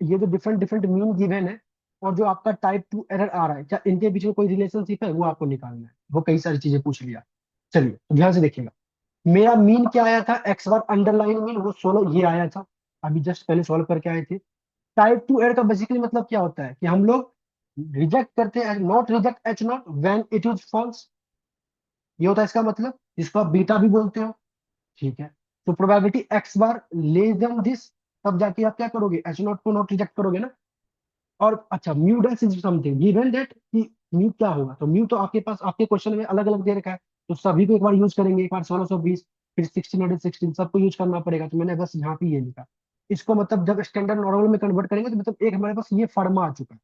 ये जो डिफरेंट डिफरेंट मीन गिवन है और जो आपका टाइप टू एरर आ रहा है, क्या इनके बीच में कोई रिलेशनशिप है? वो आपको निकालना है। वो कई सारी चीजें पूछ लिया। चलिए तो ध्यान से देखिएगा। मेरा मीन क्या आया था? एक्स बार अंडरलाइन मीन वो 16 ये आया था। अभी जस्ट पहले सॉल्व करके आए थे। टाइप टू एरर का बेसिकली मतलब क्या होता है कि हम लोग रिजेक्ट करते हैं, not reject H naught when it is false. ये होता है इसका मतलब, जिसको आप बीटा भी बोलते हो। ठीक है? तो probability x bar less then this, तब जाके आप क्या करोगे? एच नॉट को नॉट रिजेक्ट करोगे ना। और अच्छा, mu dash is something given that कि म्यू क्या होगा, तो म्यू तो आपके पास आपके क्वेश्चन में अलग अलग दे रखा है। तो सभी को एक बार यूज करेंगे, एक बार 1620, फिर 1616, सबको यूज करना पड़ेगा। तो मैंने बस यहाँ पे ये लिखा। इसको मतलब जब स्टैंडर्ड नॉर्मल में कन्वर्ट करेंगे तो मतलब एक हमारे पास ये फर्मा आ चुका है।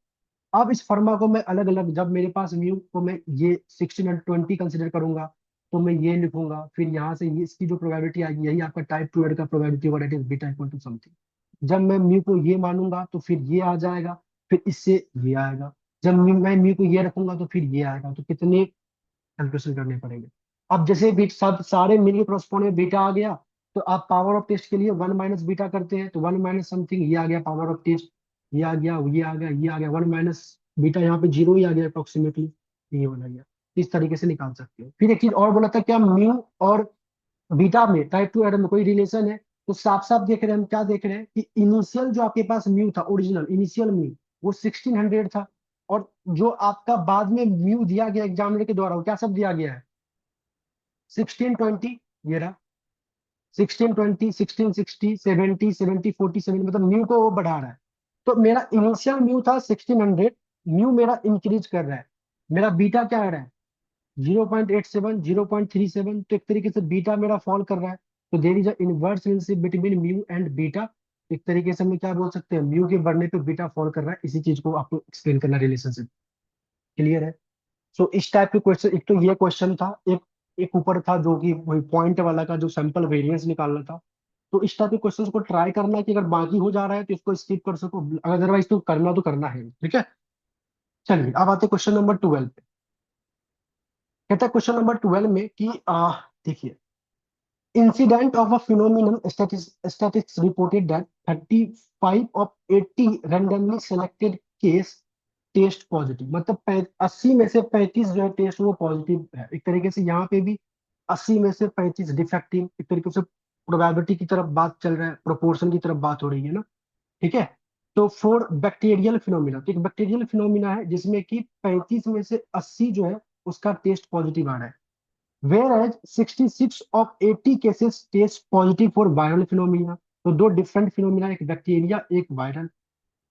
अब इस फर्मा को मैं अलग अलग, जब मेरे पास म्यू को मैं ये 1620 कंसिडर करूंगा, तो मैं ये लिखूंगा, फिर यहाँ से ये इसकी जो प्रोबेबिलिटी आएगी यही आपका टाइप टू एड का प्रोबेबिलिटी होगा, that is beta equal to something. जब मैं म्यू को ये मानूंगा तो फिर ये आ जाएगा, फिर इससे ये आएगा। जब मैं म्यू को ये रखूंगा तो फिर ये आएगा। तो कितने कैलकुलेशन करने पड़ेंगे? अब जैसे बीट सब सारे मिल के क्रॉसपोर्ट में बीटा आ गया, तो आप पावर ऑफ टेस्ट के लिए वन माइनस बीटा करते हैं, तो वन माइनस समथिंग ये आ गया पावर ऑफ टेस्ट। ये आ गया, ये आ गया, ये आ गया, वन माइनस बीटा, यहाँ पे जीरो ही आ गया अप्रोक्सीमेटली। ये वाला गया। इस तरीके से निकाल सकते हो। फिर एक चीज और बोला था, क्या म्यू और बीटा में टाइप टू एडम में कोई रिलेशन है? तो साफ साफ देख रहे हैं हम, क्या देख रहे हैं कि इनिशियल जो आपके पास म्यू था, ओरिजिनल इनिशियल म्यू, वो 1600 था। और जो आपका बाद में म्यू दिया गया एग्जामिनर के द्वारा, वो क्या सब दिया गया है? 1620। ये रहा 1620, 1660, 70, 70, 47, मतलब म्यू को वो बढ़ा रहा है। तो मेरा इनिशियल म्यू था 1600, म्यू मेरा इंक्रीज कर रहा है। मेरा बीटा क्या आ रहा है? 0.87, 0.37। तो एक तरीके से बीटा मेरा फॉल कर रहा है। तो there is a inverse relationship between mu and beta. एक तरीके से हम क्या बोल सकते हैं, म्यू के बढ़ने पे बीटा फॉल कर रहा है। इसी चीज को आपको एक्सप्लेन करना रिलेशनशिप। क्लियर है? सो इस टाइप के क्वेश्चन, एक तो ये क्वेश्चन था, एक एक ऊपर था जो कि वही पॉइंट वाला का जो सैंपल वेरिएंस निकालना था। तो इस टाइप के क्वेश्चन को ट्राई करना कि अगर बाकी हो जा रहा है तो इसको स्किप कर सको, अदरवाइज तो करना तो करना है। ठीक है? चलिए अब आते क्वेश्चन नंबर 12 पे। कहता है क्वेश्चन नंबर 12 में कि देखिए, incident of a phenomenon, statistics reported that 35 of 80 randomly selected case test positive, मतलब 80 में से 35 जो है टेस्ट वो पॉजिटिव है। एक तरीके से यहाँ पे भी 80 में से 35 डिफेक्टिव। एक तरीके से प्रोबेबिलिटी की तरफ बात चल रहा है, प्रोपोर्शन की तरफ बात हो रही है ना। ठीक है? तो फॉर बैक्टीरियल फिनोमिना, तो एक बैक्टीरियल फिनोमिना है जिसमें कि 35 में से 80 जो है उसका टेस्ट पॉजिटिव आ रहा है। whereas 66 of 80 cases test positive for viral phenomena। तो दो डिफरेंट फिनोमिना, एक बैक्टीरिया एक वायरल।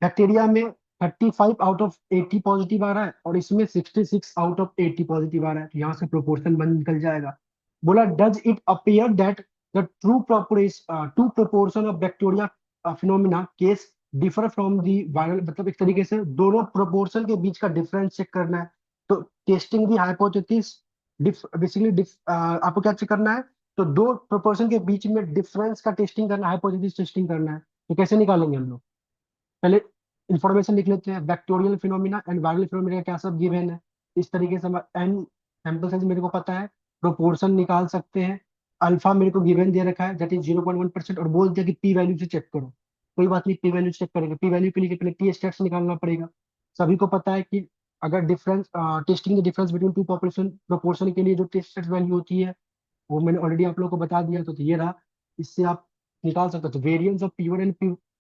बैक्टीरिया में 35 आउट ऑफ 80 पॉजिटिव आ रहा है और इसमें 66 आउट ऑफ 80 पॉजिटिव आ रहा है। तो यहाँ से प्रोपोर्शन बन निकल जाएगा। बोला does it appear that the true proportion of bacteria phenomena case differ from the viral. मतलब एक तरीके से दोनों प्रोपोर्शन के बीच का डिफरेंस चेक करना है। तो टेस्टिंग दी हाइपोथेसिस बेसिकली आपको क्या चेक करना है, तो दो प्रोपोर्शन के बीच में डिफरेंस का टेस्टिंग करना है, हाइपोथेसिस टेस्टिंग करना है। तो कैसे निकालेंगे हम लोग? पहले इंफॉर्मेशन लिख लेते हैं, vectorial phenomena and viral phenomena क्या सब गिवन है। इस तरीके से हम एन सैंपल साइज मेरे को पता है, प्रोपोर्शन निकाल सकते हैं। अल्फा मेरे को गिवन दे रखा है दैट इज 0.1%, और बोल दिया कि पी वैल्यू से चेक करो। कोई बात नहीं, पी वैल्यू चेक करेंगे। पी वैल्यू के लिए पहले टी स्टेट्स निकालना पड़ेगा। सभी को पता है कि अगर difference testing the difference between two population proportion के लिए जो टेस्ट वैल्यू होती है, वो मैंने ऑलरेडी आप लोगों को बता दिया। तो ये रहा, इससे आप निकाल सकते हो। तो variance of P one and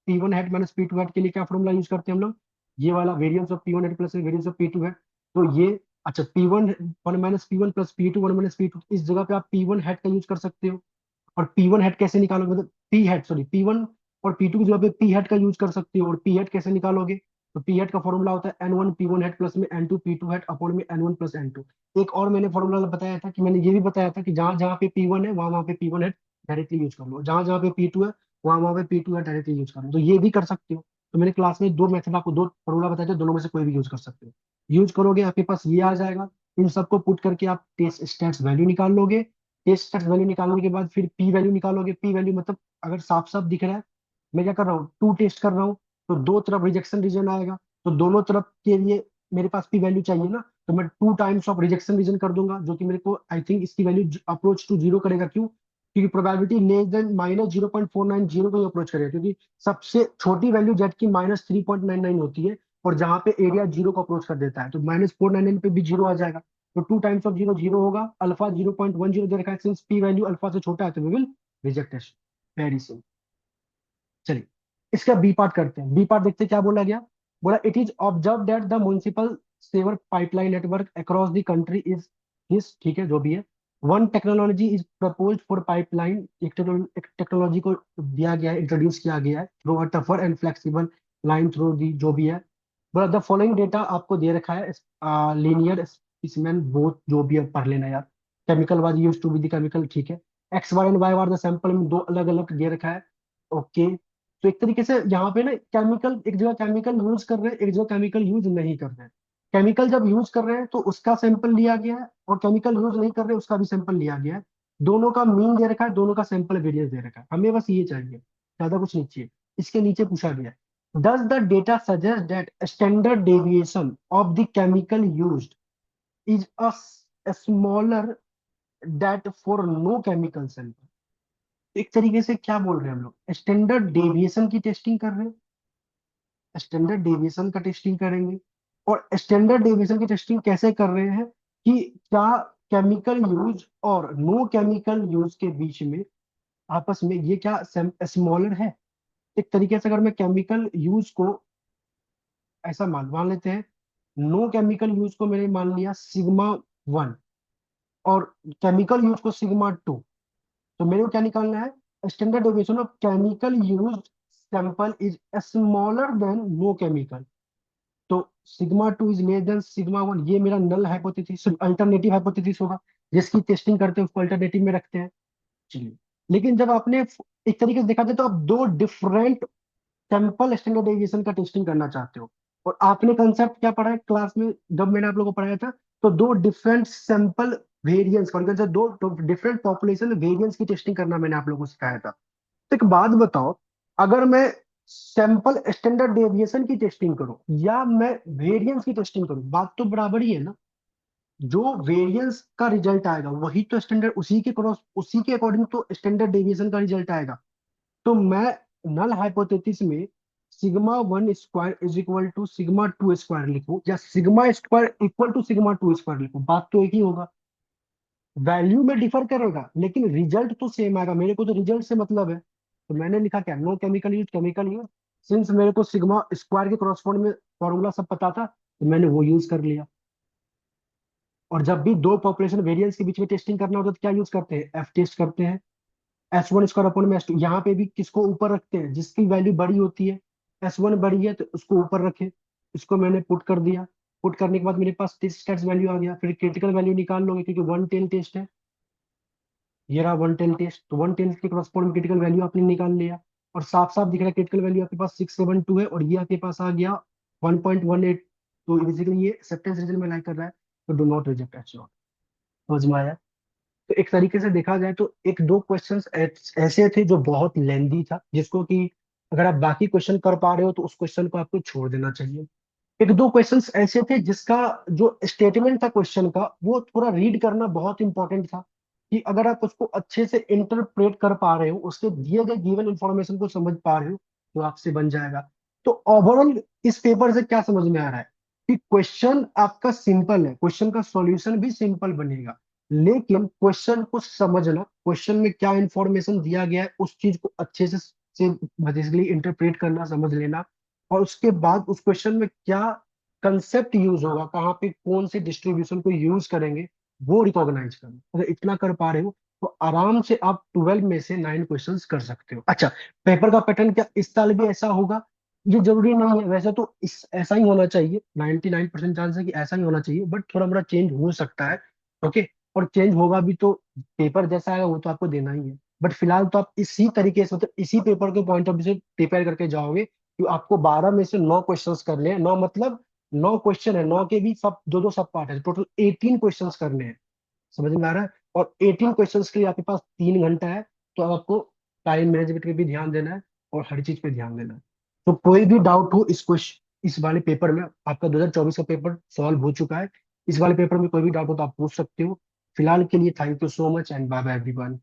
P one hat minus P two hat के लिए क्या फॉर्मूला यूज करते हैं हम लोग? ये वाला, variance of P one head plus variance of P two hat. तो ये, अच्छा, P one one minus P one plus P two one minus P two, इस जगह पे आप पी वन हेड का यूज कर सकते हो। और पी वन हेड कैसे निकालोगे, मतलब P head, sorry, P one और पी टू की जगह पे पी हेड का यूज कर सकते हो। और पी हेड कैसे निकालोगे? तो पी हेड का फॉर्मूला होता है n one p one head plus में n two p two head upon में n one plus n two. एक और मैंने फॉर्मूला बताया था, कि मैंने ये भी बताया था कि जहां जहां पे पी वन है वहां वहां पे P one head directly use कर लो, जहां जहां पे पी टू है वहां वहां पे P two hat directly use कर लो। तो ये भी कर सकते हो। तो मैंने क्लास में दो मेथड आपको, दो फॉर्मूला बताया था, दोनों में से कोई भी यूज कर सकते हो। यूज करोगे आपके पास ये आ जाएगा। इन सबको पुट करके आप टेस्ट स्टैट्स वैल्यू निकाल लोगे। टेस्ट स्टेट वैल्यू निकालने के बाद फिर पी वैल्यू निकालोगे। पी वैल्यू मतलब अगर साफ साफ दिख रहा है, मैं क्या कर रहा हूँ, टू टेस्ट कर रहा हूँ, तो दो तरफ रिजेक्शन रीजन आएगा। तो दोनों तरफ के लिए मेरे पास पी वैल्यू चाहिए ना, तो मैं two times of rejection region कर दूंगा, जो कि मेरे को आई थिंक इसकी वैल्यू अप्रोच टू जीरो करेगा। क्यों? क्योंकि प्रोबेबिलिटी लेस देन माइनस 0.490 को अप्रोच करेगा, क्योंकि सबसे छोटी वैल्यू जेड की -3.99 होती है, और जहां पे एरिया जीरो को अप्रोच कर देता है, तो -499 पे भी जीरो आ जाएगा। तो to times of zero zero होगा। अल्फा 0.10 दे रखा है, सिंस पी वैल्यू अल्फा से छोटा है तो we will reject it. Very simple. चलिए, इसका बी पार्ट करते हैं। बी पार्ट देखते हैं क्या बोला गया। बोला it is observe that the municipal sewer pipeline network across the country is his, ठीक है जो भी है। One technology is proposed for pipeline, एक टेक्नोलॉजी को दिया गया है, इंट्रोड्यूस किया गया है through a tougher and flexible line through the, जो भी है। बोला द फॉलोइंग डेटा आपको दे रखा है, लीनियर स्पेसिमेन बोथ, जो भी है पढ़ लेना यार। Chemical was used to be the chemical, ठीक है। X Y and Y are the sample में दो अलग अलग दे रखा है। ओके। तो एक तरीके से यहाँ पे ना केमिकल, एक जगह केमिकल यूज कर रहे हैं, एक जगह केमिकल यूज नहीं कर रहे हैं। केमिकल जब यूज कर रहे हैं तो उसका सैंपल लिया गया है, और केमिकल यूज नहीं कर रहे हैं उसका भी सैंपल लिया गया है। दोनों का मीन दे रखा है, दोनों का सैंपल वेरिएंस दे रखा है। हमें बस ये चाहिए, ज्यादा कुछ नहीं चाहिए। इसके नीचे पूछा गया, does the data suggest that standard deviation of the chemical used is a smaller that for no chemical sample. एक तरीके से क्या बोल रहे हैं हम लोग, स्टैंडर्ड डेविएशन की टेस्टिंग कर रहे हैं, स्टैंडर्ड डेविएशन का टेस्टिंग करेंगे। और स्टैंडर्ड डेविएशन की टेस्टिंग कैसे कर रहे हैं, कि क्या केमिकल यूज और नो केमिकल यूज के बीच में आपस में ये क्या स्मॉलर है। एक तरीके से अगर मैं केमिकल यूज को ऐसा मान मान लेते हैं, नो केमिकल यूज को मैंने मान लिया सिग्मा वन, और केमिकल यूज को सिग्मा टू। तो मेरे को क्या निकालना है, standard deviation of chemical use sample is smaller than no chemical. तो sigma two is less than sigma one, ये मेरा नल हाइपोथेसिस, अल्टरनेटिव हाइपोथेसिस होगा, जिसकी टेस्टिंग करते हैं उसको अल्टरनेटिव में रखते हैं। चलिए, लेकिन जब आपने एक तरीके से देखा जाए तो आप दो डिफरेंट सैंपल स्टैंडर्ड डेविएशन का टेस्टिंग करना चाहते हो, और आपने कंसेप्ट क्या पढ़ा है क्लास में जब मैंने आप लोगों को पढ़ाया था, तो दो डिफरेंट सैंपल वेरिएंस, दो डिफरेंट पॉपुलेशन वेरिएंस की टेस्टिंग करना मैंने आप लोगों को सिखाया था। तो एक बात बताओ, अगर मैं सैंपल स्टैंडर्ड डेविएशन की टेस्टिंग करूं या मैं वेरिएंस की टेस्टिंग करूं, बात तो बराबर ही है ना। जो वेरिएंस का रिजल्ट आएगा वही तो स्टैंडर्ड, उसी के क्रॉस, उसी के अकॉर्डिंग तो स्टैंडर्ड डेविएशन का रिजल्ट आएगा। तो मैं नल हाइपोथेसिस में sigma one square is equal to sigma two square लिखूं, या sigma square equal to sigma two square लिखूं, बात तो एक ही होगा। वैल्यू में डिफर करेगा लेकिन रिजल्ट तो सेम आएगा, मेरे को तो रिजल्ट से मतलब है। तो मैंने लिखा क्या, no chemical use, chemical use. Since मेरे को सिग्मा स्क्वायर के करस्पॉन्ड में फॉर्मूला सब पता था, तो मैंने वो यूज कर लिया। और जब भी दो पॉपुलेशन वेरिएंस के बीच में टेस्टिंग करना होता है तो क्या यूज करते हैं, एफ टेस्ट करते हैं। एस वन स्क्वायर अपॉन में एस टू, यहाँ पे भी किसको ऊपर रखते हैं, जिसकी वैल्यू बड़ी होती है। एस वन बड़ी है तो उसको ऊपर रखे। इसको मैंने पुट कर दिया। पुट करने के बाद मेरे पास टेस्ट स्टेट्स वैल्यू आ गया, फिर क्रिटिकल वैल्यू निकाल लोगे क्योंकि वन टेन टेस्ट है। ये रहा वन टेन टेस्ट, तो वन टेन के क्रॉसपोर्ड क्रिटिकल वैल्यू आपने निकाल लिया। और साफ साफ दिख रहा है क्रिटिकल वैल्यू आपके पास 672 है, और ये आपके पास आ गया 1.18। तो बेसिकली ये एक्सेप्टेंस रीजन में लाई कर रहा है, तो do not reject H not. समझ में आया? तो एक तरीके से देखा जाए तो एक दो क्वेश्चंस ऐसे थे जो बहुत लेंदी था, जिसको कि अगर आप बाकी क्वेश्चन कर पा रहे हो तो उस क्वेश्चन को आपको छोड़ देना चाहिए। एक दो क्वेश्चंस ऐसे थे जिसका जो स्टेटमेंट था क्वेश्चन का वो थोड़ा रीड करना बहुत इंपॉर्टेंट था, कि अगर आप उसको अच्छे से इंटरप्रेट कर पा रहे हो, उसके दिए गए गिवन इंफॉर्मेशन को समझ पा रहे हो, तो आपसे बन जाएगा। तो ओवरऑल इस पेपर से क्या समझ में आ रहा है कि क्वेश्चन आपका सिंपल है, क्वेश्चन का सॉल्यूशन भी सिंपल बनेगा, लेकिन क्वेश्चन को समझना, क्वेश्चन में क्या इंफॉर्मेशन दिया गया है उस चीज को अच्छे से बेसिकली इंटरप्रेट करना, समझ लेना, और उसके बाद उस क्वेश्चन में क्या कंसेप्ट यूज होगा, कहाँ पे कौन से डिस्ट्रीब्यूशन को यूज करेंगे, वो रिकॉग्नाइज करना। अगर इतना कर पा रहे हो तो आराम से आप 12 में से 9 क्वेश्चंस कर सकते हो। अच्छा, पेपर का पैटर्न क्या इस साल भी ऐसा होगा? ये जरूरी नहीं है, वैसे तो इस ऐसा ही होना चाहिए, 99% चांस है कि ऐसा ही होना चाहिए, बट थोड़ा मोड़ा चेंज हो सकता है। ओके, और चेंज होगा भी तो पेपर जैसा आएगा वो तो आपको देना ही है। बट फिलहाल तो आप इसी तरीके से, मतलब इसी पेपर के पॉइंट ऑफ व्यू से प्रिपेयर करके जाओगे कि आपको 12 में से 9 क्वेश्चंस करने हैं। 9 मतलब 9 क्वेश्चन है, 9 के भी सब दो दो सब पार्ट है, टोटल 18 क्वेश्चंस करने हैं। समझ में आ रहा है? और 18 क्वेश्चंस के लिए आपके पास 3 घंटा है, तो अब आपको टाइम मैनेजमेंट पे भी ध्यान देना है और हर चीज पे ध्यान देना है। तो कोई भी डाउट हो इस क्वेश्चन, इस वाले पेपर में, आपका 2024 का पेपर सॉल्व हो चुका है, इस वाले पेपर में कोई भी डाउट हो तो आप पूछ सकते हो। फिलहाल के लिए thank you so much and bye bye everyone.